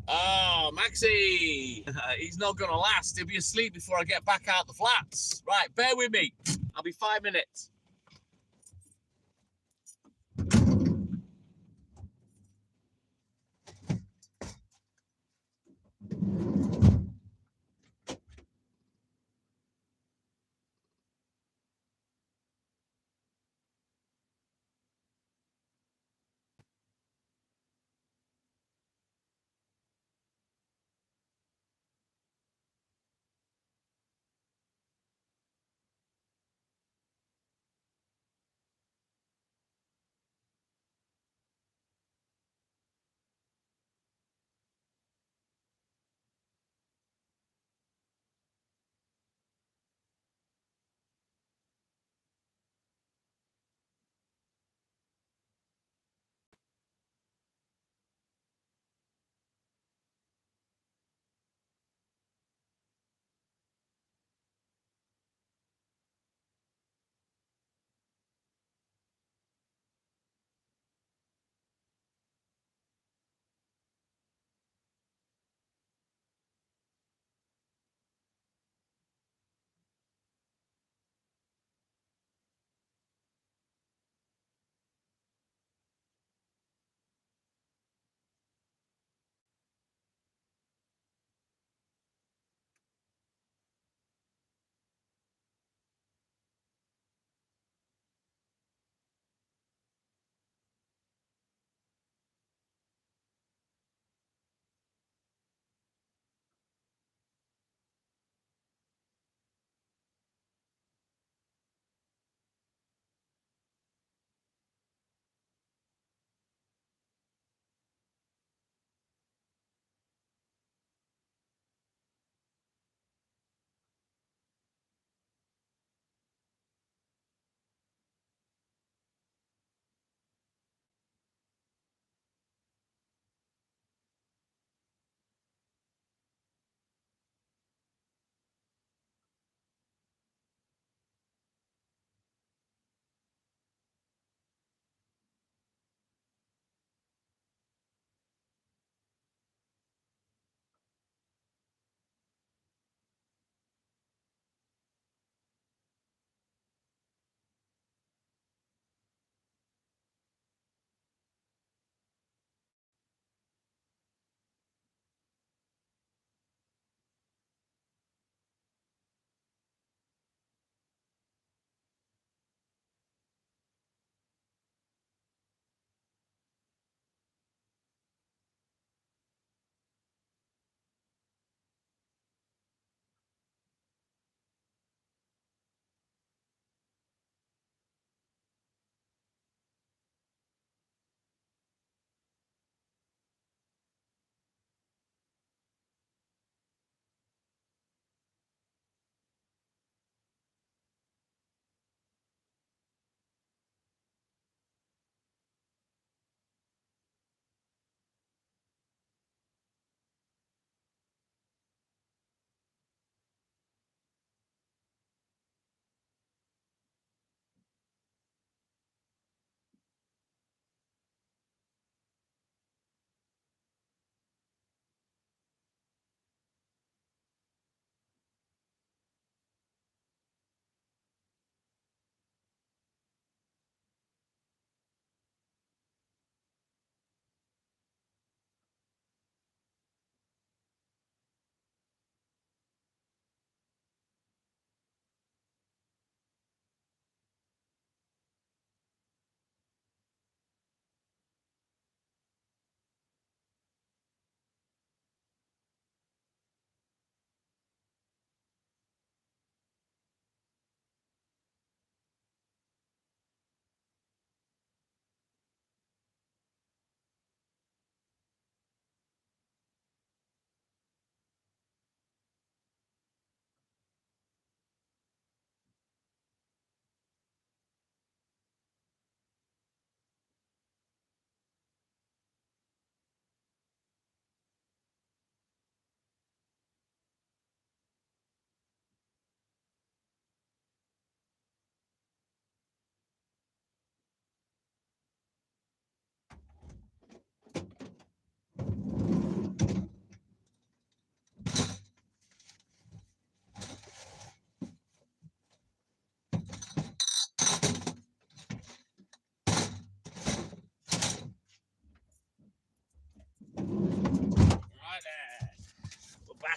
Oh, Maxie! He's not going to last. He'll be asleep before I get back out the flats. Right, bear with me. I'll be 5 minutes.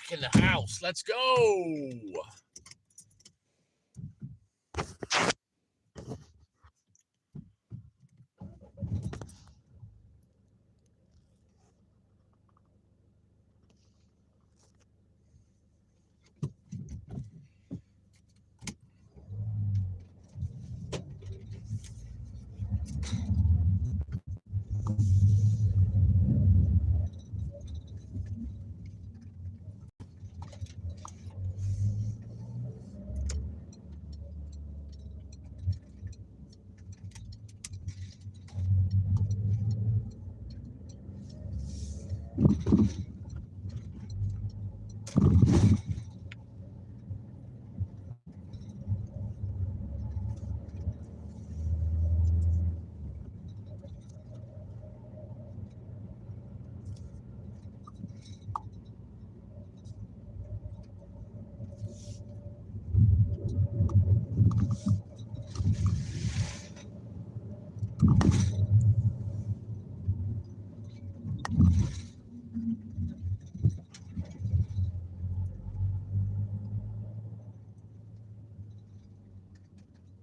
back in the house. Let's go.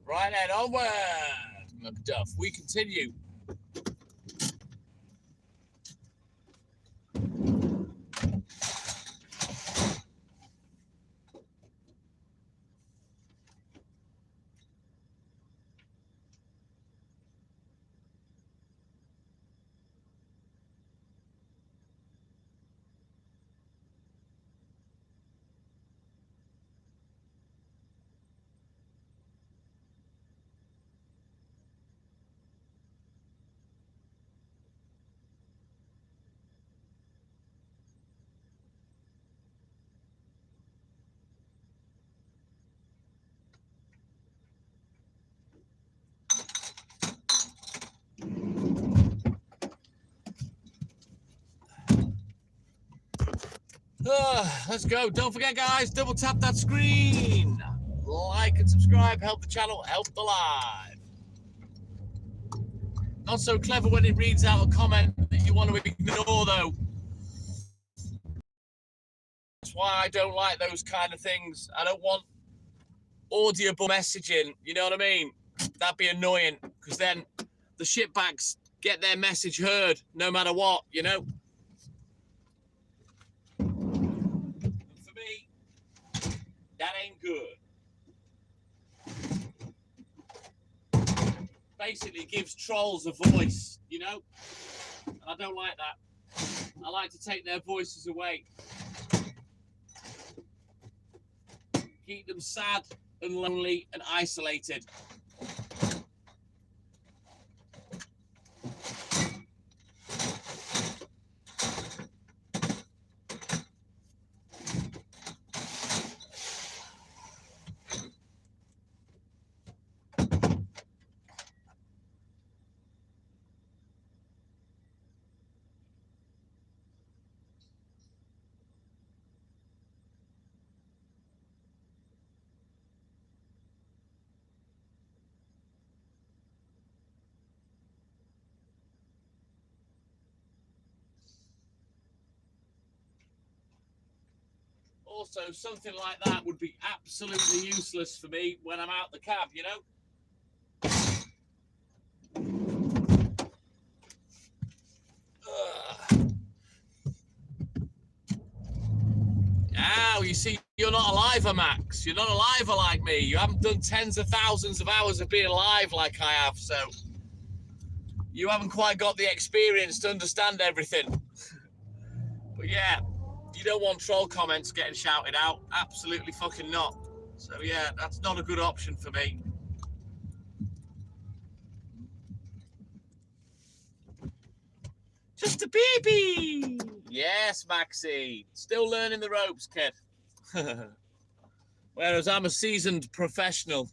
Right then, onward, Macduff. We continue. Let's go. Don't forget, guys, double tap that screen. Like and subscribe. Help the channel. Help the live. Not so clever when it reads out a comment that you want to ignore, though. That's why I don't like those kind of things. I don't want audible messaging. You know what I mean? That'd be annoying, because then the shitbags get their message heard no matter what, you know? For me, that ain't good. Basically gives trolls a voice, you know? And I don't like that. I like to take their voices away. Keep them sad and lonely and isolated. Also, something like that would be absolutely useless for me when I'm out the cab, you know? Now, you see, you're not a liver, Max. You're not a liver like me. You haven't done tens of thousands of hours of being live like I have, so you haven't quite got the experience to understand everything. But yeah, you don't want troll comments getting shouted out. Absolutely fucking not. So yeah, that's not a good option for me. Just a baby. Yes, Maxie. Still learning the ropes, kid. Whereas I'm a seasoned professional.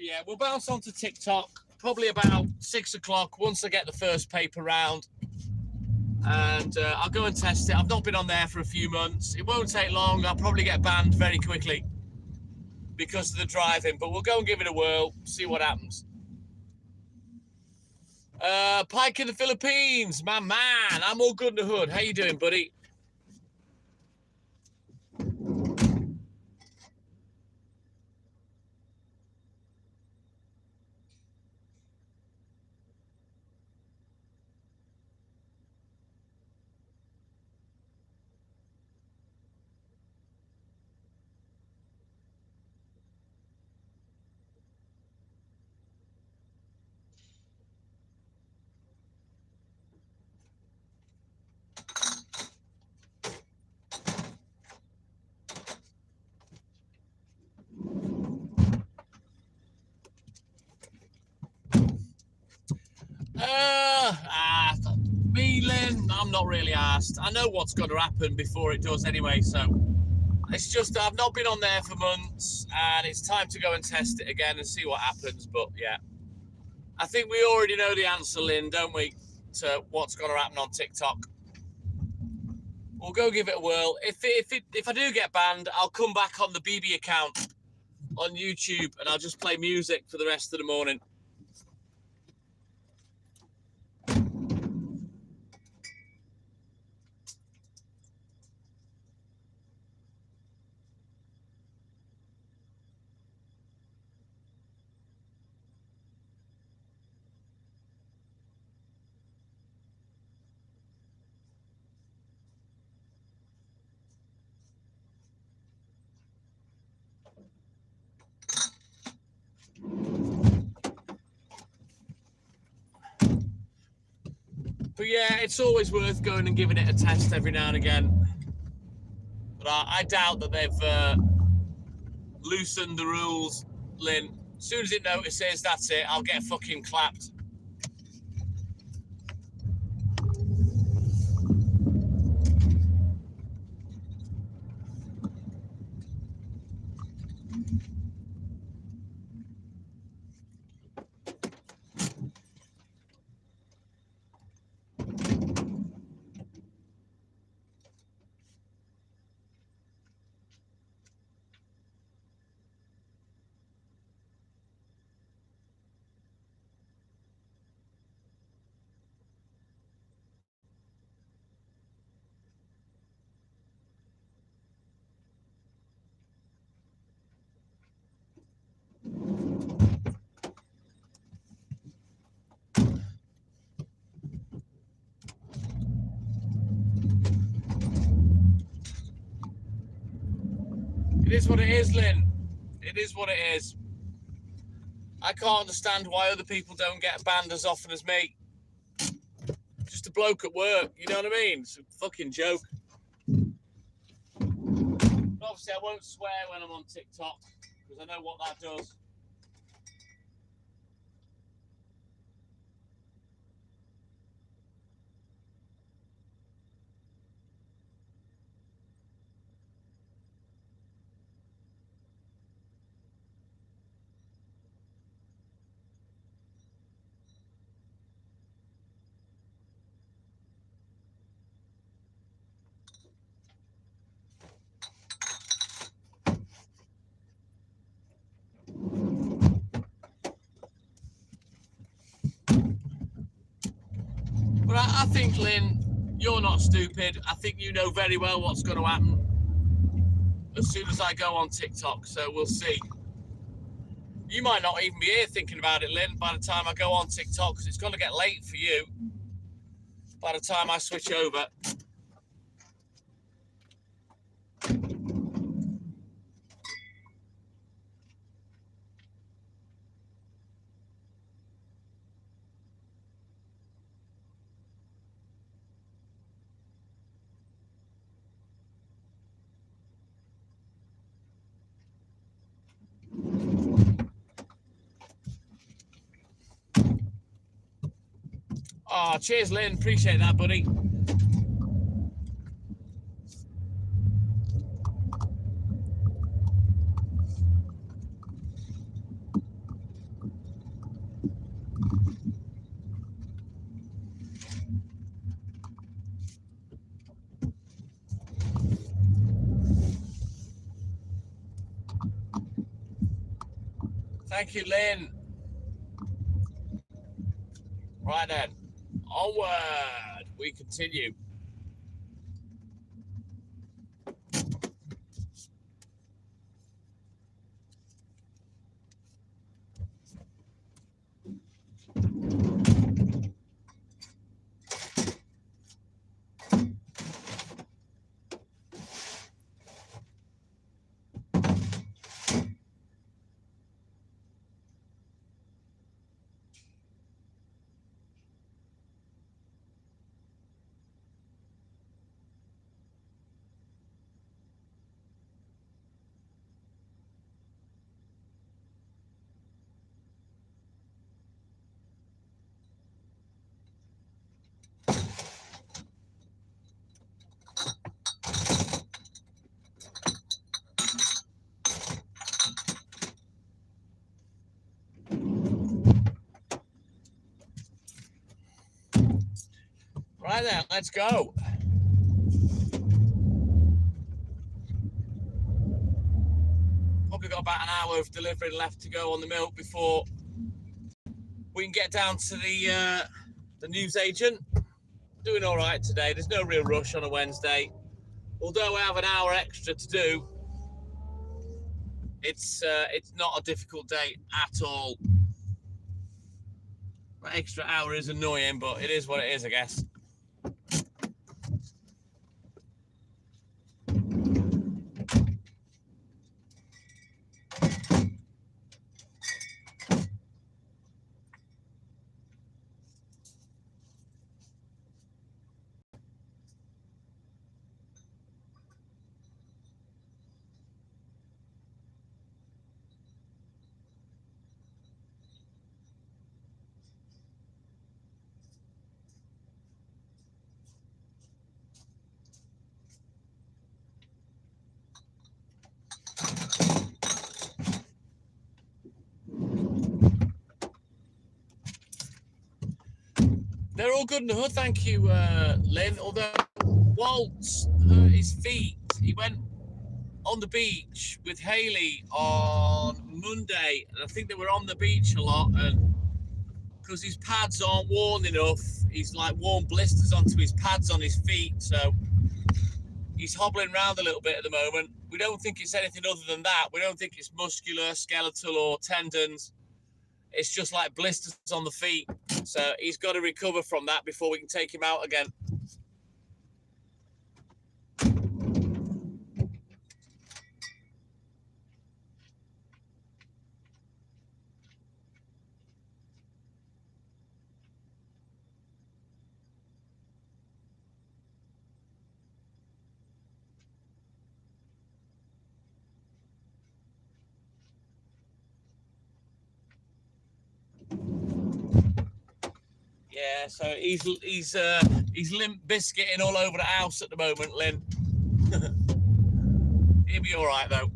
yeah, we'll bounce onto TikTok probably about 6 o'clock once I get the first paper round. And I'll go and test it. I've not been on there for a few months. It won't take long. I'll probably get banned very quickly because of the driving, but we'll go and give it a whirl, see what happens. Pike in the Philippines, my man. I'm all good in the hood. How you doing, buddy? Me, Lynn, I'm not really asked. I know what's going to happen before it does anyway, so it's just I've not been on there for months, and it's time to go and test it again and see what happens. But yeah, I think we already know the answer, Lynn, don't we, to what's going to happen on TikTok. We'll go give it a whirl. If I do get banned, I'll come back on the BB account on YouTube, and I'll just play music for the rest of the morning. But yeah, it's always worth going and giving it a test every now and again. But I doubt that they've loosened the rules, Lynn. As soon as it notices, that's it. I'll get fucking clapped. It is what it is, Lynn. It is what it is. I can't understand why other people don't get banned as often as me. Just a bloke at work, you know what I mean? It's a fucking joke. Obviously, I won't swear when I'm on TikTok because I know what that does. But I think, Lynn, you're not stupid. I think you know very well what's going to happen as soon as I go on TikTok, so we'll see. You might not even be here thinking about it, Lynn, by the time I go on TikTok, because it's going to get late for you by the time I switch over. Oh, cheers, Lynn. Appreciate that, buddy. Thank you, Lynn. Right then, onward we continue. Right then, let's go. Probably got about an hour of delivering left to go on the milk before we can get down to the newsagent. Doing all right today. There's no real rush on a Wednesday. Although I have an hour extra to do, it's not a difficult day at all. That extra hour is annoying, but it is what it is, I guess. They're all good in the hood, thank you, Lynn. Although Walt's hurt his feet. He went on the beach with Haley on Monday, and I think they were on the beach a lot, and because his pads aren't worn enough, he's like worn blisters onto his pads on his feet, so he's hobbling around a little bit at the moment. We don't think it's anything other than that. We don't think it's muscular, skeletal, or tendons. It's just like blisters on the feet. So he's got to recover from that before we can take him out again. Yeah, so he's limp biscuiting all over the house at the moment, Lynn. He'll be all right though.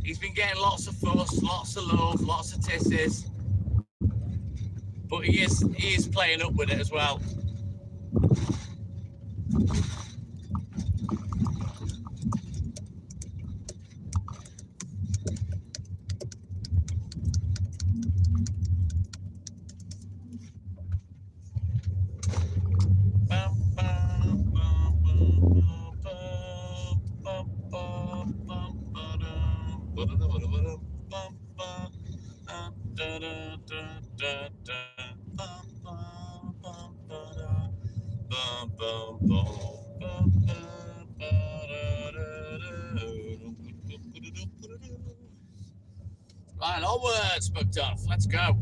He's been getting lots of fuss, lots of love, lots of tisses, but he is playing up with it as well. Right, onwards, Macduff. Let's go.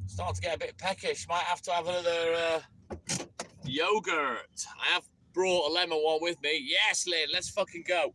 Starting to get a bit peckish. Might have to have another yogurt. I have brought a lemon one with me. Yes, Lynn, let's fucking go.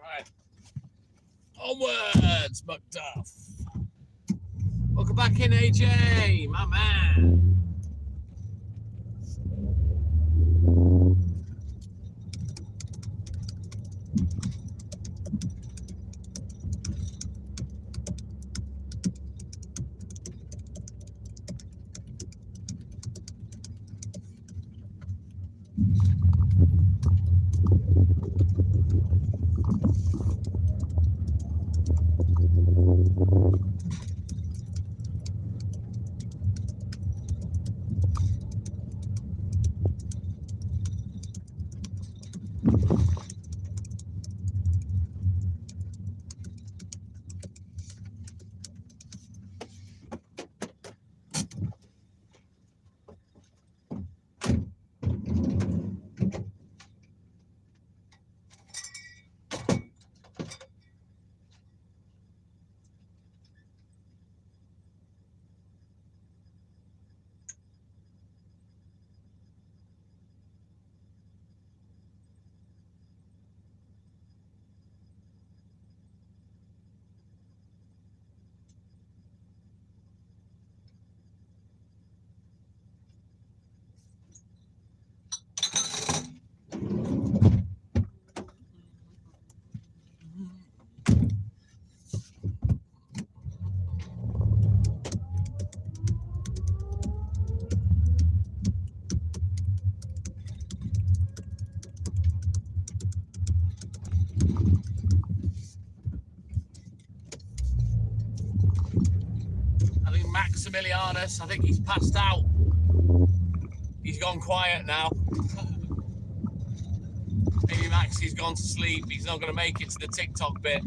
Right. Onwards, McDuff. Welcome back in, AJ, my man. I think Maximilianus, I think he's passed out. He's gone quiet now. Maybe Maxie's gone to sleep. He's not going to make it to the TikTok bit.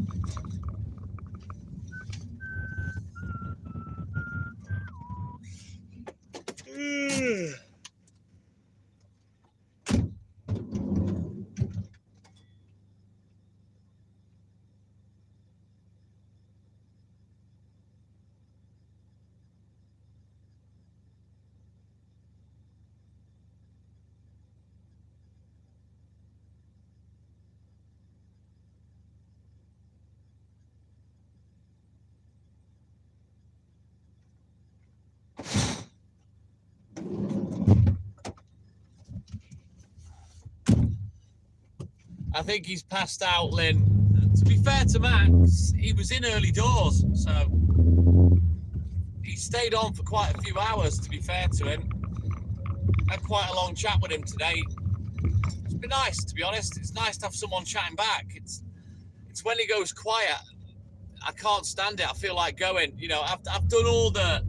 I think he's passed out, Lynn. To be fair to Max, he was in early doors, so he stayed on for quite a few hours, to be fair to him. Had quite a long chat with him today. It's been nice, to be honest. It's nice to have someone chatting back. It's when he goes quiet, I can't stand it. I feel like going. You know, I've done all the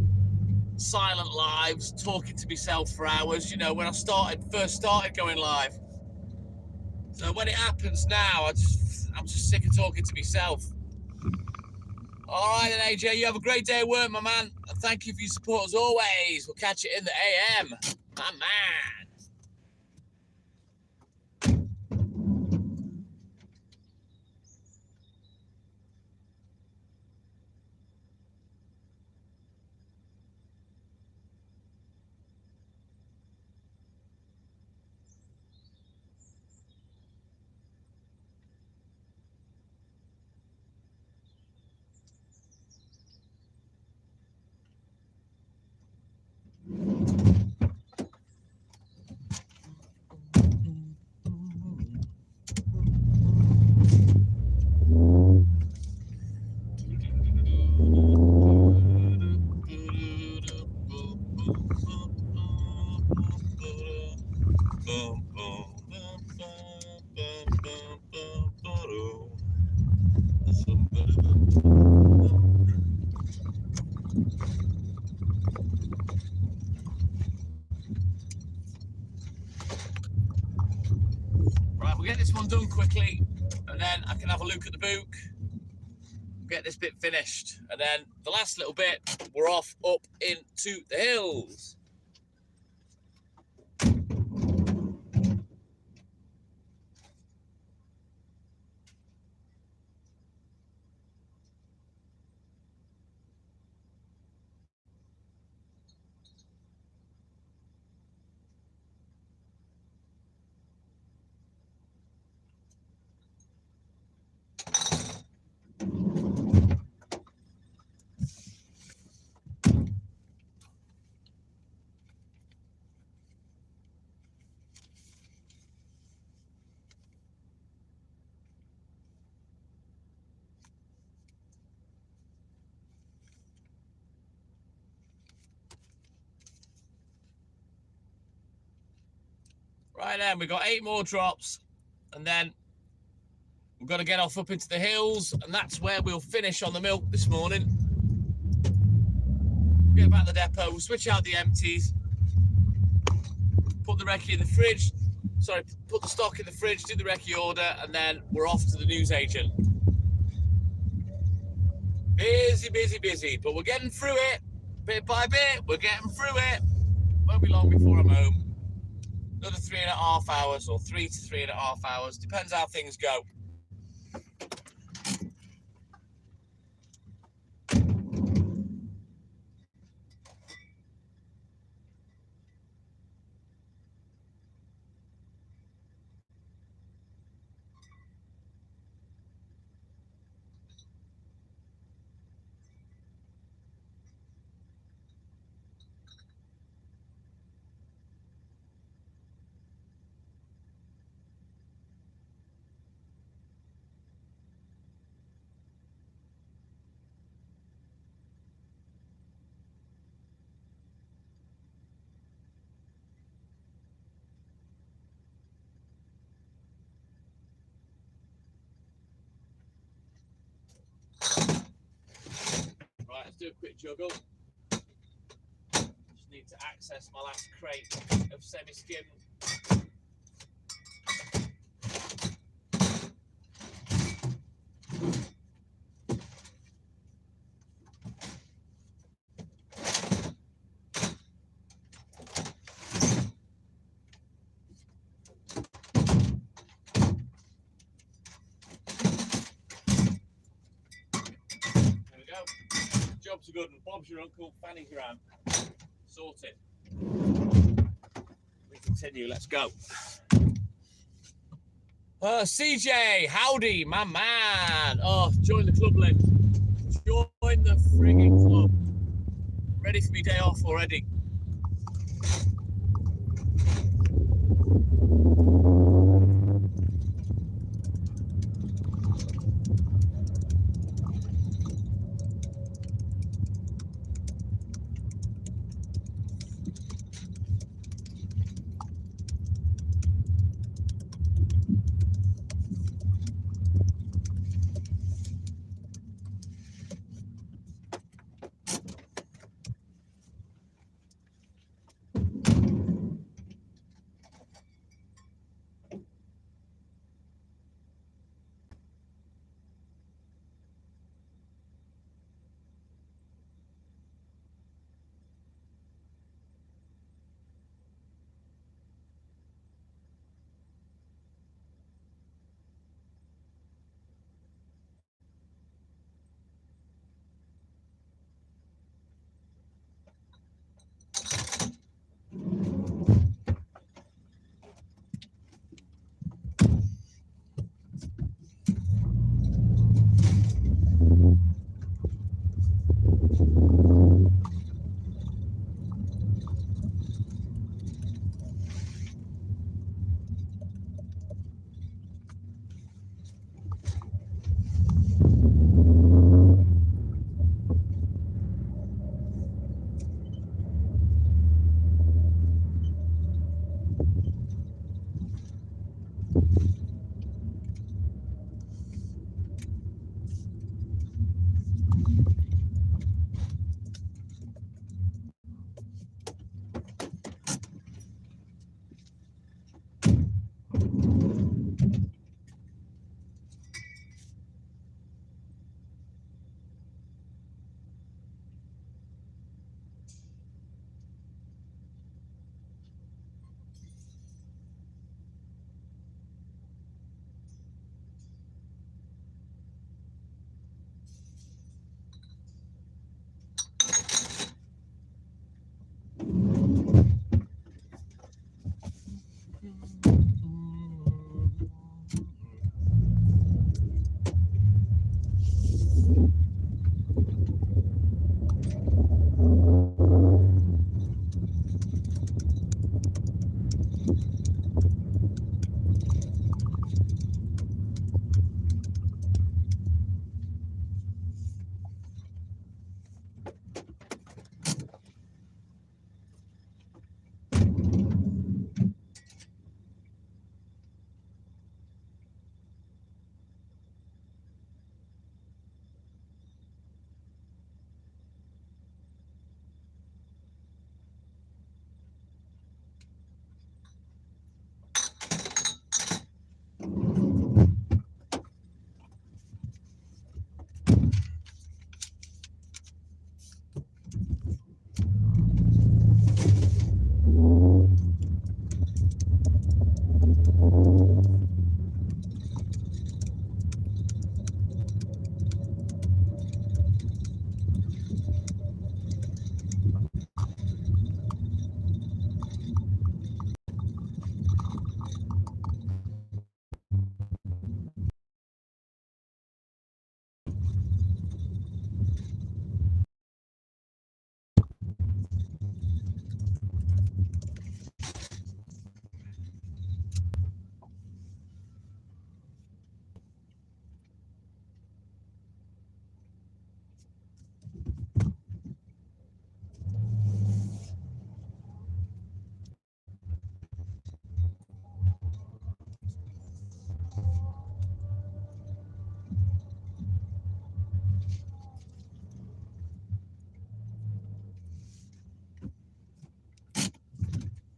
silent lives, talking to myself for hours, you know, when I first started going live. So when it happens now, I'm just sick of talking to myself. All right, then, AJ, you have a great day at work, my man. And thank you for your support as always. We'll catch you in the AM, my man. quickly, and then I can have a look at the book, get this bit finished, and then the last little bit, we're off up into the hills. Right then, we've got 8 more drops, and then we've got to get off up into the hills, and that's where we'll finish on the milk this morning. Get back to the depot, switch out the empties, put the recce in the fridge, put the stock in the fridge, do the recce order, and then we're off to the newsagent. Busy, busy, busy, but we're getting through it, bit by bit, we're getting through it. Won't be long before I'm home. Another 3.5 hours, or 3 to 3.5 hours, depends how things go. Right, let's do a quick juggle. Just need to access my last crate of semi-skim. There we go. Jobs are good, and Bob's your uncle, Fanny's your aunt. Sorted. We continue, let's go. CJ, howdy, my man. Oh, join the club, Lynn. Join the frigging club. Ready for me day off already.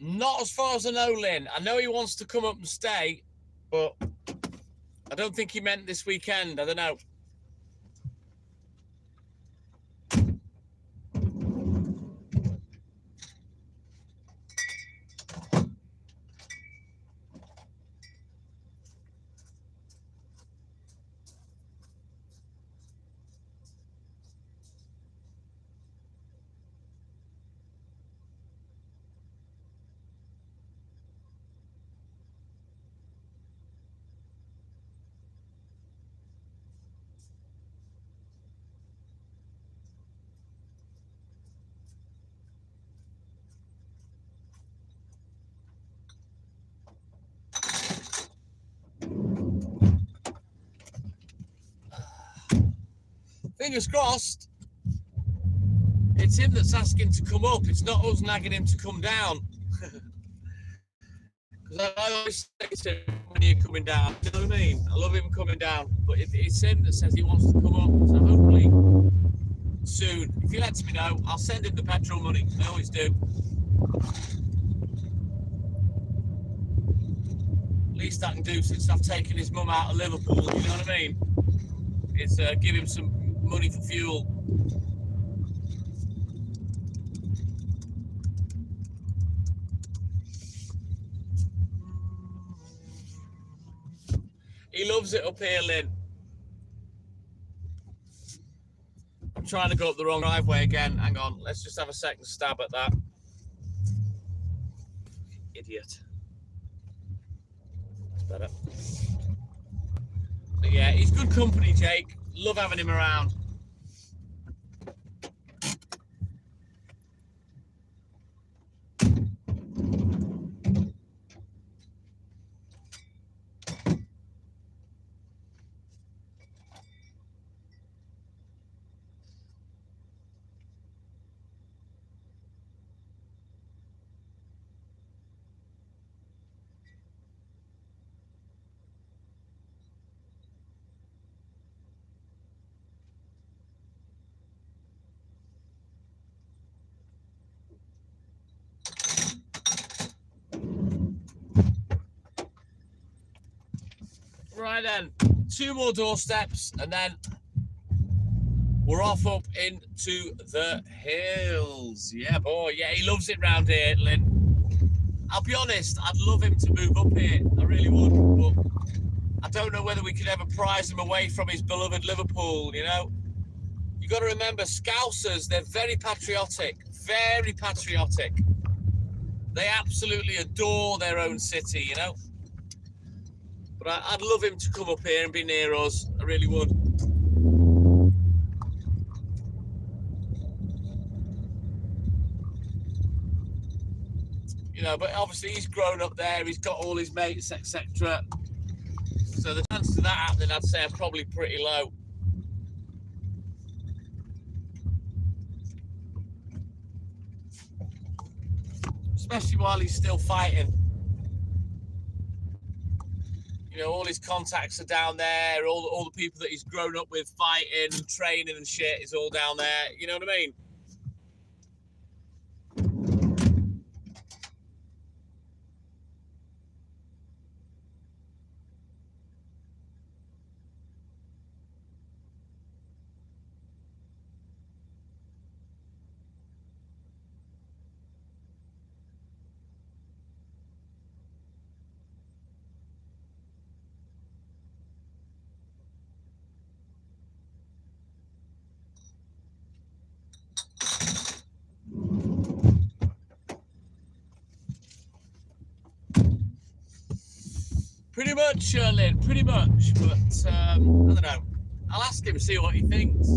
Not as far as I know, Lynn. I know he wants to come up and stay, but I don't think he meant this weekend. I don't know. Fingers crossed. It's him that's asking to come up. It's not us nagging him to come down. Because I always say to him when you're coming down, you know what I mean? I love him coming down, but it's him that says he wants to come up. So hopefully soon, if he lets me know, I'll send him the petrol money. I always do. Least I can do since I've taken his mum out of Liverpool, you know what I mean? Is give him some money for fuel. He loves it up here, Lynn. I'm trying to go up the wrong driveway again. Hang on, let's just have a second stab at that. Idiot. That's better. But yeah, he's good company, Jake. Love having him around. Right then, 2 more doorsteps and then we're off up into the hills. Yeah, boy. Yeah, he loves it round here, Lynn. I'll be honest, I'd love him to move up here. I really would, but I don't know whether we could ever prize him away from his beloved Liverpool, you know? You got to remember, Scousers, they're very patriotic. Very patriotic. They absolutely adore their own city, you know? But I'd love him to come up here and be near us. I really would. You know, but obviously he's grown up there. He's got all his mates, etc. So the chances of that happening, I'd say, are probably pretty low. Especially while he's still fighting. You know, all his contacts are down there. All the people that he's grown up with fighting and training and shit is all down there. You know what I mean? Pretty much, Lynn, pretty much. But I don't know. I'll ask him, see what he thinks.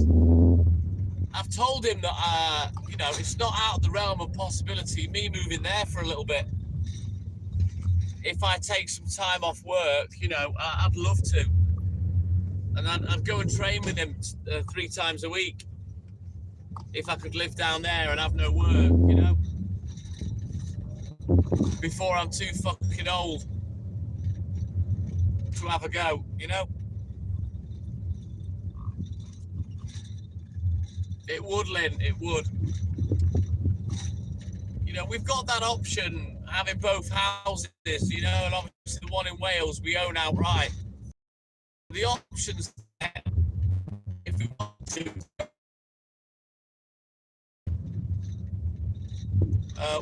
I've told him that, you know, it's not out of the realm of possibility, me moving there for a little bit. If I take some time off work, you know, I'd love to. And I'd go and train with him 3 times a week. If I could live down there and have no work, you know. Before I'm too fucking old to have a go, you know. It would, Lynn, it would. You know, we've got that option having both houses, you know, and obviously the one in Wales we own outright. The options there, if we want to,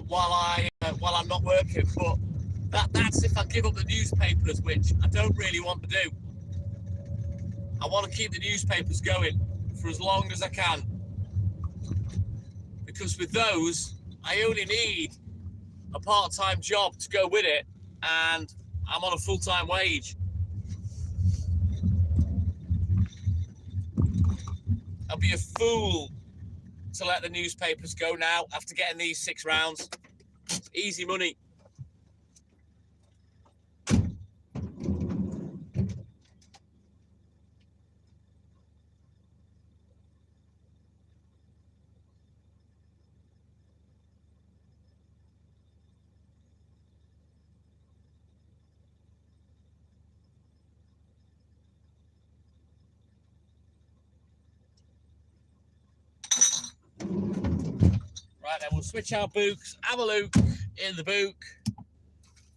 while I'm not working, but that's if I give up the newspapers, which I don't really want to do. I want to keep the newspapers going for as long as I can, because with those I only need a part-time job to go with it, and I'm on a full-time wage. I'll be a fool to let the newspapers go now after getting these 6 rounds. Easy money. Right then, we'll switch our books, have a look in the book.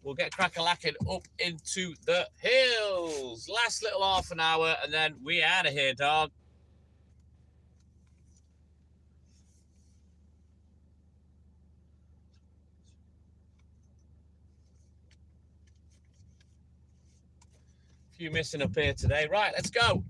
We'll get crack-a-lacking up into the hills. Last little half an hour, and then we out of here, dog. Few missing up here today. Right, let's go.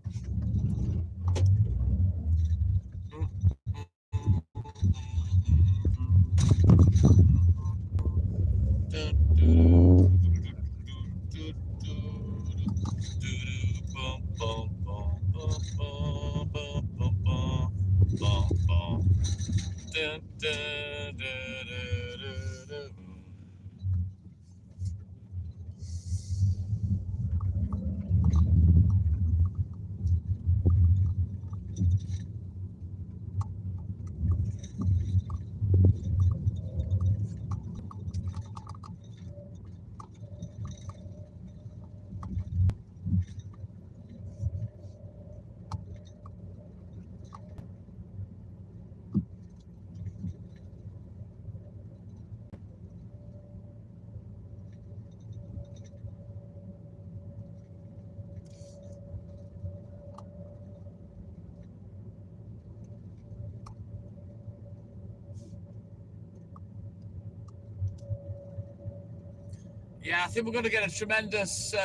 Yeah, I think we're going to get a tremendous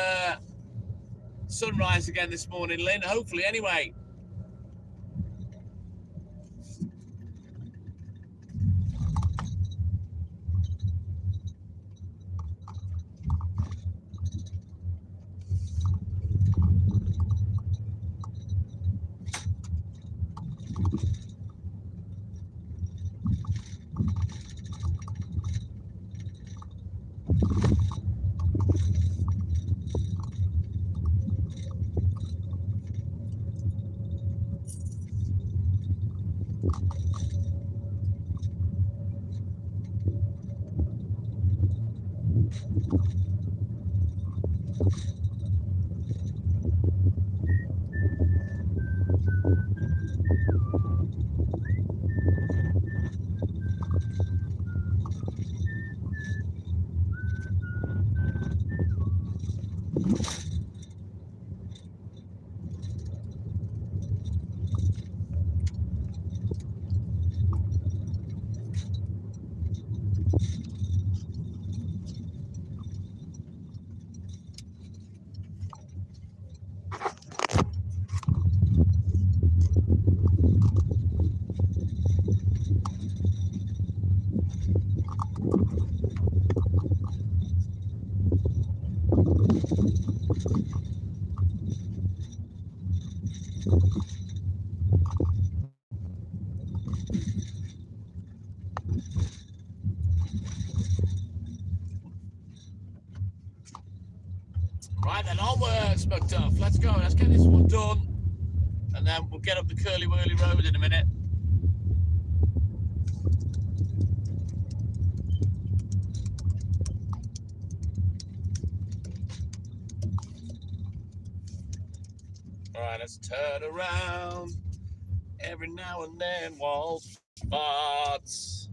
sunrise again this morning, Lynn. Hopefully, anyway. Right then, onwards, McDuff. Let's go. Let's get this one done. And then we'll get up the Curly Whirly Road in a minute. All right, let's turn around. Every now and then, wall spots.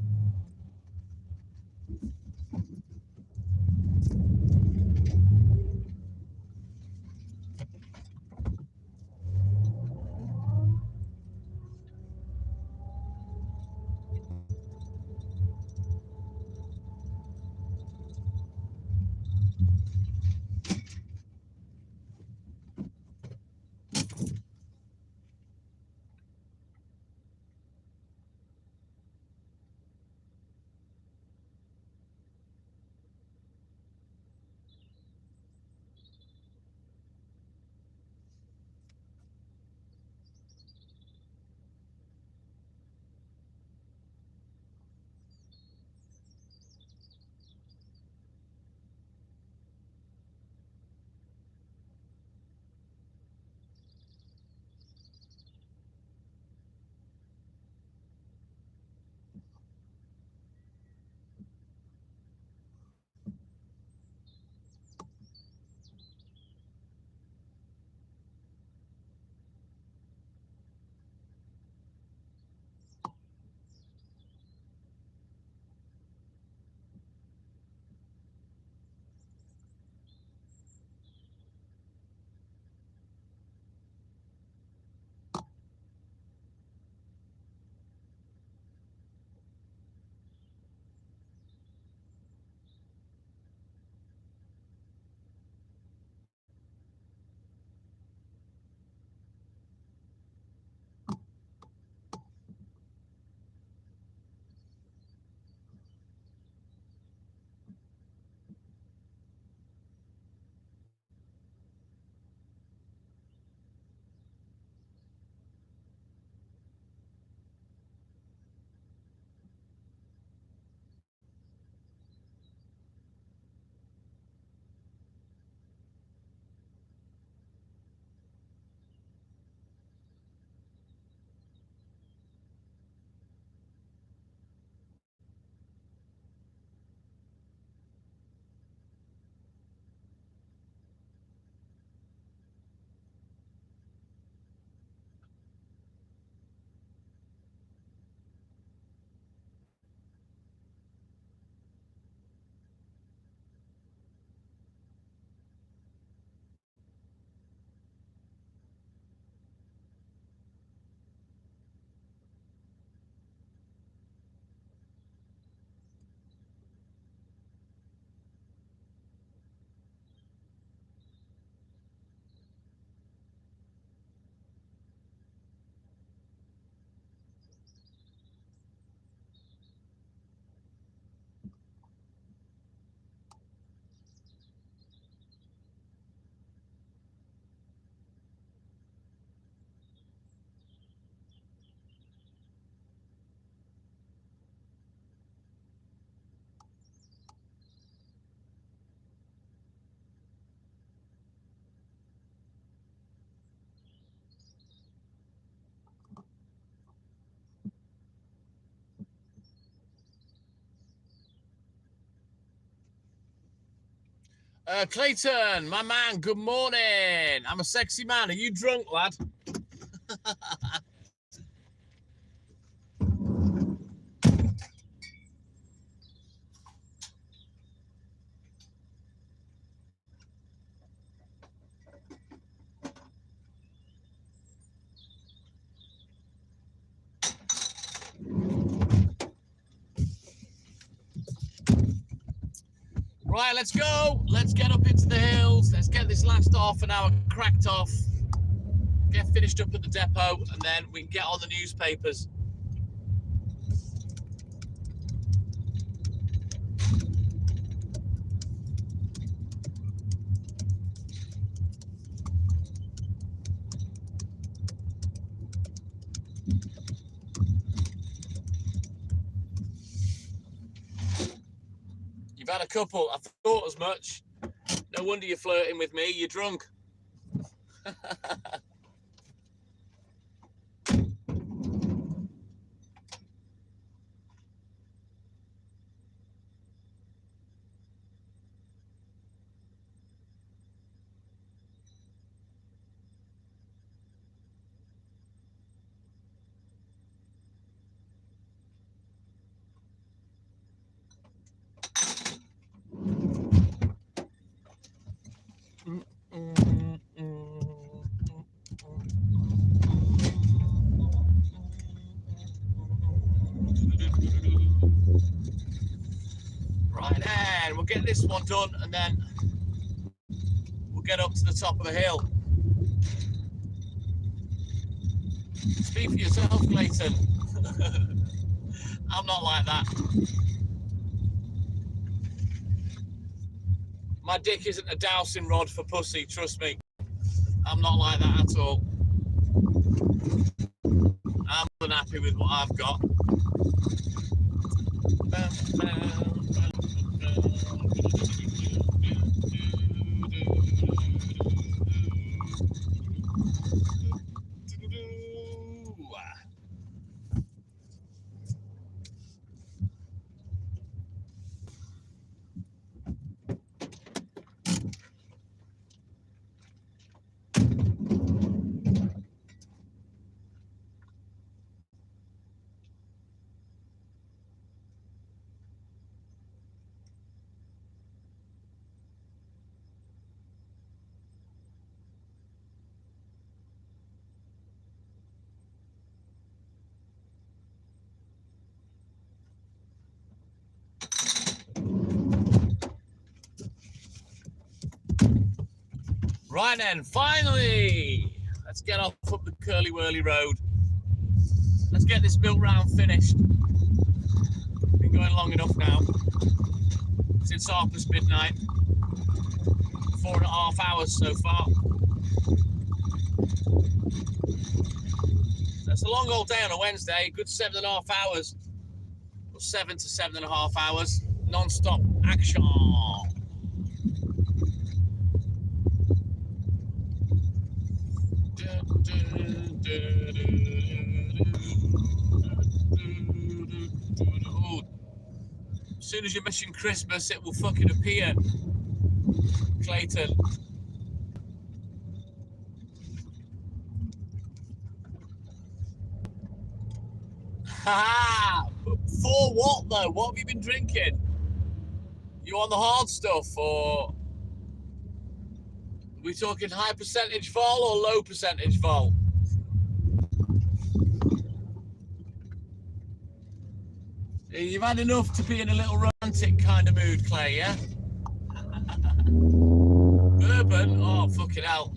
Clayton, my man, good morning. I'm a sexy man. Are you drunk, lad? Right, let's go. Let's get up into the hills. Let's get this last half an hour cracked off. Get finished up at the depot, and then we can get on the newspapers. You've had a couple. I thought as much. No wonder you're flirting with me. You're drunk. Right then, we'll get this one done, and then we'll get up to the top of the hill. Speak for yourself, Clayton. I'm not like that. My dick isn't a dowsing rod for pussy, trust me. I'm not like that at all. I'm unhappy with what I've got. Right then, finally, let's get off up the curly whirly road. Let's get this built round finished. Been going long enough now. Since half past midnight. 4.5 hours so far. That's a long old day on a Wednesday. Good 7.5 hours. Or 7 to 7.5 hours. Non-stop action. As soon as you mention Christmas, it will fucking appear. Clayton. Ha! For what though? What have you been drinking? You on the hard stuff, or are we talking high percentage vol or low percentage vol? You've had enough to be in a little romantic kind of mood, Clay, yeah? Bourbon? Oh, fucking hell.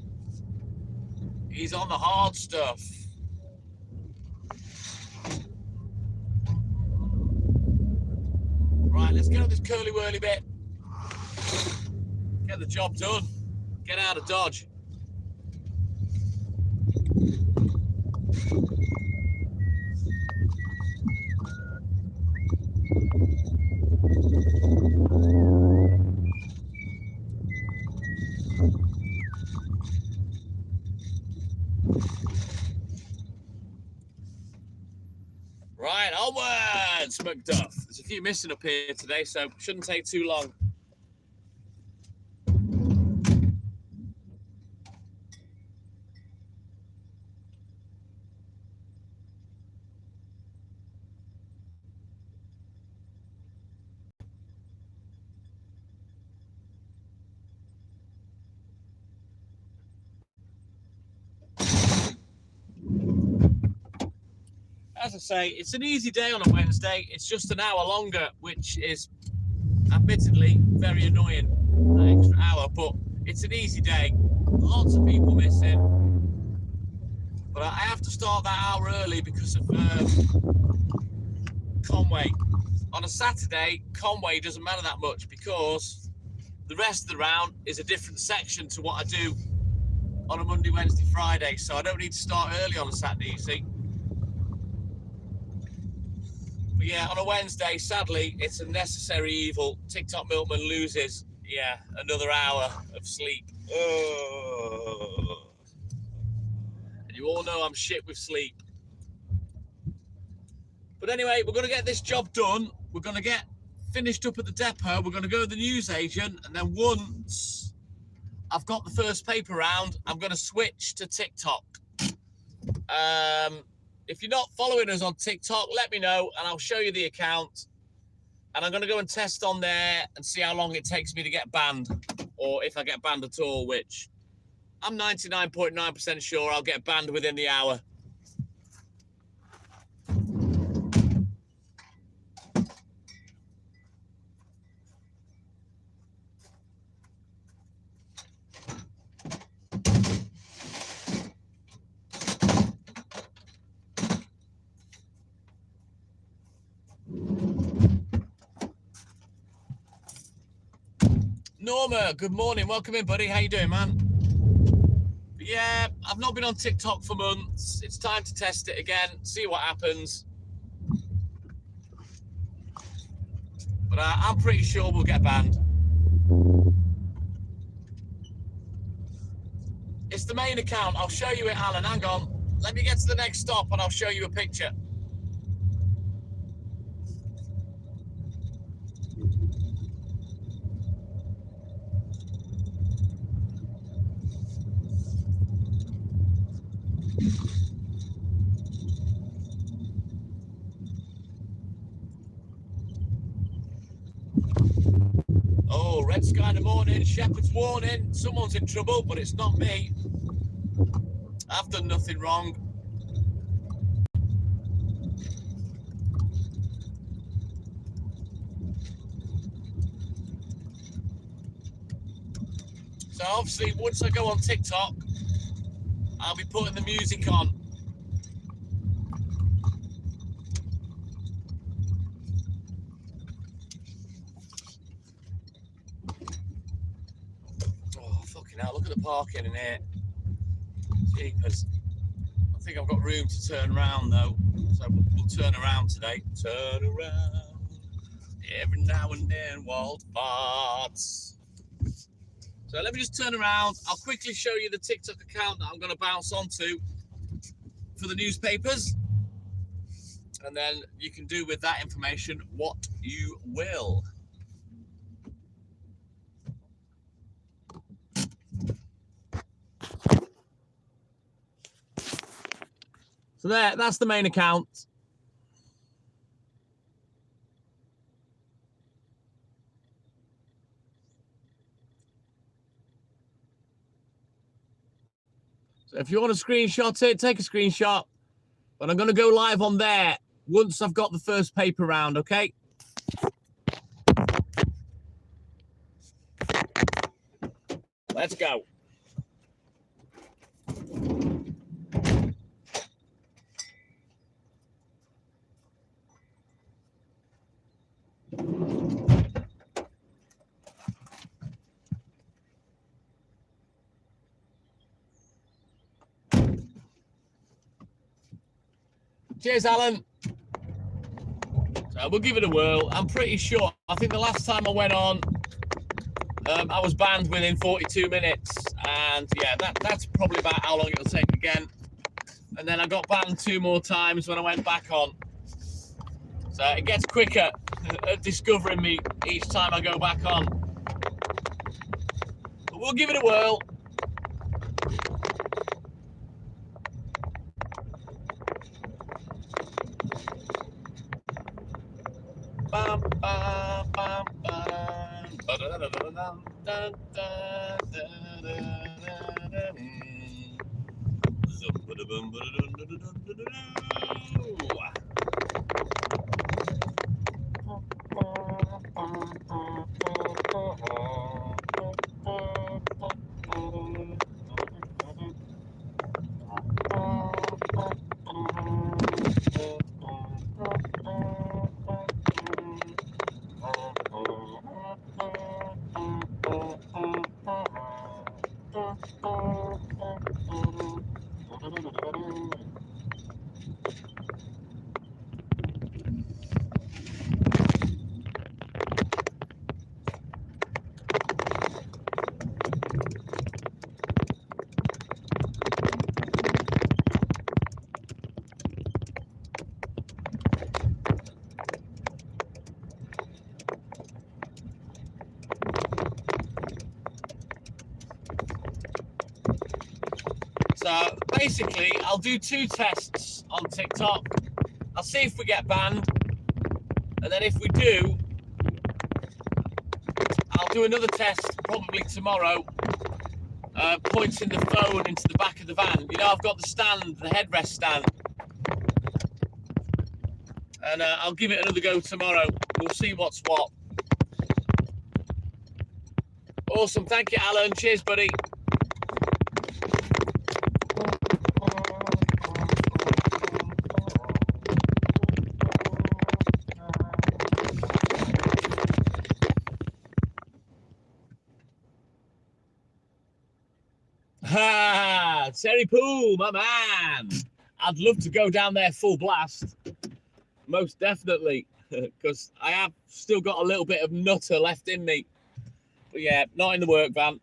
He's on the hard stuff. Right, let's get on this curly whirly bit. Get the job done. Get out of Dodge. Right, onwards, Macduff. There's a few missing up here today, so shouldn't take too long. as I say, it's an easy day on a Wednesday. It's just an hour longer, which is admittedly very annoying, that extra hour, but it's an easy day. Lots of people missing. But I have to start that hour early because of Conway. On a Saturday, Conway doesn't matter that much because the rest of the round is a different section to what I do on a Monday, Wednesday, Friday. So I don't need to start early on a Saturday, you see. But yeah, on a Wednesday, sadly, it's a necessary evil. TikTok Milkman loses, yeah, another hour of sleep. Oh. And you all know I'm shit with sleep. But anyway, we're going to get this job done. We're going to get finished up at the depot. We're going to go to the newsagent. And then once I've got the first paper round, I'm going to switch to TikTok. If you're not following us on TikTok, let me know and I'll show you the account. And I'm going to go and test on there and see how long it takes me to get banned, or if I get banned at all, which I'm 99.9% sure I'll get banned within the hour. Norma, good morning. Welcome in, buddy. How you doing, man? But yeah, I've not been on TikTok for months. It's time to test it again, see what happens. But I'm pretty sure we'll get banned. It's the main account. I'll show you it, Alan. Hang on. Let me get to the next stop and I'll show you a picture. Oh, red sky in the morning, shepherd's warning. Someone's in trouble, but it's not me. I've done nothing wrong. So obviously, once I go on TikTok, I'll be putting the music on. Oh, fucking hell, look at the parking in here. Jeepers. I think I've got room to turn around, though. So we'll turn around today. Turn around. Every now and then, Walt farts. So let me just turn around. I'll quickly show you the TikTok account that I'm going to bounce onto for the newspapers. And then you can do with that information what you will. So that's the main account. So if you want to screenshot it, take a screenshot. But I'm going to go live on there once I've got the first paper round, okay? Let's go. Cheers, Alan. So we'll give it a whirl. I'm pretty sure. I think the last time I went on, I was banned within 42 minutes. And yeah, that's probably about how long it'll take again. And then I got banned 2 more times when I went back on. So it gets quicker at discovering me each time I go back on. But we'll give it a whirl. Bam, bam, bam, bam. Ba-da-da-da-da-dum, dun, dun, da-da-da-da-dum. Zum-ba-da-bum, ba-da-dum, da-da-dum, da-da-dum. basically, I'll do 2 tests on TikTok. I'll see if we get banned. And then if we do, I'll do another test probably tomorrow, pointing the phone into the back of the van. You know, I've got the stand, the headrest stand. And I'll give it another go tomorrow. We'll see what's what. Awesome. Thank you, Alan. Cheers, buddy. Ha! Terry Poole, my man. I'd love to go down there full blast. Most definitely. Because I have still got a little bit of nutter left in me. But yeah, not in the work van.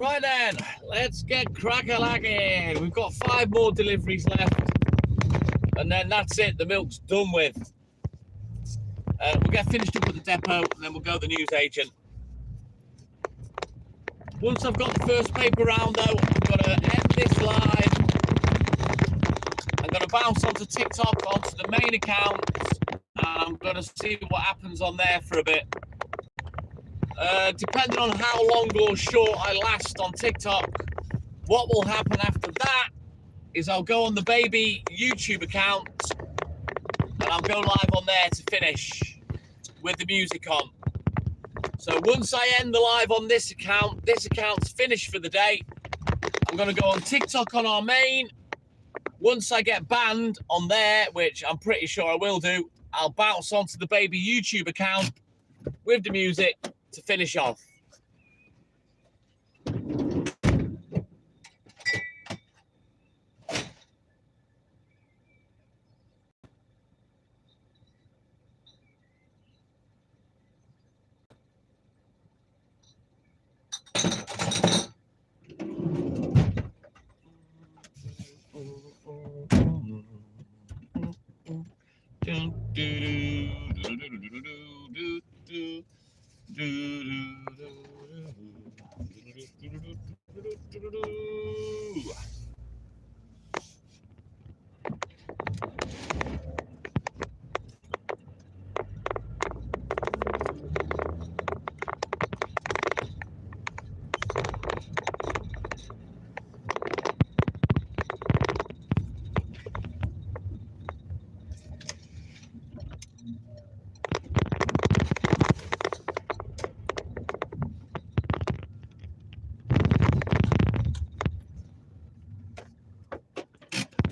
Right then, let's get crack-a-lacking. We've got 5 more deliveries left. And then that's it. The milk's done with. We'll get finished up at the depot, and then we'll go to the newsagent. Once I've got the first paper round, though, I'm going to end this live. I'm going to bounce onto TikTok, onto the main account, and I'm going to see what happens on there for a bit. Depending on how long or short I last on TikTok, what will happen after that is I'll go on the baby YouTube account and I'll go live on there to finish with the music on. So once I end the live on this account's finished for the day. I'm going to go on TikTok on our main. Once I get banned on there, which I'm pretty sure I will do, I'll bounce onto the baby YouTube account with the music to finish off.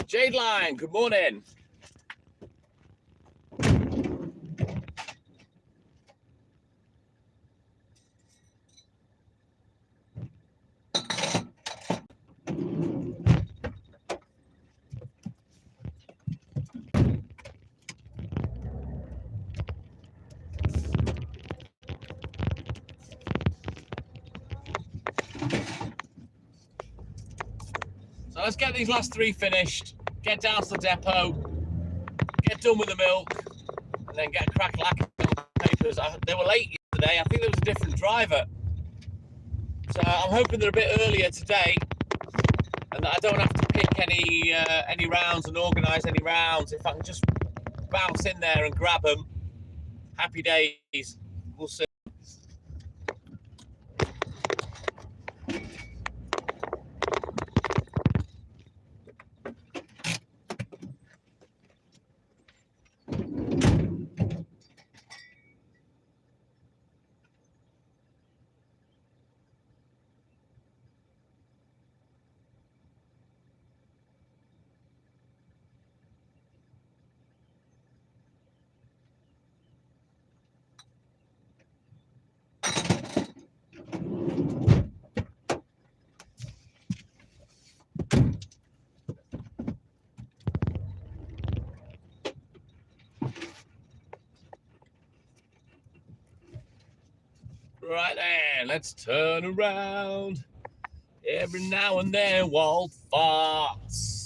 Jade Line, good morning. So let's get these last 3 finished, get down to the depot, get done with the milk, and then get crack-a-lack papers. They were late yesterday. I think there was a different driver. So I'm hoping they're a bit earlier today and that I don't have to pick any rounds and organise any rounds. If I can just bounce in there and grab them, happy days. We'll see. Right then, let's turn around. Every now and then, Walt farts.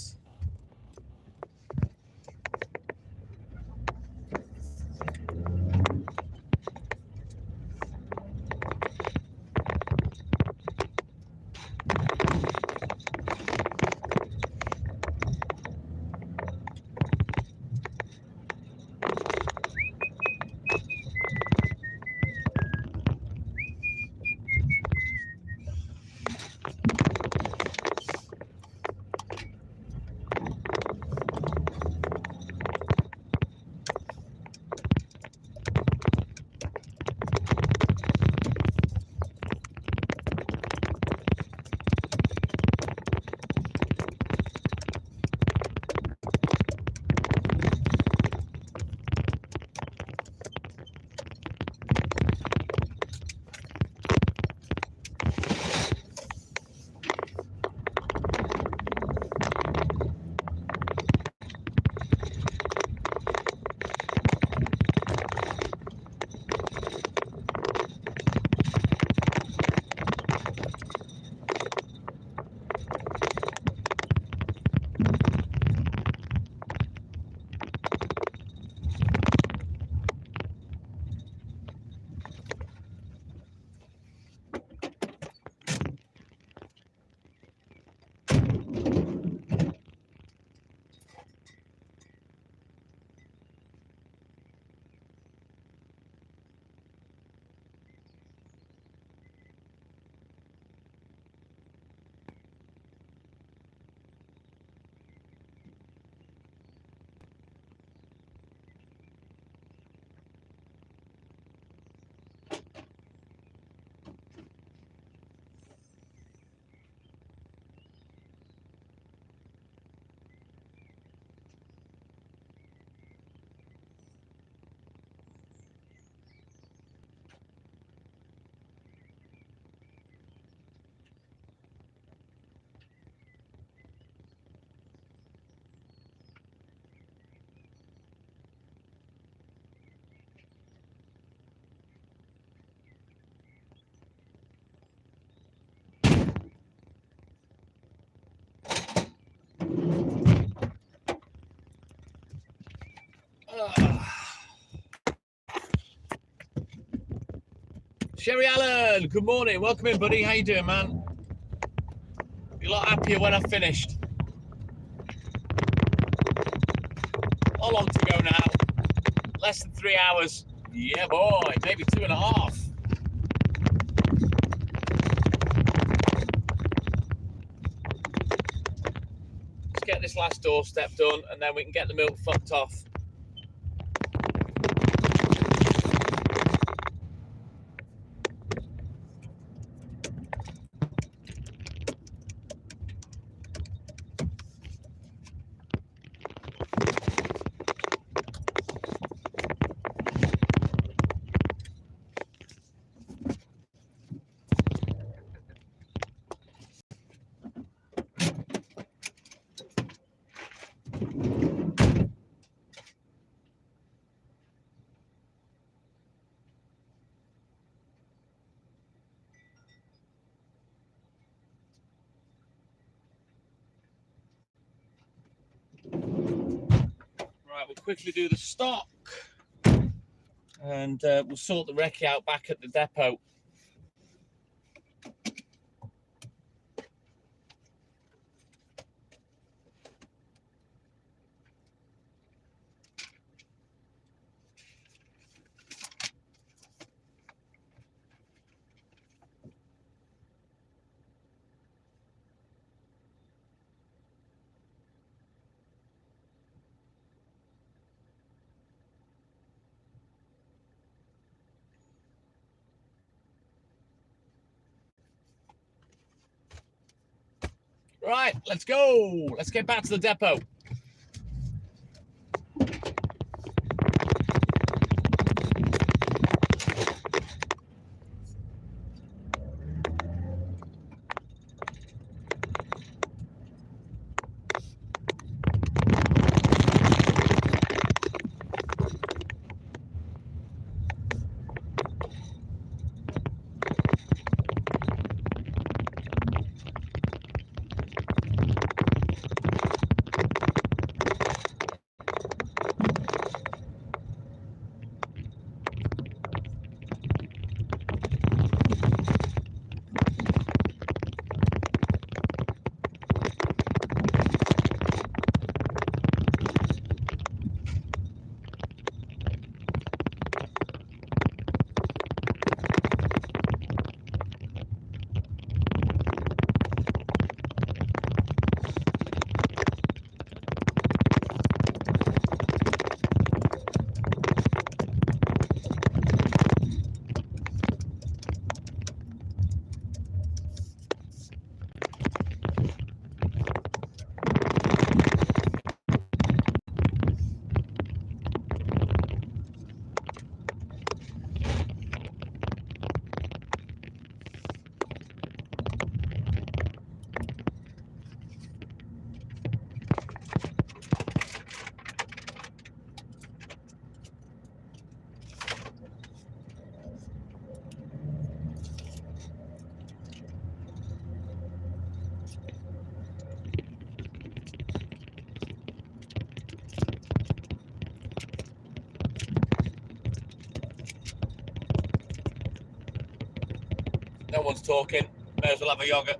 Sherry Allen, good morning. Welcome in, buddy. How you doing, man? Be a lot happier when I've finished. How long to go now? Less than 3 hours. Yeah, boy. Maybe 2.5. Let's get this last doorstep done, and then we can get the milk fucked off. Right, we'll quickly do the stock. And we'll sort the recce out back at the depot. Right, let's go. Let's get back to the depot. No one's talking. May as well have a yogurt.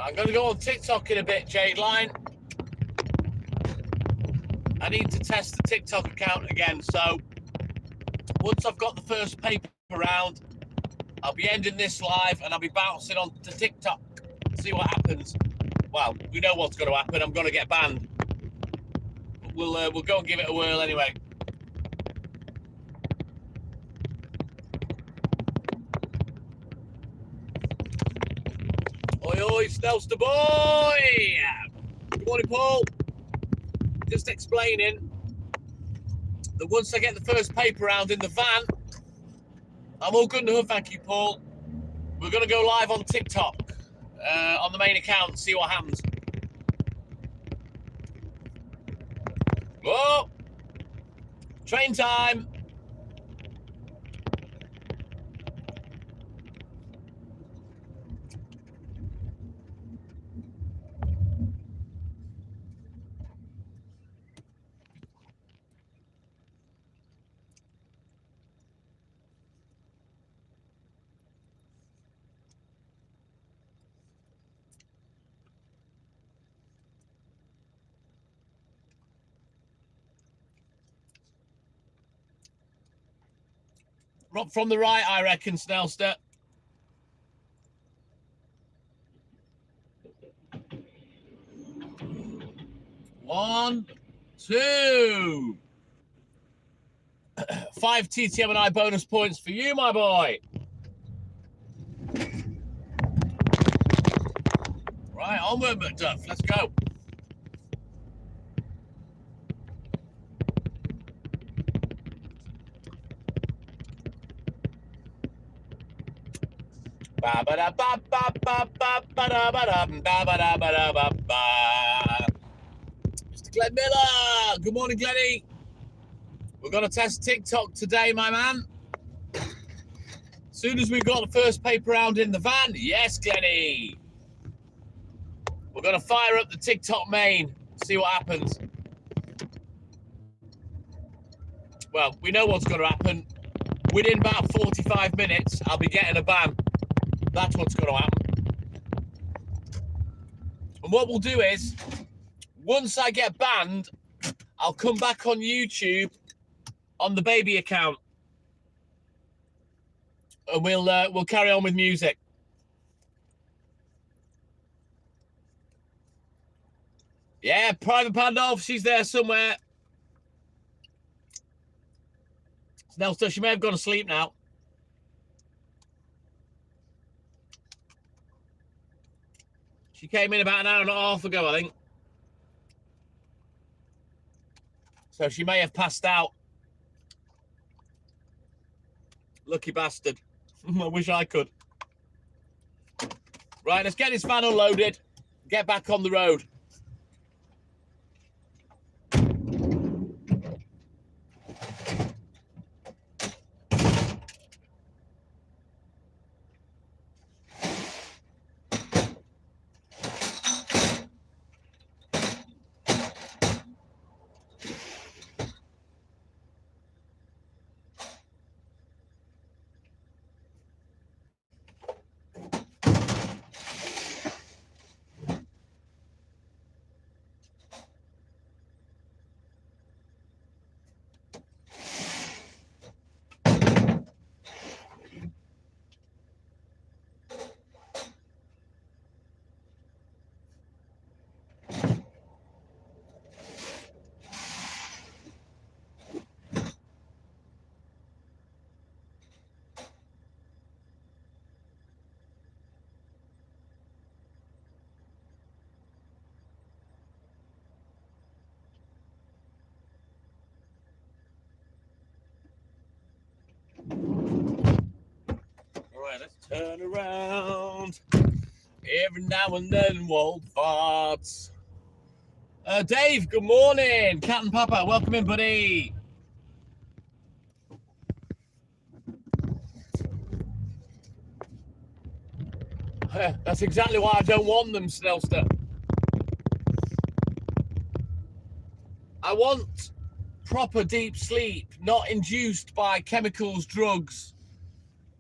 I'm going to go on TikTok in a bit, Jade Line. I need to test the TikTok account again, so once I've got the first paper round, I'll be ending this live and I'll be bouncing on to TikTok, see what happens. Well, we know what's going to happen. I'm going to get banned. But we'll go and give it a whirl anyway. Oi, oi, Snelster boy! Good morning, Paul. Just explaining that once I get the first paper round in the van, I'm all good enough, thank you, Paul. We're going to go live on TikTok, on the main account, see what happens. Whoa! Train time! Rob from the right, I reckon, Snelster. One, two. 5 TTM and I bonus points for you, my boy. Onward, McDuff. Let's go. Mr. Glenn Miller. Good morning, Glenny. We're going to test TikTok today, my man. As soon as we've got the first paper round in the van. Yes, Glenny. We're going to fire up the TikTok main, see what happens. Well, we know what's going to happen. Within about 45 minutes, I'll be getting a ban. That's what's going to happen. And what we'll do is, once I get banned, I'll come back on YouTube on the baby account. And we'll carry on with music. Yeah, Private Pandolf, she's there somewhere. Nelson, she may have gone to sleep now. She came in about an hour and a half ago, I think. So she may have passed out. Lucky bastard. I wish I could. Right, let's get this van unloaded. Get back on the road. Right, let's turn around. Every now and then, Walt farts. Dave, good morning. Cat and Papa, welcome in, buddy. That's exactly why I don't want them, Snellster. I want proper deep sleep, not induced by chemicals, drugs,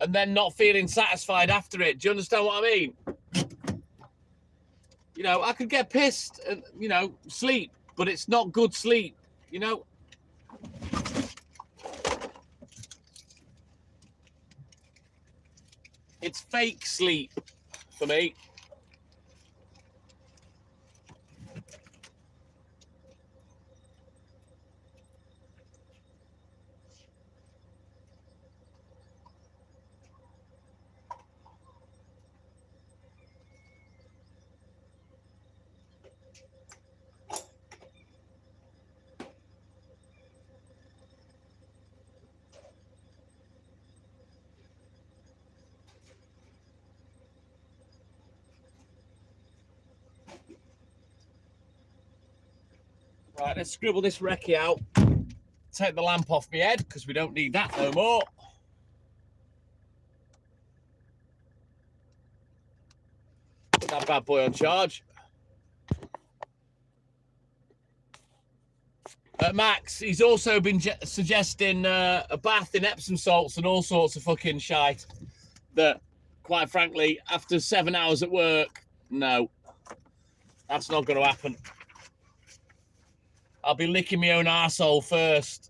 and then not feeling satisfied after it. Do you understand what I mean? You know, I could get pissed and, you know, sleep, but it's not good sleep, you know? It's fake sleep for me. Right, let's scribble this recce out. Take the lamp off my head because we don't need that no more. Put that bad boy on charge. Max, he's also been suggesting a bath in Epsom salts and all sorts of fucking shite that, quite frankly, after 7 hours at work, no, that's not going to happen. I'll be licking my own arsehole first,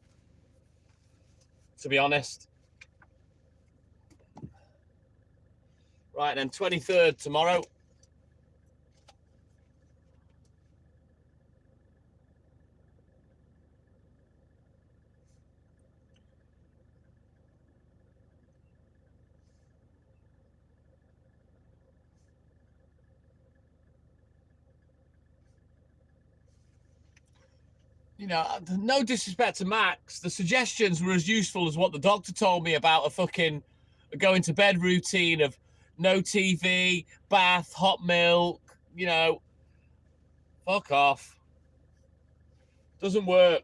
to be honest. Right, then, 23rd tomorrow. you know, no disrespect to Max, the suggestions were as useful as what the doctor told me about a fucking going to bed routine of no TV, bath, hot milk, you know, fuck off. Doesn't work.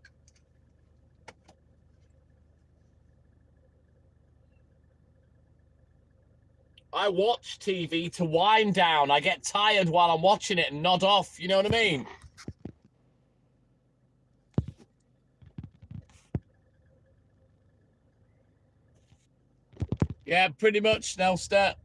I watch TV to wind down. I get tired while I'm watching it and nod off. You know what I mean? Yeah, pretty much, Snellster.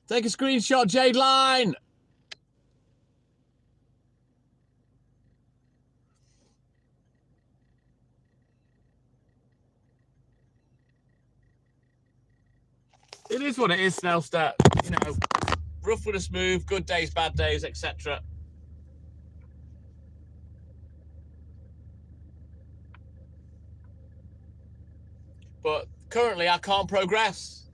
Take a screenshot, Jade Line. It is what it is, Snellster. You know, rough with a smooth, good days, bad days, etc. But currently, I can't progress.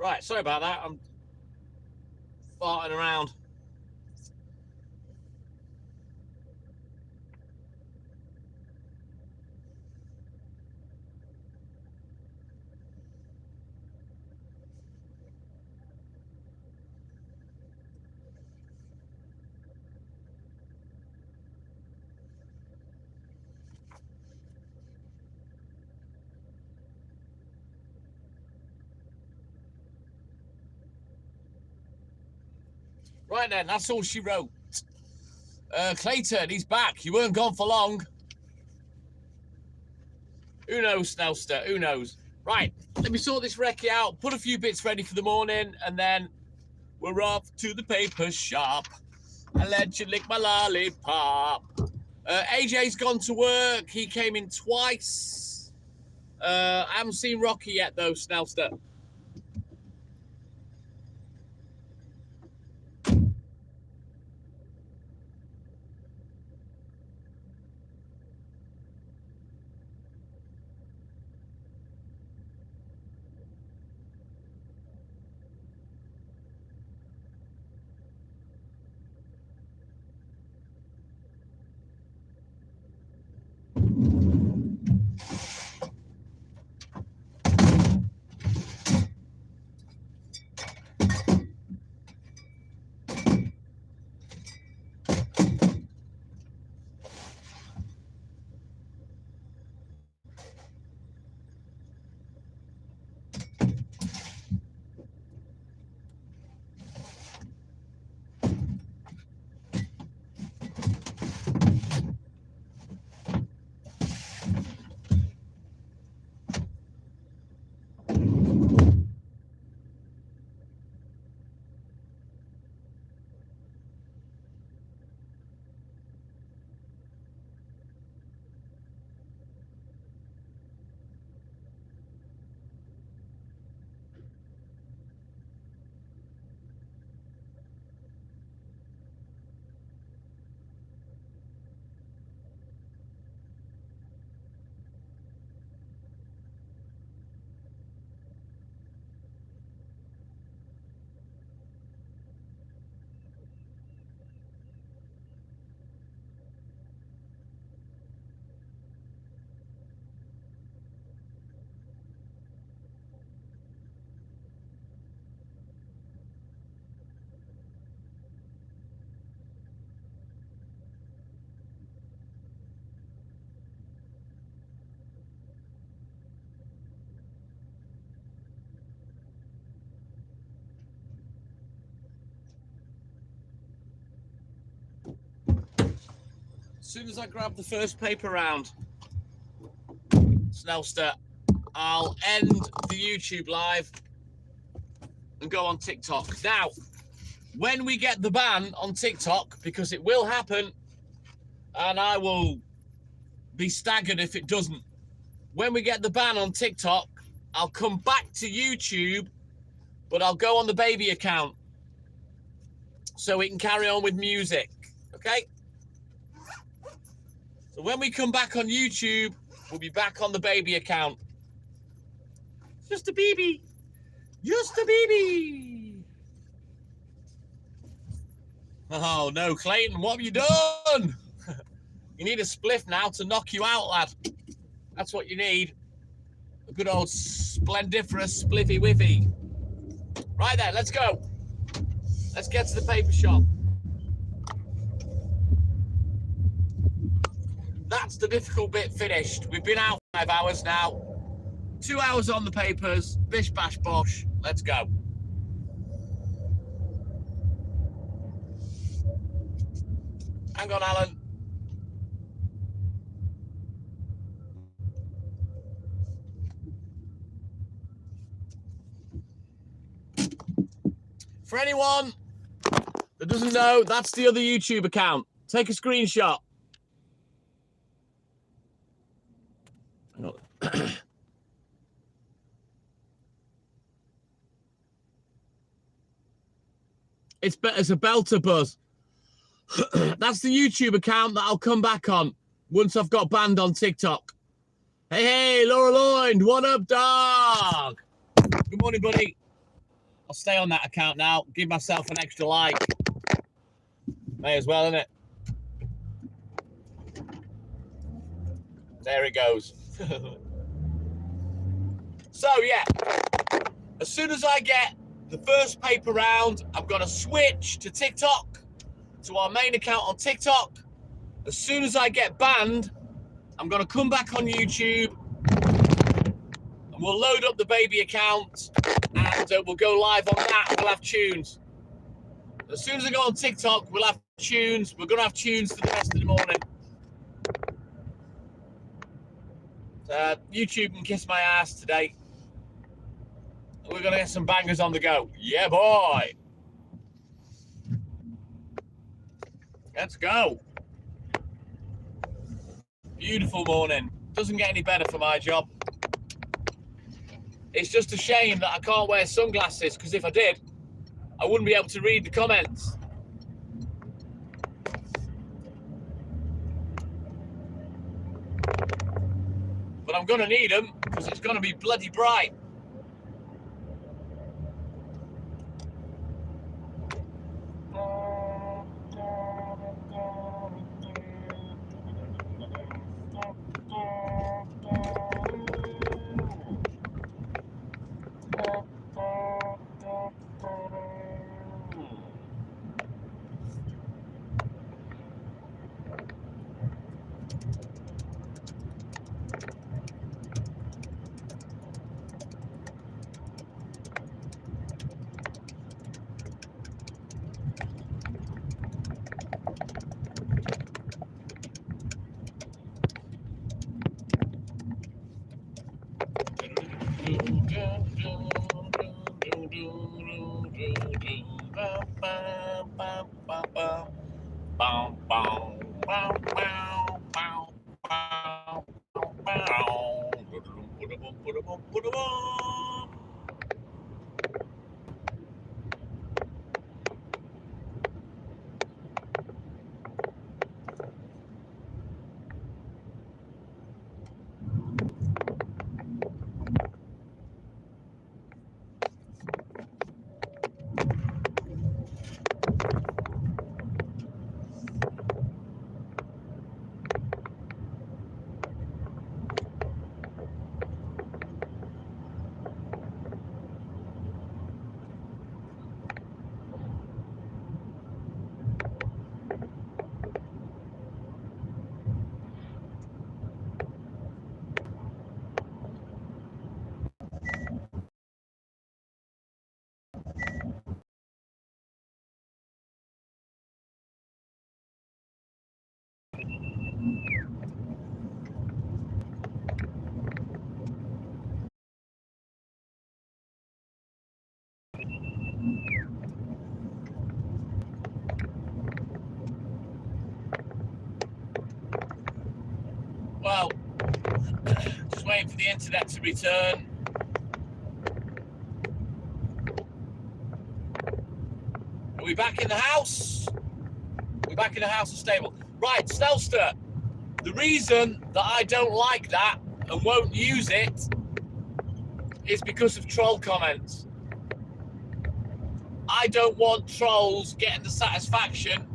Right, sorry about that. I'm farting around. Right then, that's all she wrote. Clayton, he's back. You weren't gone for long. Who knows, Snellster? Who knows? Right, let me sort this recce out, put a few bits ready for the morning, and then we're off to the paper shop. I'll let you lick my lollipop. AJ's gone to work. He came in twice. I haven't seen Rocky yet, though, Snellster. soon as I grab the first paper round, Snellster, I'll end the YouTube live and go on TikTok. Now, when we get the ban on TikTok, because it will happen, and I will be staggered if it doesn't. When we get the ban on TikTok, I'll come back to YouTube, but I'll go on the baby account so we can carry on with music, okay? So when we come back on YouTube, we'll be back on the baby account. Just a baby. Just a baby. Oh, no, Clayton, what have you done? You need a spliff now to knock you out, lad. That's what you need. A good old splendiferous spliffy whiffy. Right there, let's go. Let's get to the paper shop. That's the difficult bit finished. We've been out 5 hours now. 2 hours on the papers. Bish, bash, bosh. Let's go. Hang on, Alan. For anyone that doesn't know, that's the other YouTube account. Take a screenshot. It's a belter, Buzz. That's the YouTube account that I'll come back on once I've got banned on TikTok. Hey, Laura Lloyd, what up, dog? Good morning, buddy. I'll stay on that account now. Give myself an extra like. May as well, innit? There it goes. So, yeah. As soon as I get the first paper round, I'm going to switch to TikTok, to our main account on TikTok. As soon as I get banned, I'm going to come back on YouTube and we'll load up the baby account and we'll go live on that. We'll have tunes. As soon as I go on TikTok, we'll have tunes. We're going to have tunes for the rest of the morning. YouTube can kiss my ass today. We're going to get some bangers on the go. Yeah, boy. Let's go. Beautiful morning. Doesn't get any better for my job. It's just a shame that I can't wear sunglasses, because if I did, I wouldn't be able to read the comments. But I'm going to need them, because it's going to be bloody bright. well. Just waiting for the internet to return. Are we back in the house? We're back in the house and stable. Right, Stelster. The reason that I don't like that and won't use it is because of troll comments. I don't want trolls getting the satisfaction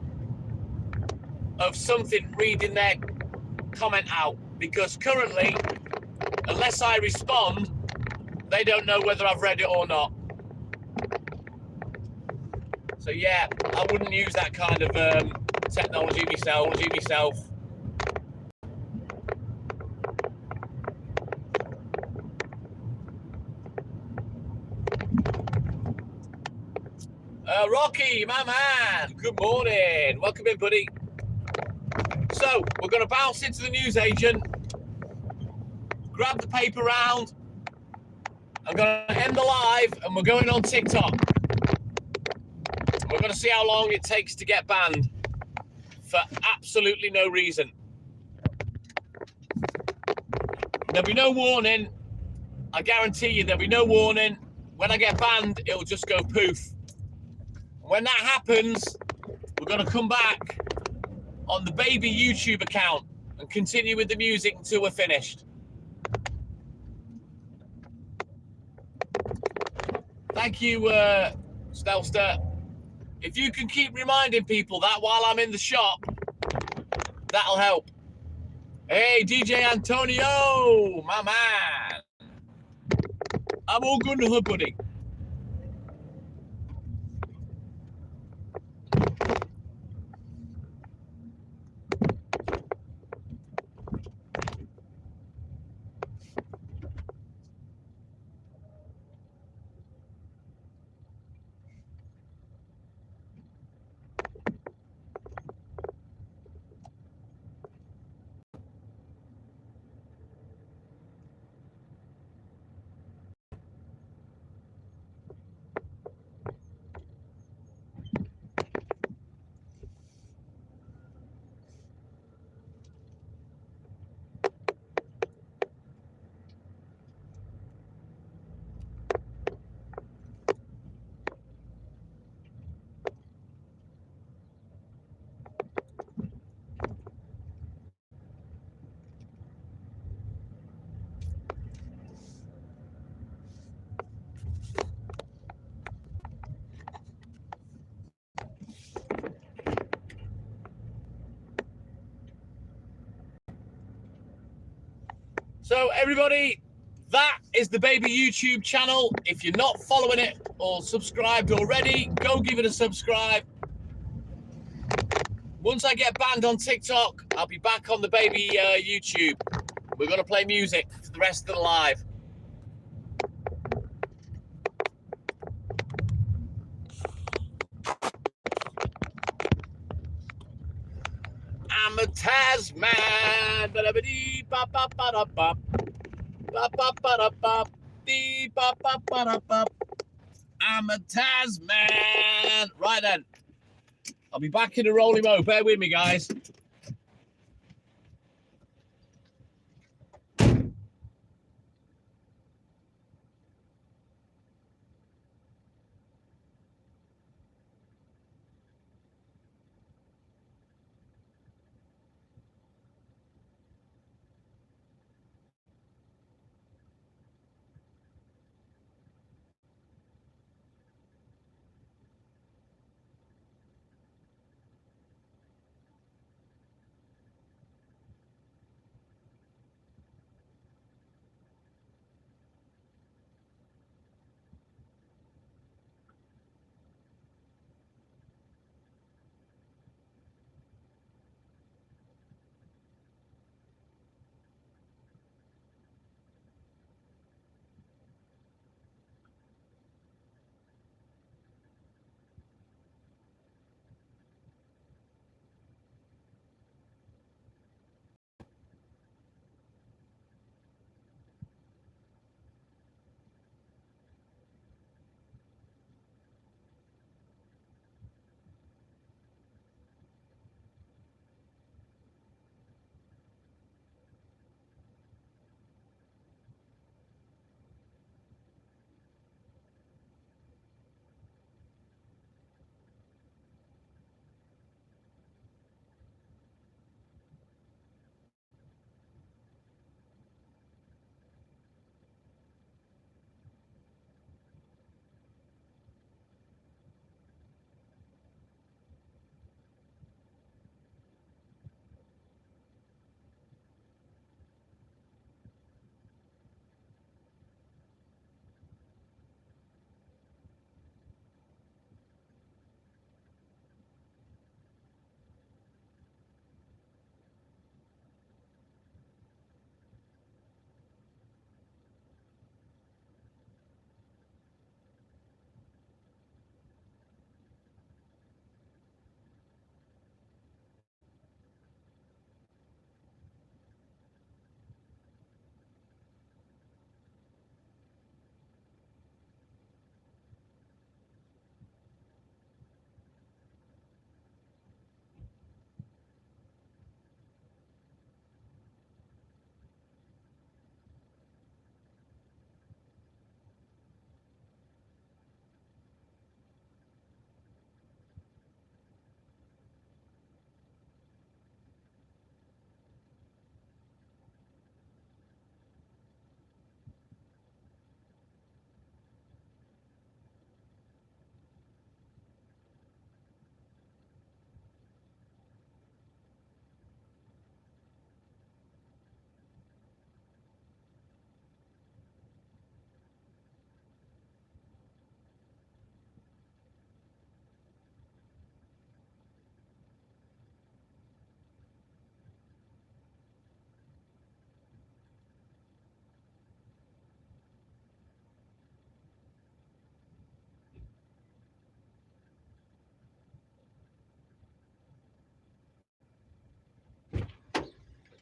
of something reading their comment out, because currently, unless I respond, they don't know whether I've read it or not. So yeah, I wouldn't use that kind of technology myself. Rocky, my man, good morning. Welcome in, buddy. So, we're going to bounce into the newsagent, grab the paper round. I'm going to end the live, and we're going on TikTok. We're going to see how long it takes to get banned for absolutely no reason. There'll be no warning. I guarantee you there'll be no warning. When I get banned, it'll just go poof. When that happens, we're going to come back on the baby YouTube account and continue with the music until we're finished. Thank you, Stelster. If you can keep reminding people that while I'm in the shop, that'll help. Hey, DJ Antonio, my man. I'm all good in the hood, buddy. So everybody, that is the baby YouTube channel. If you're not following it or subscribed already, go give it a subscribe. Once I get banned on TikTok, I'll be back on the baby YouTube. We're going to play music for the rest of the live. I'm a Tasman. I'm a Tasman. Right then. I'll be back in a rolling mode. Bear with me, guys.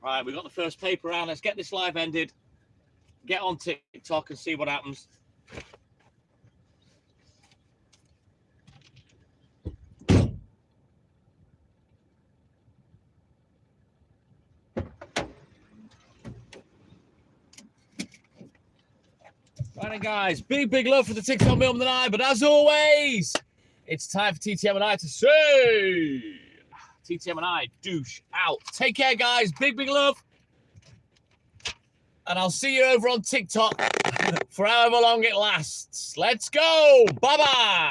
Right, we've got the first paper round. Let's get this live ended. Get on TikTok and see what happens. Right then, guys, big love for the TikTok Milman and I, but as always, it's time for TTM and I to say, TTM and I, douche out. Take care, guys. Big love. And I'll see you over on TikTok for however long it lasts. Let's go. Bye-bye.